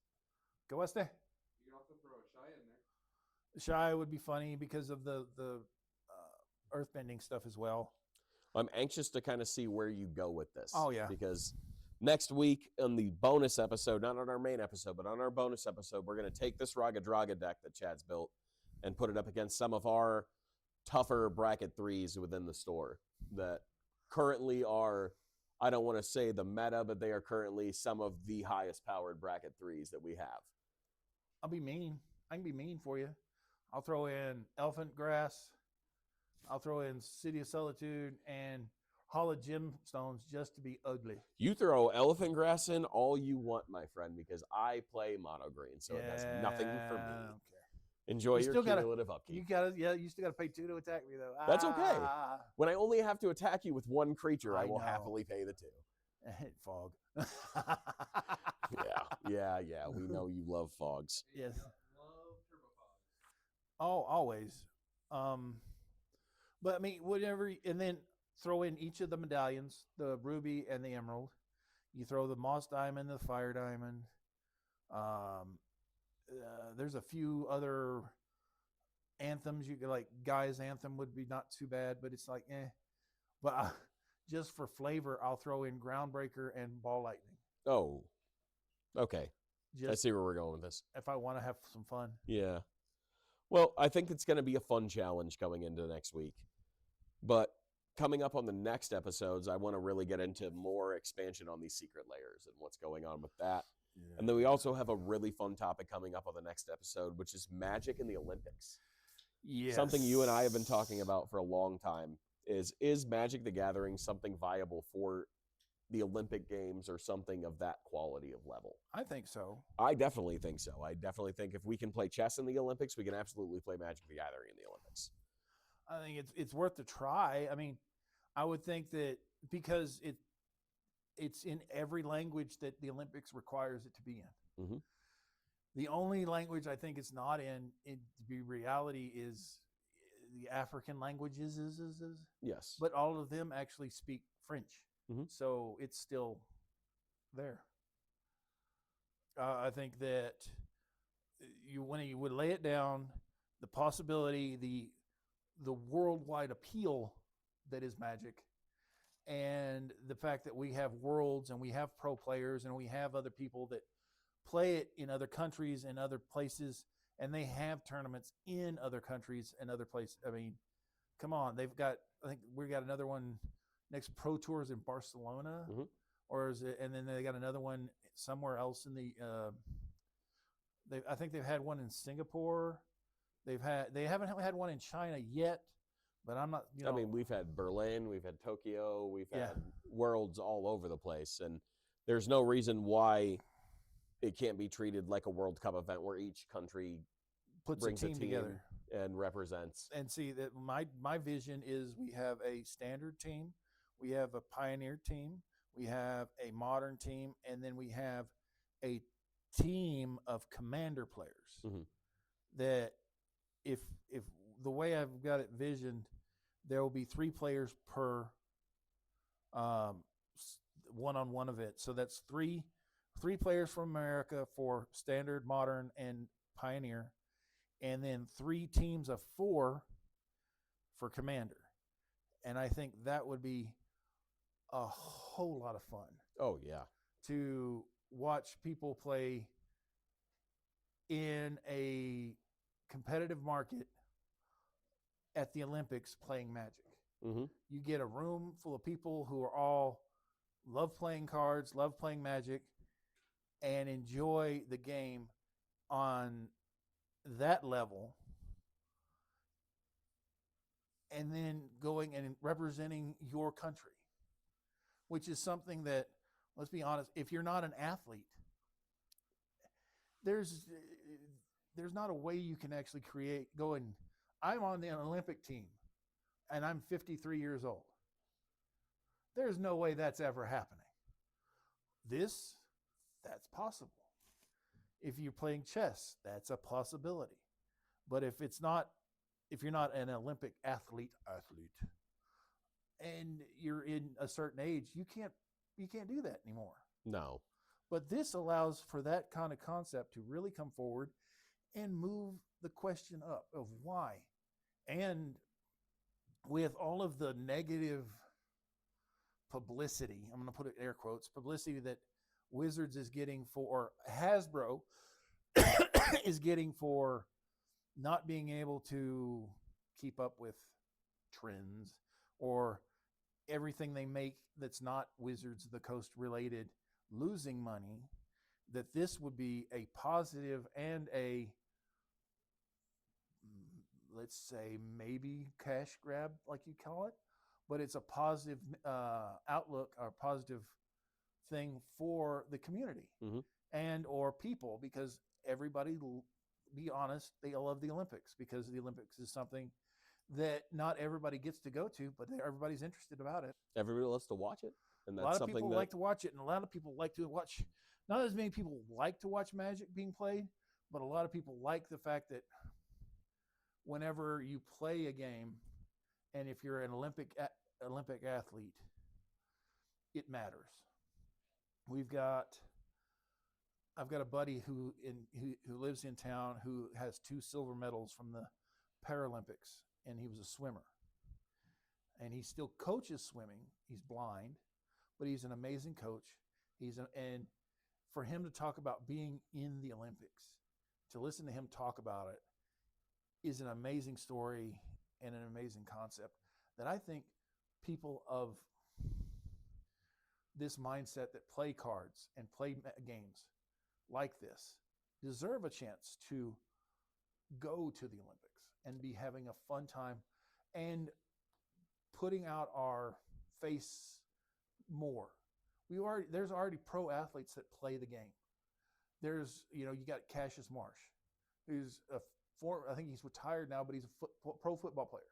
Go Este. You can also throw a Shy in there. Shy would be funny because of the earthbending stuff as well. I'm anxious to kind of see where you go with this. Oh, yeah. Because next week on the bonus episode, not on our main episode, but on our bonus episode, we're going to take this Raga Draga deck that Chad's built and put it up against some of our tougher bracket 3s within the store that currently are, I don't want to say the meta, but they are currently some of the highest powered bracket 3s that we have. I'll be mean. I can be mean for you. I'll throw in Elephant Grass. I'll throw in City of Solitude and Hall of Gemstones just to be ugly. You throw Elephant Grass in all you want, my friend, because I play mono green, so it does nothing for me. Okay. Enjoy your cumulative upkeep. You still got to pay 2 to attack me, though. That's okay. When I only have to attack you with 1 creature, I will know. happily pay the 2. Fog. Yeah. We know you love fogs. Yes. Love turbo pods. Oh, always. But I mean, whatever, and then throw in each of the medallions, the ruby and the emerald. You throw the moss diamond, the fire diamond. There's a few other anthems you could, like Guy's Anthem would be not too bad, but it's like, But just for flavor, I'll throw in Groundbreaker and Ball Lightning. Oh, okay. Just I see where we're going with this. if I want to have some fun. Yeah. Well, I think it's going to be a fun challenge going into next week. But coming up on the next episodes, I want to really get into more expansion on these secret layers and what's going on with that. Yeah. And then we also have a really fun topic coming up on the next episode, which is Magic in the Olympics. Yes. Something you and I have been talking about for a long time is Magic the Gathering something viable for the Olympic Games or something of that quality of level? I think so. I definitely think so. I definitely think if we can play chess in the Olympics, we can absolutely play Magic the Gathering in the Olympics. I think it's worth the try. I mean, I would think that because it's in every language that the Olympics requires it to be in. Mm-hmm. The only language I think it's not in to be reality is the African languages. Yes. But all of them actually speak French. Mm-hmm. So it's still there. I think that when you would lay it down, the possibility, the worldwide appeal that is Magic, and the fact that we have worlds and we have pro players and we have other people that play it in other countries and other places, and they have tournaments in other countries and other places. I mean, come on, I think we got another one next. Pro Tours in Barcelona, mm-hmm. or is it? And then they got another one somewhere else in I think they've had one in Singapore. They haven't had one in China yet, but I'm not. I mean, we've had Berlin, we've had Tokyo, we've Yeah. had worlds all over the place, and there's no reason why it can't be treated like a World Cup event where each country puts brings a team together and represents. And see that my vision is we have a standard team, we have a pioneer team, we have a modern team, and then we have a team of commander players. Mm-hmm. That if the way I've got it visioned, there will be 3 players per one-on-one event. So that's three players from America for standard, modern, and pioneer, and then 3 teams of 4 for commander. And I think that would be a whole lot of fun. Oh yeah, to watch people play in a competitive market at the Olympics playing Magic. mm-hmm. You get a room full of people who are all love playing cards, love playing Magic, and enjoy the game on that level, and then going and representing your country, which is something that, let's be honest, if you're not an athlete, there's not a way you can actually I'm on the Olympic team and I'm 53 years old. There's no way that's ever happening. That's possible. If you're playing chess, that's a possibility. But if you're not an Olympic athlete, and you're in a certain age, you can't do that anymore. No. But this allows for that kind of concept to really come forward and move the question up of why. And with all of the negative publicity, I'm going to put it in air quotes, publicity that Wizards is getting for, or Hasbro is getting for not being able to keep up with trends, or everything they make that's not Wizards of the Coast related losing money, that this would be a positive and a, let's say, maybe cash grab, like you call it, but it's a positive outlook or positive thing for the community mm-hmm. and or people, because everybody, be honest, they love the Olympics, because the Olympics is something that not everybody gets to go to, but everybody's interested about it. Everybody loves to watch it, and that's a lot of something people that like to watch it, and a lot of people like to watch. Not as many people like to watch Magic being played, but a lot of people like the fact that whenever you play a game, and if you're an Olympic athlete, it matters. I've got a buddy who lives in town who has 2 silver medals from the Paralympics, and he was a swimmer. And he still coaches swimming. He's blind, but he's an amazing coach. And for him to talk about being in the Olympics, to listen to him talk about it, is an amazing story and an amazing concept that I think people of this mindset that play cards and play games like this deserve a chance to go to the Olympics and be having a fun time and putting out our face more. There's already pro athletes that play the game. There's, you got Cassius Marsh, who's I think he's retired now, but he's a pro football player.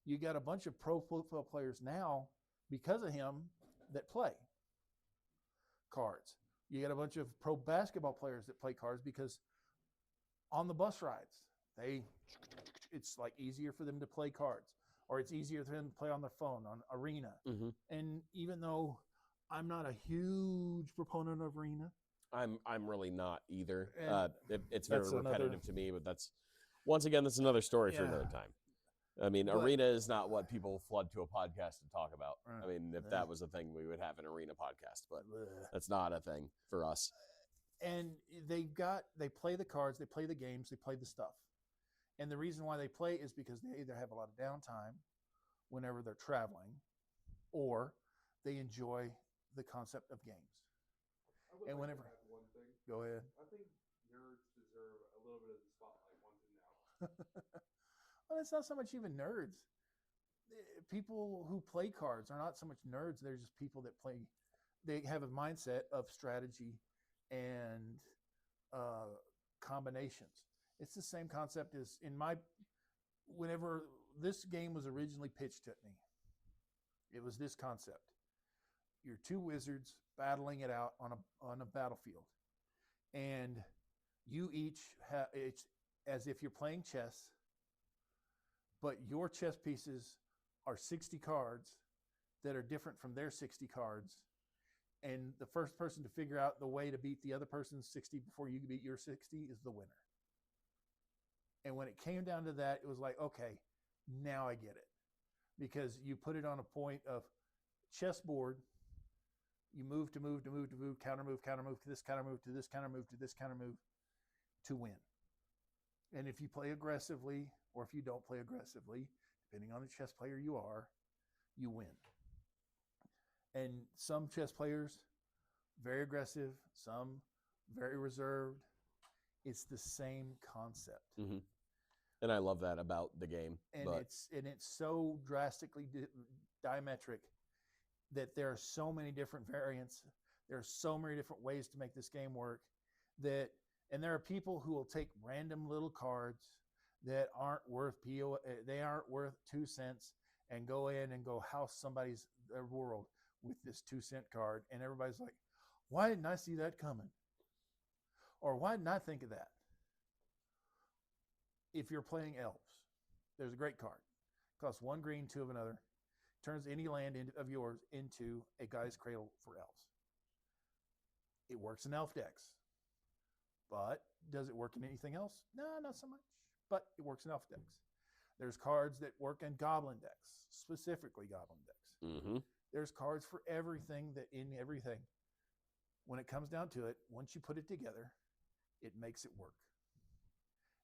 You got a bunch of pro football players now because of him that play cards. You got a bunch of pro basketball players that play cards because on the bus rides, it's like easier for them to play cards, or it's easier for them to play on their phone on Arena. mm-hmm. And even though I'm not a huge proponent of Arena, I'm really not either. It's that's very repetitive to me, but that's another story for another time. I mean, Arena is not what people flood to a podcast to talk about. I mean, if that was a thing, we would have an Arena podcast, but that's not a thing for us. And they play the cards, they play the games, they play the stuff. And the reason why they play is because they either have a lot of downtime whenever they're traveling, or they enjoy the concept of games. And whenever, add one thing. Go ahead. I think nerds little bit of the spotlight wanted now. Well, it's not so much even nerds. People who play cards are not so much nerds. They're just people that play. They have a mindset of strategy and combinations. It's the same concept as whenever this game was originally pitched at me. It was this concept. You're two wizards battling it out on a battlefield. And you each have, it's as if you're playing chess, but your chess pieces are 60 cards that are different from their 60 cards. And the first person to figure out the way to beat the other person's 60 before you beat your 60 is the winner. And when it came down to that, it was like, okay, now I get it. Because you put it on a point of chessboard, you move to move to move to move, counter move to this counter move to this counter move to this counter move to win. And if you play aggressively or if you don't play aggressively, depending on the chess player you are, you win. And some chess players, very aggressive, some very reserved. It's the same concept. Mm-hmm. And I love that about the game. And it's so drastically diametric that there are so many different variants. There are so many different ways to make this game work and there are people who will take random little cards that aren't worth they aren't worth 2 cents and go in and go house somebody's world with this 2-cent card. And everybody's like, why didn't I see that coming? Or why didn't I think of that? If you're playing elves, there's a great card. Costs 1 green, 2 of another. Turns any land of yours into a guy's cradle for elves. It works in elf decks. But does it work in anything else? No, not so much. But it works in elf decks. There's cards that work in goblin decks, specifically goblin decks. Mm-hmm. There's cards for everything everything. When it comes down to it, once you put it together, it makes it work.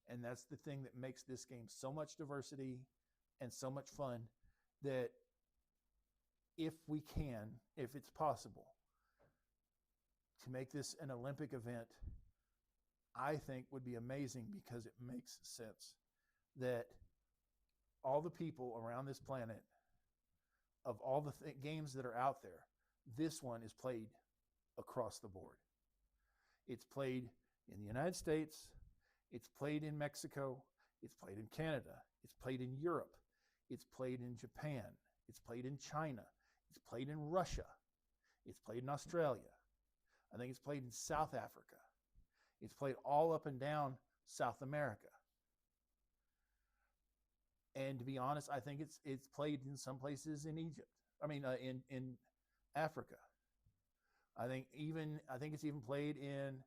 And that's the thing that makes this game so much diversity and so much fun, that if it's possible, to make this an Olympic event, I think would be amazing, because it makes sense that all the people around this planet, of all the games that are out there, this one is played across the board. It's played in the United States. It's played in Mexico. It's played in Canada. It's played in Europe. It's played in Japan. It's played in China. It's played in Russia. It's played in Australia. I think it's played in South Africa. It's played all up and down South America. And to be honest, I think it's played in some places in Egypt. In Africa. I think it's even played in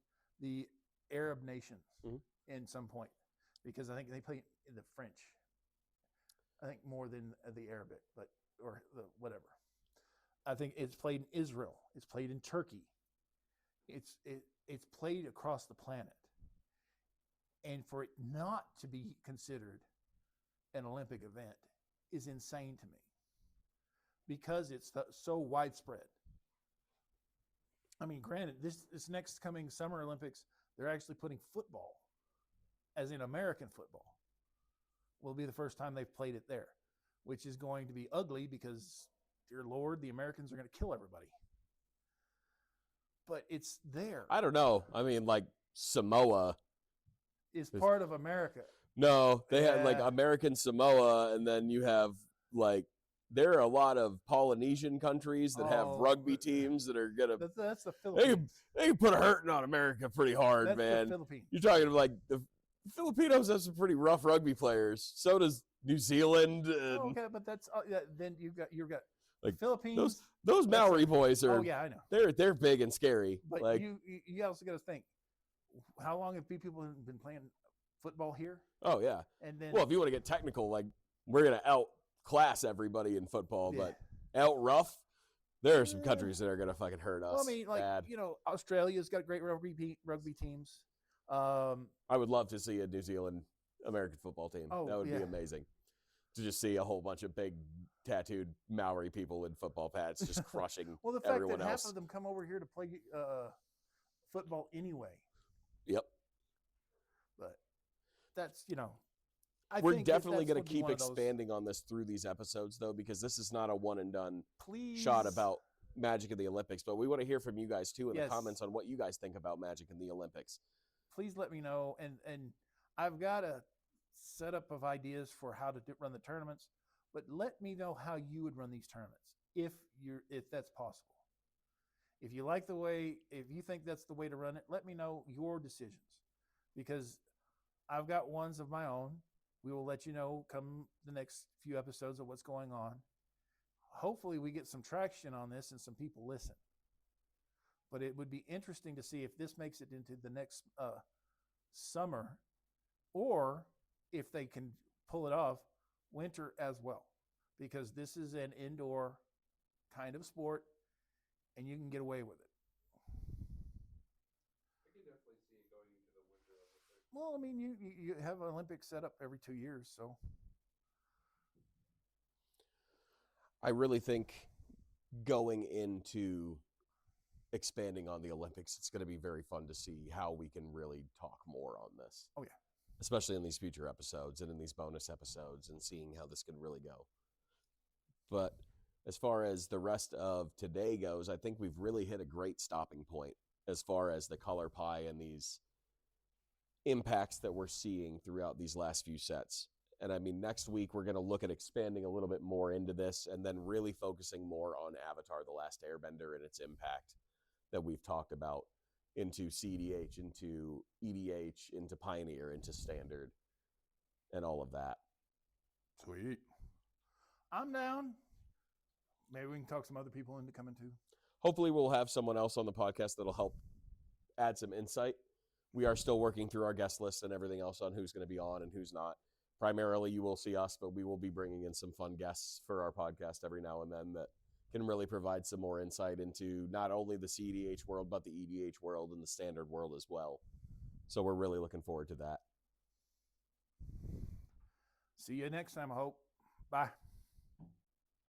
the Arab nations in some point, because I think they play in the French. I think more than the Arabic, or the whatever. I think it's played in Israel. It's played in Turkey. It's played across the planet. And for it not to be considered an Olympic event is insane to me, because it's so widespread. I mean, granted, this next coming Summer Olympics, they're actually putting football, as in American football, will be the first time they've played it there, which is going to be ugly because, dear Lord, the Americans are going to kill everybody. But it's there. I don't know. I mean, like Samoa is part of America. No, they had like American Samoa, and then you have like, there are a lot of Polynesian countries that have rugby teams that are gonna. That's the Philippines. They put a hurting on America pretty hard, that's man. The Philippines. You're talking like the Filipinos have some pretty rough rugby players. So does New Zealand. Okay, but that's then you've got like Philippines. Those Maori boys are. Oh yeah, I know. They're big and scary. But like you also got to think, how long have people been playing football here? Oh yeah. And then, well, if you want to get technical, like, we're gonna outclass everybody in football, but out rough, there are some countries that are gonna fucking hurt us. Well, I mean, like bad. Australia's got great rugby teams. I would love to see a New Zealand American football team. That would be amazing. To just see a whole bunch of big tattooed Maori people in football pads just crushing well, the fact everyone that else. half of them come over here to play football anyway. Yep. But that's I We're think definitely that's going would to be keep one of those. expanding on this through these episodes, though, because this is not a one and done Please, shot about Magic in the Olympics. But we want to hear from you guys too in the Yes. comments on what you guys think about Magic in the Olympics. Please let me know, and I've got a setup of ideas for how to run the tournaments, but let me know how you would run these tournaments if that's possible. If you like the way, if you think that's the way to run it, let me know your decisions, because I've got ones of my own. We will let you know come the next few episodes of what's going on. Hopefully we get some traction on this and some people listen. But it would be interesting to see if this makes it into the next summer, or if they can pull it off winter as well, because this is an indoor kind of sport and you can get away with it. I can definitely see it going into the Winter Olympics. Well, I mean, you have an Olympics set up every 2 years, so I really think going into expanding on the Olympics, it's going to be very fun to see how we can really talk more on this. Oh, yeah. Especially in these future episodes and in these bonus episodes, and seeing how this can really go. But as far as the rest of today goes, I think we've really hit a great stopping point as far as the color pie and these impacts that we're seeing throughout these last few sets. And I mean, next week we're going to look at expanding a little bit more into this and then really focusing more on Avatar: The Last Airbender and its impact that we've talked about into CDH, into EDH, into Pioneer, into Standard, and all of that. Sweet. I'm down. Maybe we can talk some other people into coming too. Hopefully we'll have someone else on the podcast that'll help add some insight. We are still working through our guest list and everything else on who's going to be on and who's not. Primarily you will see us, but we will be bringing in some fun guests for our podcast every now and then that can really provide some more insight into not only the CDH world, but the EDH world and the Standard world as well. So we're really looking forward to that. See you next time, I hope. Bye.